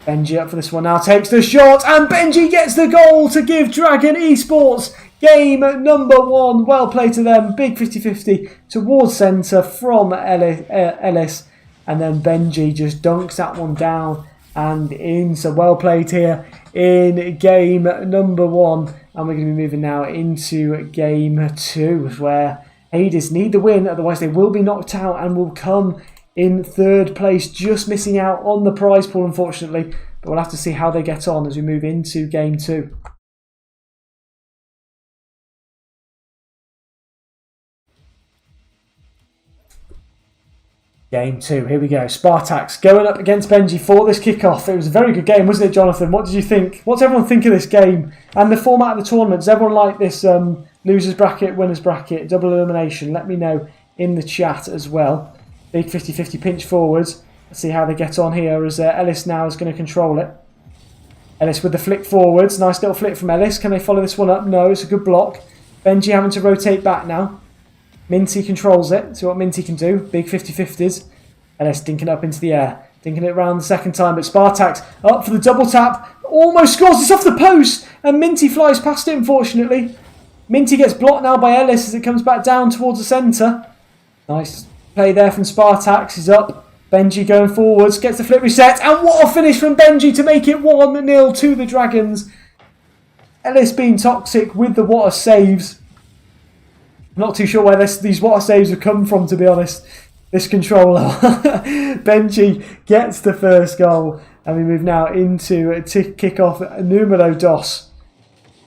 Benji up for this one now. Takes the shot and Benji gets the goal to give Dragon Esports game number 1. Well played to them. Big 50-50 towards centre from Ellis. And then Benji just dunks that one down and in. So well played here in game number 1. And we're going to be moving now into game 2 where Hades need the win. Otherwise they will be knocked out and will come in 3rd place. Just missing out on the prize pool unfortunately. But we'll have to see how they get on as we move into game 2. Game 2, here we go. Spartax going up against Benji for this kickoff. It was a very good game, wasn't it, Jonathan? What did you think? What's everyone think of this game? And the format of the tournament? Does everyone like this losers bracket, winners bracket, double elimination? Let me know in the chat as well. Big 50-50 pinch forwards. Let's see how they get on here as Ellis now is going to control it. Ellis with the flick forwards. Nice little flick from Ellis. Can they follow this one up? No, it's a good block. Benji having to rotate back now. Minty controls it. See what Minty can do. Big 50-50s. Ellis dinking up into the air. Dinking it round the second time. But Spartax up for the double tap. Almost scores. It's off the post. And Minty flies past it, unfortunately. Minty gets blocked now by Ellis as it comes back down towards the centre. Nice play there from Spartax. He's up. Benji going forwards. Gets the flip reset. And what a finish from Benji to make it 1-0 to the Dragons. Ellis being toxic with the water saves. Not too sure where these water saves have come from, to be honest. This controller. Benji gets the first goal. And we move now into kick-off numero dos.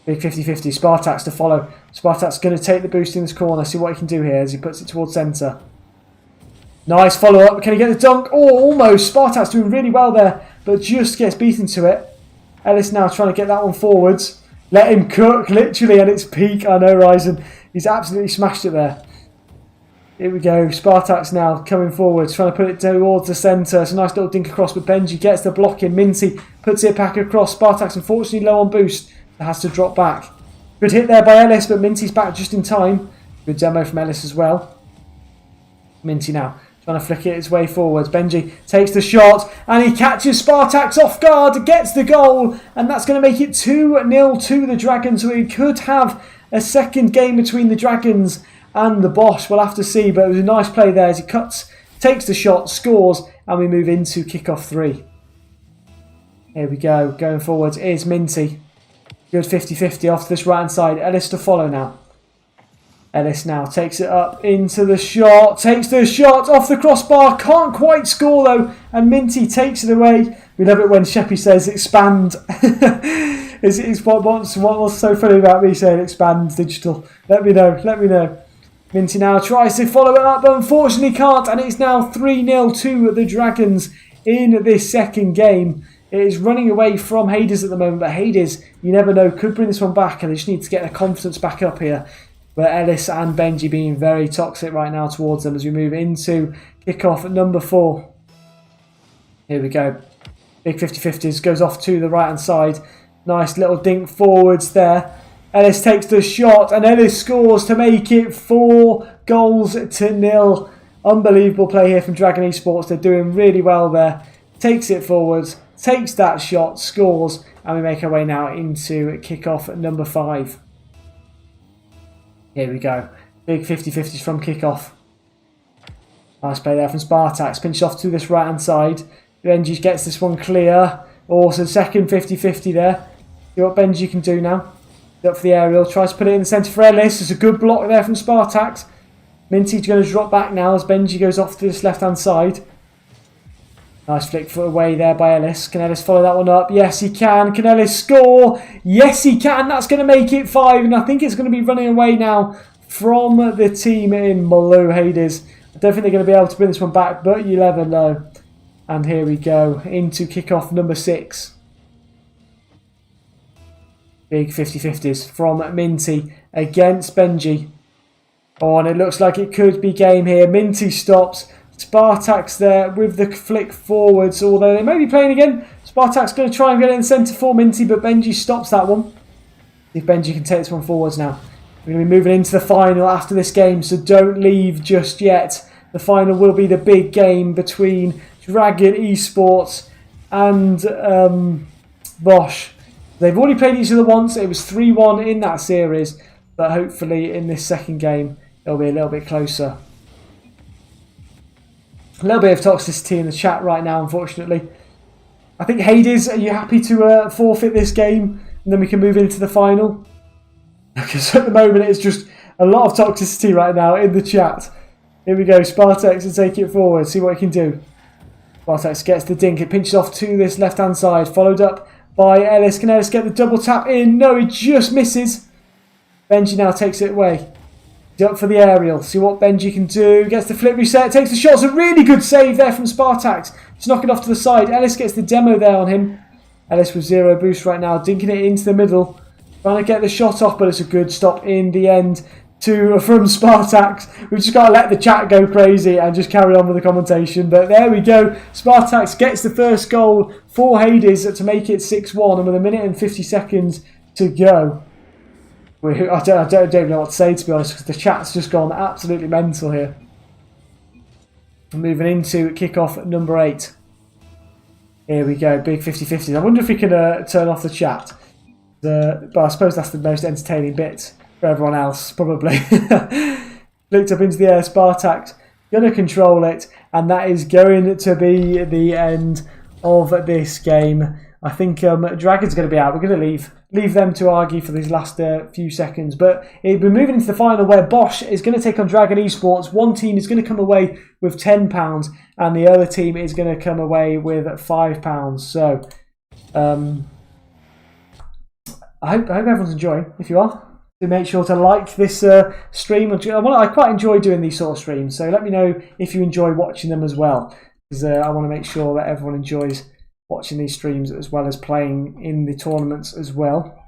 Big 50-50. Spartax to follow. Spartax going to take the boost in this corner. See what he can do here as he puts it towards centre. Nice follow-up. Can he get the dunk? Oh, almost. Spartax doing really well there. But just gets beaten to it. Ellis now trying to get that one forwards. Let him cook, literally at its peak. I know, Ryzen. He's absolutely smashed it there. Here we go. Spartax now coming forwards, trying to put it towards the centre. It's a nice little dink across, but Benji gets the block in. Minty puts it back across. Spartax, unfortunately, low on boost. It has to drop back. Good hit there by Ellis, but Minty's back just in time. Good demo from Ellis as well. Minty now trying to flick it its way forwards. Benji takes the shot and he catches Spartax off guard, gets the goal, and that's going to make it 2-0 to the Dragons. So we could have a second game between the Dragons and the Bosch. We'll have to see, but it was a nice play there as he cuts, takes the shot, scores, and we move into kickoff 3. Here we go. Going forwards is Minty. Good 50-50 off to this right hand side. Ellis to follow now. Ellis now takes it up into the shot. Takes the shot off the crossbar. Can't quite score though. And Minty takes it away. We love it when Sheppy says expand. It's what's so funny about me saying expand digital. Let me know. Let me know. Minty now tries to follow it up, but unfortunately can't. And it's now 3-0 to the Dragons in this second game. It is running away from Hades at the moment, but Hades, you never know, could bring this one back, and they just need to get their confidence back up here. But Ellis and Benji being very toxic right now towards them as we move into kickoff number 4. Here we go. Big 50-50s goes off to the right hand side. Nice little dink forwards there. Ellis takes the shot and Ellis scores to make it 4-0. Unbelievable play here from Dragon Esports. They're doing really well there. Takes it forwards, takes that shot, scores, and we make our way now into kickoff number 5. Here we go. Big 50-50s from kickoff. Nice play there from Spartax. Pinch off to this right hand side. Benji gets this one clear. Also, second 50-50 there. See what Benji can do now. Up for the aerial. Tries to put it in the centre for Ellis. There's a good block there from Spartax. Minty's going to drop back now as Benji goes off to this left hand side. Nice flick foot away there by Ellis. Can Ellis follow that one up? Yes, he can. Can Ellis score? Yes, he can. That's going to make it 5. And I think it's going to be running away now from the team in blue, Hades. I don't think they're going to be able to bring this one back, but you never know. And here we go into kickoff number 6. Big 50-50s from Minty against Benji. Oh, and it looks like it could be game here. Minty stops. Spartax there with the flick forwards, although they may be playing again. Spartax going to try and get it in centre for Minty, but Benji stops that one. See if Benji can take this one forwards now. We're going to be moving into the final after this game, so don't leave just yet. The final will be the big game between Dragon Esports and Bosch. They've already played each other once. It was 3-1 in that series, but hopefully in this second game it'll be a little bit closer. A little bit of toxicity in the chat right now, unfortunately. I think Hades, are you happy to forfeit this game and then we can move into the final? Because at the moment it's just a lot of toxicity right now in the chat. Here we go, Spartax to take it forward, see what he can do. Spartax gets the dink, it pinches off to this left hand side, followed up by Ellis. Can Ellis get the double tap in? No, he just misses. Benji now takes it away. Up for the aerial. See what Benji can do. Gets the flip reset. Takes the shot. It's a really good save there from Spartax. Just knock it off to the side. Ellis gets the demo there on him. Ellis with 0 boost right now. Dinking it into the middle. Trying to get the shot off, but it's a good stop in the end from Spartax. We've just got to let the chat go crazy and just carry on with the commentation. But there we go. Spartax gets the first goal for Hades to make it 6-1. And with a minute and 50 seconds to go. I don't even know what to say, to be honest, because the chat's just gone absolutely mental here. Moving into kickoff number 8. Here we go, big 50-50s. I wonder if we can turn off the chat. But I suppose that's the most entertaining bit for everyone else, probably. Flicked up into the air, Spartax going to control it, and that is going to be the end of this game. I think Dragon's going to be out. We're going to leave them to argue for these last few seconds. But we're moving into the final where Bosch is going to take on Dragon Esports. One team is going to come away with £10 and the other team is going to come away with £5. So I hope everyone's enjoying. If you are, do make sure to like this stream. I quite enjoy doing these sort of streams. So let me know if you enjoy watching them as well. Because I want to make sure that everyone enjoys watching these streams as well as playing in the tournaments as well.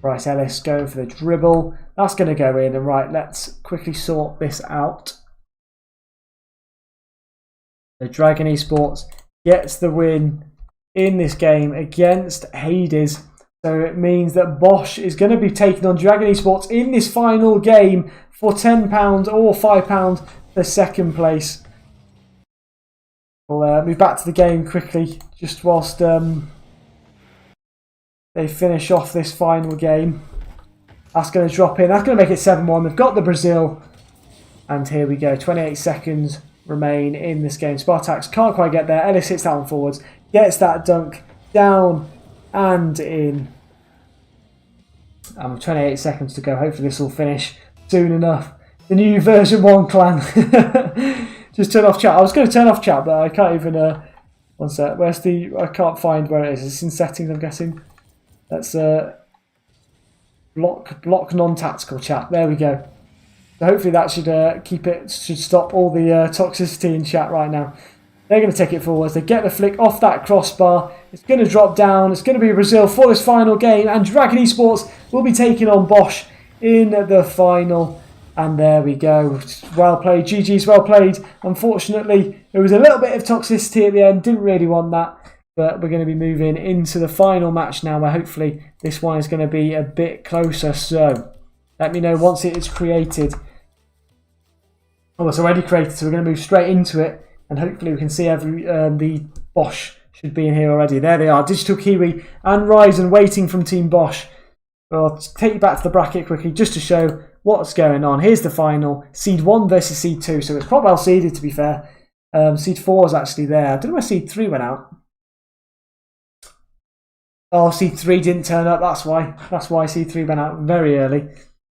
Right, Ellis going for the dribble. That's going to go in. And right, let's quickly sort this out. The Dragon Esports gets the win in this game against Hades. So it means that Bosch is going to be taking on Dragon Esports in this final game for £10 or £5 for second place. We'll move back to the game quickly, just whilst they finish off this final game. That's going to drop in. That's going to make it 7-1. They've got the Brazil. And here we go. 28 seconds remain in this game. Spartax can't quite get there. Ellis hits that one forwards. Gets that dunk down and in. And with 28 seconds to go. Hopefully this will finish soon enough. The new version 1 clan. Just turn off chat. I was going to turn off chat, but I can't even. One sec. Where's the? I can't find where it is. It's in settings, I'm guessing. Let's block non-tactical chat. There we go. So hopefully that should stop all the toxicity in chat right now. They're going to take it forwards. They get the flick off that crossbar. It's going to drop down. It's going to be Brazil for this final game, and Dragon Esports will be taking on Bosch in the final. And there we go. Well played. GG's well played. Unfortunately, there was a little bit of toxicity at the end. Didn't really want that. But we're going to be moving into the final match now, where hopefully this one is going to be a bit closer. So let me know once it is created. Oh, it's already created, so we're going to move straight into it. And hopefully we can see the Bosch should be in here already. There they are. Digital Kiwi and Ryzen waiting from Team Bosch. Well, I'll take you back to the bracket quickly just to show what's going on. Here's the final. Seed 1 versus Seed 2. So it's quite well seeded, to be fair. Seed 4 is actually there. I don't know where Seed 3 went out. Oh, Seed 3 didn't turn up. That's why. That's why Seed 3 went out very early.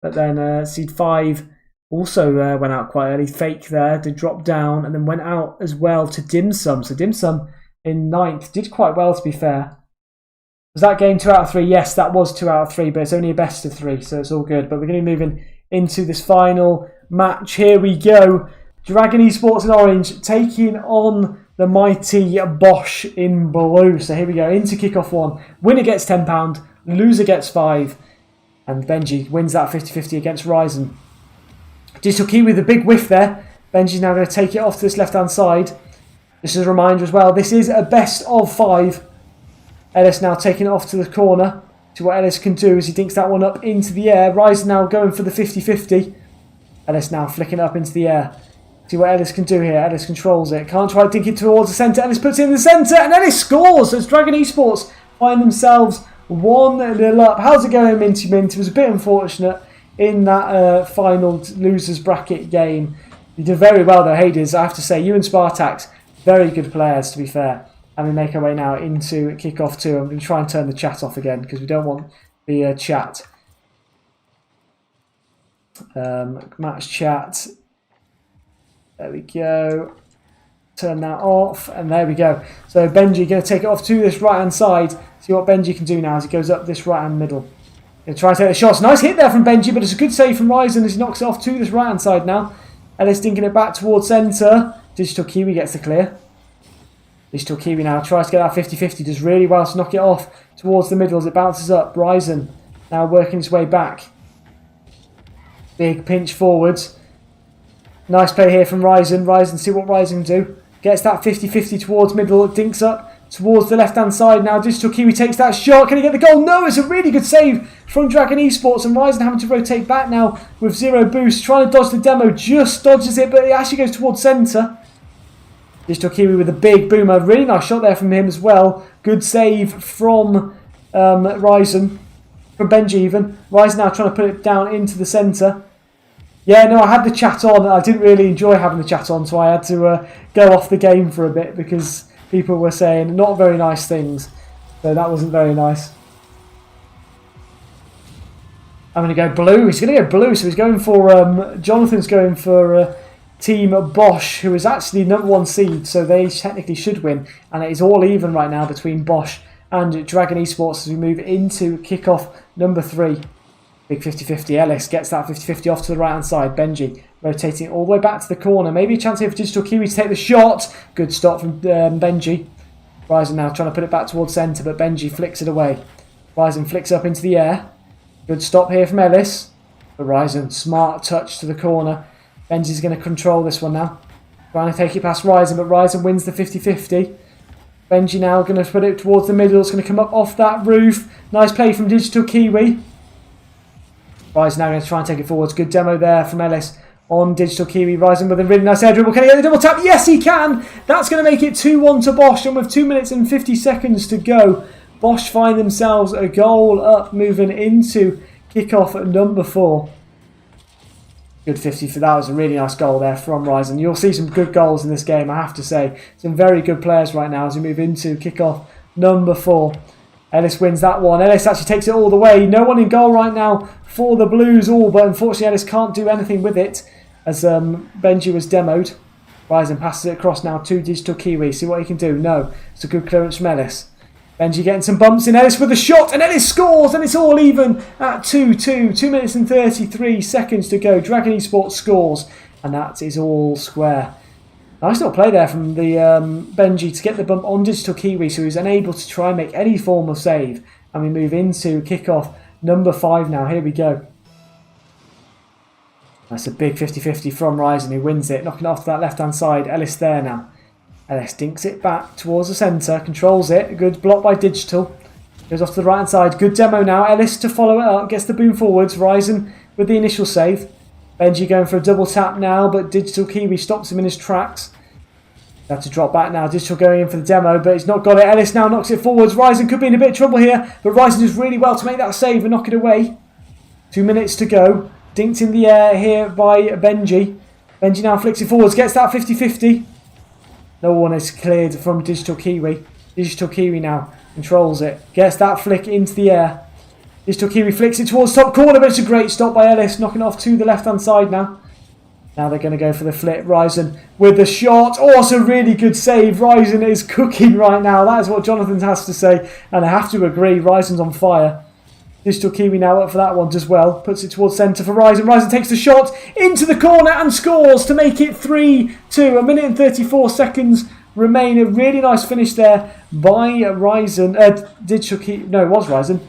But then Seed 5 also went out quite early. Fake there. Did drop down and then went out as well to Dim Sum. So Dim Sum in 9th did quite well, to be fair. Was that game 2 out of 3? Yes, that was 2 out of 3, but it's only a best of 3, so it's all good. But we're going to be moving into this final match. Here we go. Dragon Esports in orange taking on the mighty Bosch in blue. So here we go, into kickoff 1. Winner gets £10, loser gets 5. And Benji wins that 50-50 against Ryzen. Digital Key with a big whiff there. Benji's now going to take it off to this left-hand side. This is a reminder as well, this is a best of 5. Ellis now taking it off to the corner. To what Ellis can do as he dinks that one up into the air. Ryzen now going for the 50-50. Ellis now flicking it up into the air. See what Ellis can do here. Ellis controls it. Can't try to dink it towards the centre. Ellis puts it in the centre and Ellis scores. So it's Dragon Esports find themselves 1-0 up. How's it going, Minty Mint? It was a bit unfortunate in that final losers bracket game. You did very well though, Hades. I have to say, you and Spartax, very good players, to be fair. And we make our way now into kickoff 2. I'm going to try and turn the chat off again because we don't want the chat. Match chat. There we go. turn that off, and there we go. So Benji going to take it off to this right hand side. See what Benji can do now as he goes up this right hand middle. Going to try and take the shots. Nice hit there from Benji, but it's a good save from Ryzen as he knocks it off to this right hand side now. Ellis dinking it back towards centre. Digital Kiwi gets the clear. Digital Kiwi now tries to get that 50-50, does really well to knock it off towards the middle as it bounces up. Ryzen now working his way back. Big pinch forwards. Nice play here from Ryzen. Ryzen, see what Ryzen can do. Gets that 50-50 towards middle, dinks up towards the left-hand side now. Digital Kiwi takes that shot. Can he get the goal? No, it's a really good save from Dragon Esports, and Ryzen having to rotate back now with 0 boost. Trying to dodge the demo, just dodges it, but it actually goes towards centre. Digital Kiwi with a big boomer. Really nice shot there from him as well. Good save from Ryzen. From Benji even. Ryzen now trying to put it down into the centre. Yeah, no, I had the chat on. I didn't really enjoy having the chat on, so I had to go off the game for a bit because people were saying not very nice things. So that wasn't very nice. I'm going to go blue. He's going to go blue, so he's going for... Jonathan's going for Team Bosch, who is actually #1 seed, so they technically should win. And it is all even right now between Bosch and Dragon Esports as we move into kickoff number 3. Big 50-50. Ellis gets that 50-50 off to the right-hand side. Benji rotating all the way back to the corner. Maybe a chance here for Digital Kiwi to take the shot. Good stop from Benji. Ryzen now trying to put it back towards centre, but Benji flicks it away. Ryzen flicks up into the air. Good stop here from Ellis. But Ryzen, smart touch to the corner. Benji's going to control this one now. Trying to take it past Ryzen, but Ryzen wins the 50-50. Benji now going to put it towards the middle. It's going to come up off that roof. Nice play from Digital Kiwi. Ryzen now going to try and take it forwards. Good demo there from Ellis on Digital Kiwi. Ryzen with a really nice air dribble. Can he get the double tap? Yes, he can. That's going to make it 2-1 to Bosch. And with 2 minutes and 50 seconds to go, Bosch find themselves a goal up, moving into kickoff at number 4. Good 50 for that. Was a really nice goal there from Ryzen. You'll see some good goals in this game, I have to say. Some very good players right now as we move into kickoff number 4. Ellis wins that one. Ellis actually takes it all the way. No one in goal right now for the Blues all, but unfortunately Ellis can't do anything with it as Benji was demoed. Ryzen passes it across now to Digital Kiwi. See what he can do. No, it's a good clearance from Ellis. Benji getting some bumps in. Ellis with a shot, and Ellis scores, and it's all even at 2-2. 2 minutes and 33 seconds to go. Dragon Esports scores, and that is all square. Nice little play there from the Benji to get the bump on Digital Kiwi, so he's unable to try and make any form of save. And we move into kickoff number 5 now. Here we go. That's a big 50-50 from Ryzen, who wins it, knocking it off to that left-hand side. Ellis there now. Ellis dinks it back towards the centre, controls it. Good block by Digital. Goes off to the right-hand side. Good demo now. Ellis to follow it up, gets the boom forwards. Ryzen with the initial save. Benji going for a double tap now, but Digital Kiwi stops him in his tracks. Have to drop back now. Digital going in for the demo, but he's not got it. Ellis now knocks it forwards. Ryzen could be in a bit of trouble here, but Ryzen does really well to make that save and knock it away. 2 minutes to go. Dinked in the air here by Benji. Benji now flicks it forwards, gets that 50-50. No one is cleared from Digital Kiwi. Digital Kiwi now controls it. Gets that flick into the air. Digital Kiwi flicks it towards top corner, but it's a great stop by Ellis, knocking off to the left-hand side now. Now they're going to go for the flip. Ryzen with the shot. Oh, it's a really good save. Ryzen is cooking right now. That is what Jonathan has to say. And I have to agree, Ryzen's on fire. Digital Kiwi now up for that one as well. Puts it towards centre for Ryzen. Ryzen takes the shot into the corner and scores to make it 3-2. 1 minute and 34 seconds remain. A really nice finish there by Ryzen. Digital Kiwi. No, it was Ryzen.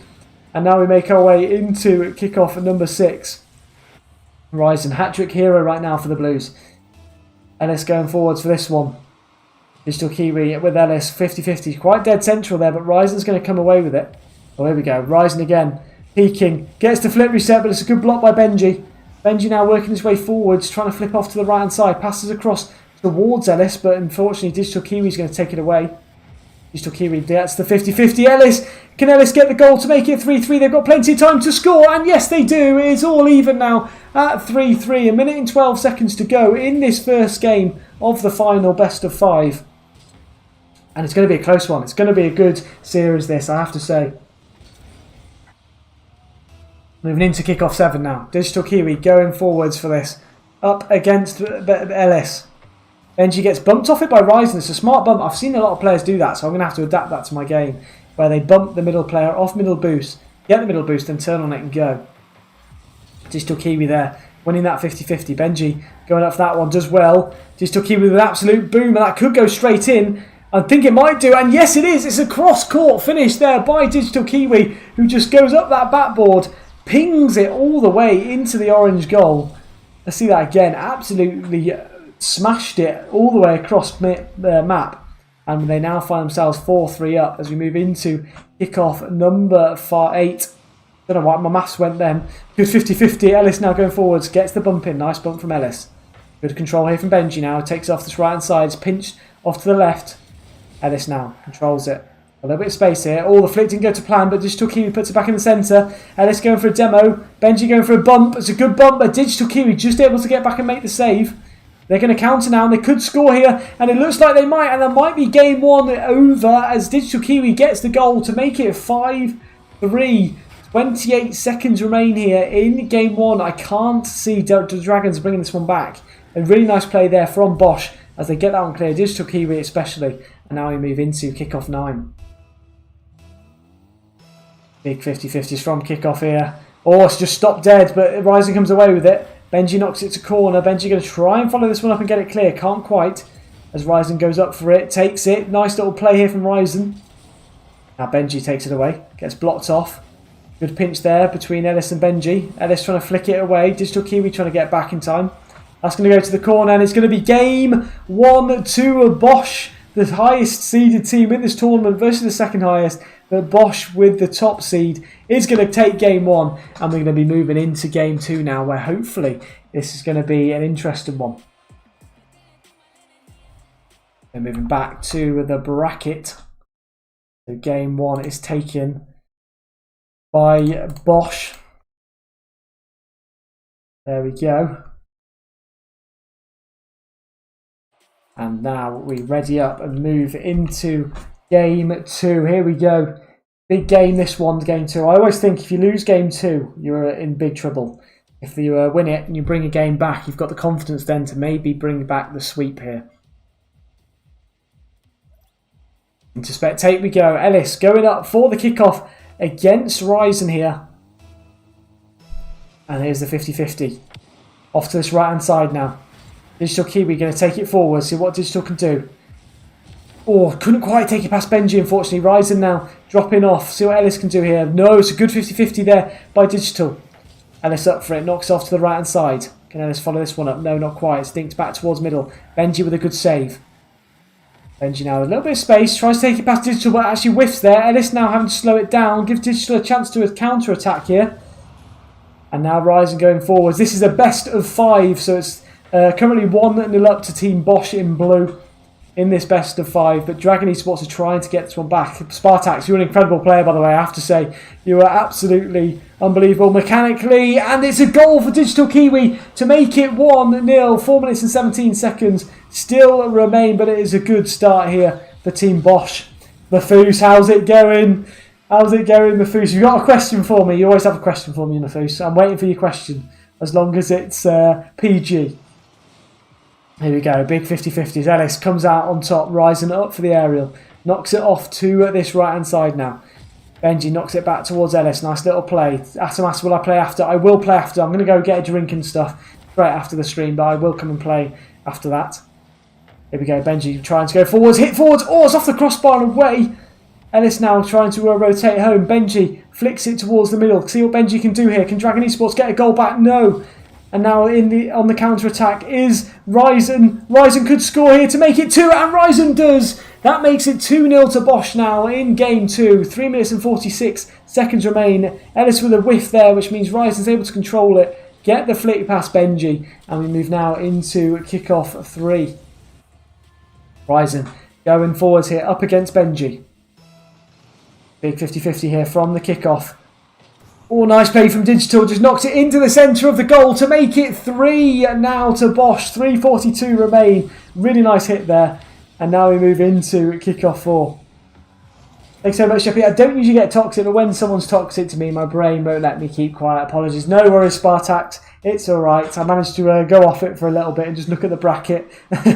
And now we make our way into kickoff at number 6. Ryzen, hat-trick hero right now for the Blues. Ellis going forwards for this one. Digital Kiwi with Ellis, 50-50. Quite dead central there, but Ryzen's going to come away with it. Oh, here we go. Ryzen again, peeking. Gets the flip reset, but it's a good block by Benji. Benji now working his way forwards, trying to flip off to the right-hand side. Passes across towards Ellis, but unfortunately Digital Kiwi's going to take it away. Digital Kiwi gets the 50-50. Ellis, can Ellis get the goal to make it 3-3? They've got plenty of time to score, and yes they do. It's all even now at 3-3. 1 minute and 12 seconds to go in this first game of the final best of 5. And it's going to be a close one. It's going to be a good series this, I have to say. Moving into kickoff 7 now. Digital Kiwi going forwards for this. Up against Ellis. Benji gets bumped off it by Ryzen. It's a smart bump. I've seen a lot of players do that, so I'm going to have to adapt that to my game, where they bump the middle player off middle boost, get the middle boost, then turn on it and go. Digital Kiwi there, winning that 50-50. Benji going up for that one, does well. Digital Kiwi with an absolute boom, and that could go straight in. I think it might do, and yes it is. It's a cross-court finish there by Digital Kiwi, who just goes up that backboard, pings it all the way into the orange goal. Let's see that again. Absolutely smashed it all the way across the map. And they now find themselves 4-3 up as we move into kickoff number 8. Don't know why my maths went then. Good 50-50. Ellis now going forwards. Gets the bump in. Nice bump from Ellis. Good control here from Benji now. Takes it off this right hand side. It's pinched off to the left. Ellis now controls it. A little bit of space here. All the flick didn't go to plan, but Digital Kiwi puts it back in the centre. Ellis going for a demo. Benji going for a bump. It's a good bump, but Digital Kiwi just able to get back and make the save. They're going to counter now, and they could score here, and it looks like they might, and there might be game 1 over as Digital Kiwi gets the goal to make it 5-3. 28 seconds remain here in game 1. I can't see the Dragons bringing this one back. A really nice play there from Bosch as they get that one clear. Digital Kiwi especially, and now we move into kickoff 9. Big 50-50s from kickoff here. Oh, it's just stopped dead, but Ryzen comes away with it. Benji knocks it to corner. Benji going to try and follow this one up and get it clear. Can't quite. As Ryzen goes up for it. Takes it. Nice little play here from Ryzen. Now Benji takes it away. Gets blocked off. Good pinch there between Ellis and Benji. Ellis trying to flick it away. Digital Kiwi trying to get back in time. That's going to go to the corner. And it's going to be game 1-2 of Bosch. The highest seeded team in this tournament versus the second highest. But Bosch with the top seed is going to take game 1, and we're going to be moving into game 2 now, where hopefully this is going to be an interesting one. We're moving back to the bracket. So game 1 is taken by Bosch. There we go. And now we ready up and move into game 2. Here we go. Big game, this one's game 2. I always think if you lose game 2, you're in big trouble. If you win it and you bring a game back, you've got the confidence then to maybe bring back the sweep here. Into spectate we go. Ellis going up for the kickoff against Ryzen here. And here's the 50-50. Off to this right hand side now. Digital Kiwi going to take it forward, see what Digital can do. Oh, couldn't quite take it past Benji, unfortunately. Ryzen now dropping off. See what Ellis can do here. No, it's a good 50-50 there by Digital. Ellis up for it. Knocks off to the right-hand side. Can Ellis follow this one up? No, not quite. Stinks back towards middle. Benji with a good save. Benji now with a little bit of space. Tries to take it past Digital, but actually whiffs there. Ellis now having to slow it down. Gives Digital a chance to a counter-attack here. And now Ryzen going forwards. This is a best of 5, so it's currently 1-0 up to Team Bosch in blue. In this best of 5, but Dragon Esports are trying to get this one back. Spartax, you're an incredible player, by the way, I have to say. You are absolutely unbelievable mechanically, and it's a goal for Digital Kiwi to make it 1-0. 4 minutes and 17 seconds still remain, but it is a good start here for Team Bosch. Mafus, how's it going? How's it going, Mafus? You've got a question for me. You always have a question for me, Mafus. I'm waiting for your question, as long as it's PG. Here we go, big 50-50s. Ellis comes out on top, Ryzen up for the aerial. Knocks it off to this right-hand side now. Benji knocks it back towards Ellis. Nice little play. Atamas, will I play after? I will play after. I'm going to go get a drink and stuff straight after the stream, but I will come and play after that. Here we go, Benji trying to go forwards. Hit forwards. Oh, it's off the crossbar and away. Ellis now trying to rotate home. Benji flicks it towards the middle. See what Benji can do here. Can Dragon Esports get a goal back? No. And now on the counter-attack is Ryzen. Ryzen could score here to make it 2, and Ryzen does. That makes it 2-0 to Bosch now in game 2. 3 minutes and 46 seconds remain. Ellis with a whiff there, which means Ryzen's able to control it. Get the flick past Benji. And we move now into kickoff 3. Ryzen going forwards here, up against Benji. Big 50-50 here from the kickoff. Oh, nice play from Digital. Just knocks it into the centre of the goal to make it 3 now to Bosch. 3:42 remain. Really nice hit there. And now we move into kickoff 4. Thanks so much, Sheppy. I don't usually get toxic, but when someone's toxic to me, my brain won't let me keep quiet. Apologies. No worries, Spartax. It's all right. I managed to go off it for a little bit and just look at the bracket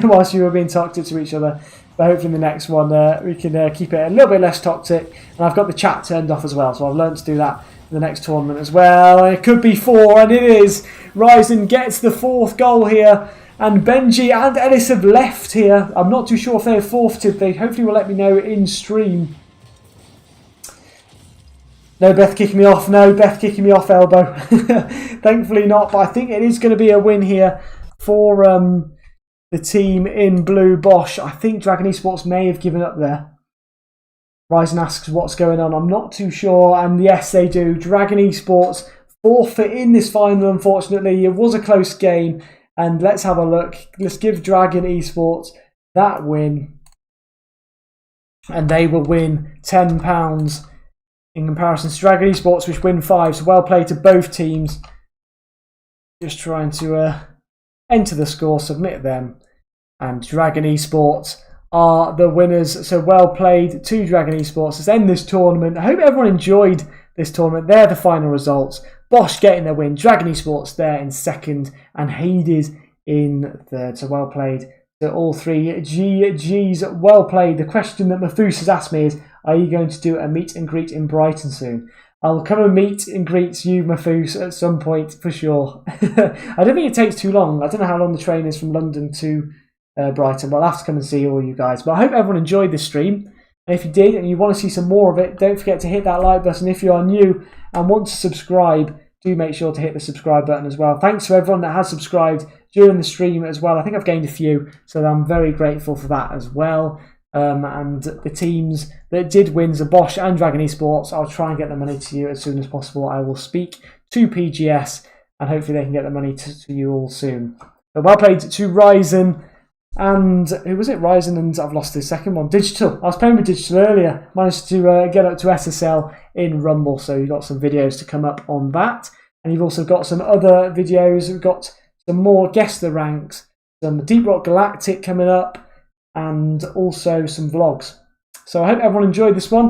whilst you were being toxic to each other. But hopefully in the next one we can keep it a little bit less toxic. And I've got the chat turned off as well, so I've learned to do that in the next tournament as well. It could be 4, and it is. Ryzen gets the 4th goal here. And Benji and Ellis have left here. I'm not too sure if they have forfeited. They hopefully will let me know in stream. No, Beth kicking me off. No, Beth kicking me off elbow. Thankfully not, but I think it is going to be a win here for the team in blue. Bosch. I think Dragon Esports may have given up there. Ryzen asks what's going on. I'm not too sure. And yes, they do. Dragon Esports forfeit in this final, unfortunately. It was a close game. And let's have a look. Let's give Dragon Esports that win. And they will win £10. In comparison to Dragon Esports, which win 5, so well played to both teams. Just trying to enter the score, submit them, and Dragon Esports are the winners. So well played to Dragon Esports. Let's end this tournament. I hope everyone enjoyed this tournament. They're the final results. Bosch getting the win. Dragon Esports there in 2nd, and Hades in 3rd. So well played to all 3 GGs. Well played. The question that Mathus has asked me is, are you going to do a meet and greet in Brighton soon? I'll come and meet and greet you, Mathus, at some point for sure. I don't think it takes too long. I don't know how long the train is from London to Brighton, but I'll have to come and see all you guys. But I hope everyone enjoyed this stream. And if you did and you want to see some more of it, don't forget to hit that like button. If you are new and want to subscribe, do make sure to hit the subscribe button as well. Thanks to everyone that has subscribed during the stream as well. I think I've gained a few, so I'm very grateful for that as well. And the teams that did win, the Bosch and Dragon Esports, I'll try and get the money to you as soon as possible. I will speak to PGS and hopefully they can get the money to you all soon. But well played to Ryzen and who was it? Ryzen and I've lost the second one. Digital. I was playing with Digital earlier. Managed to get up to SSL in Rumble, so you've got some videos to come up on that. And you've also got some other videos. We've got some more Guess the Ranks, some Deep Rock Galactic coming up, and also some vlogs. So I hope everyone enjoyed this one.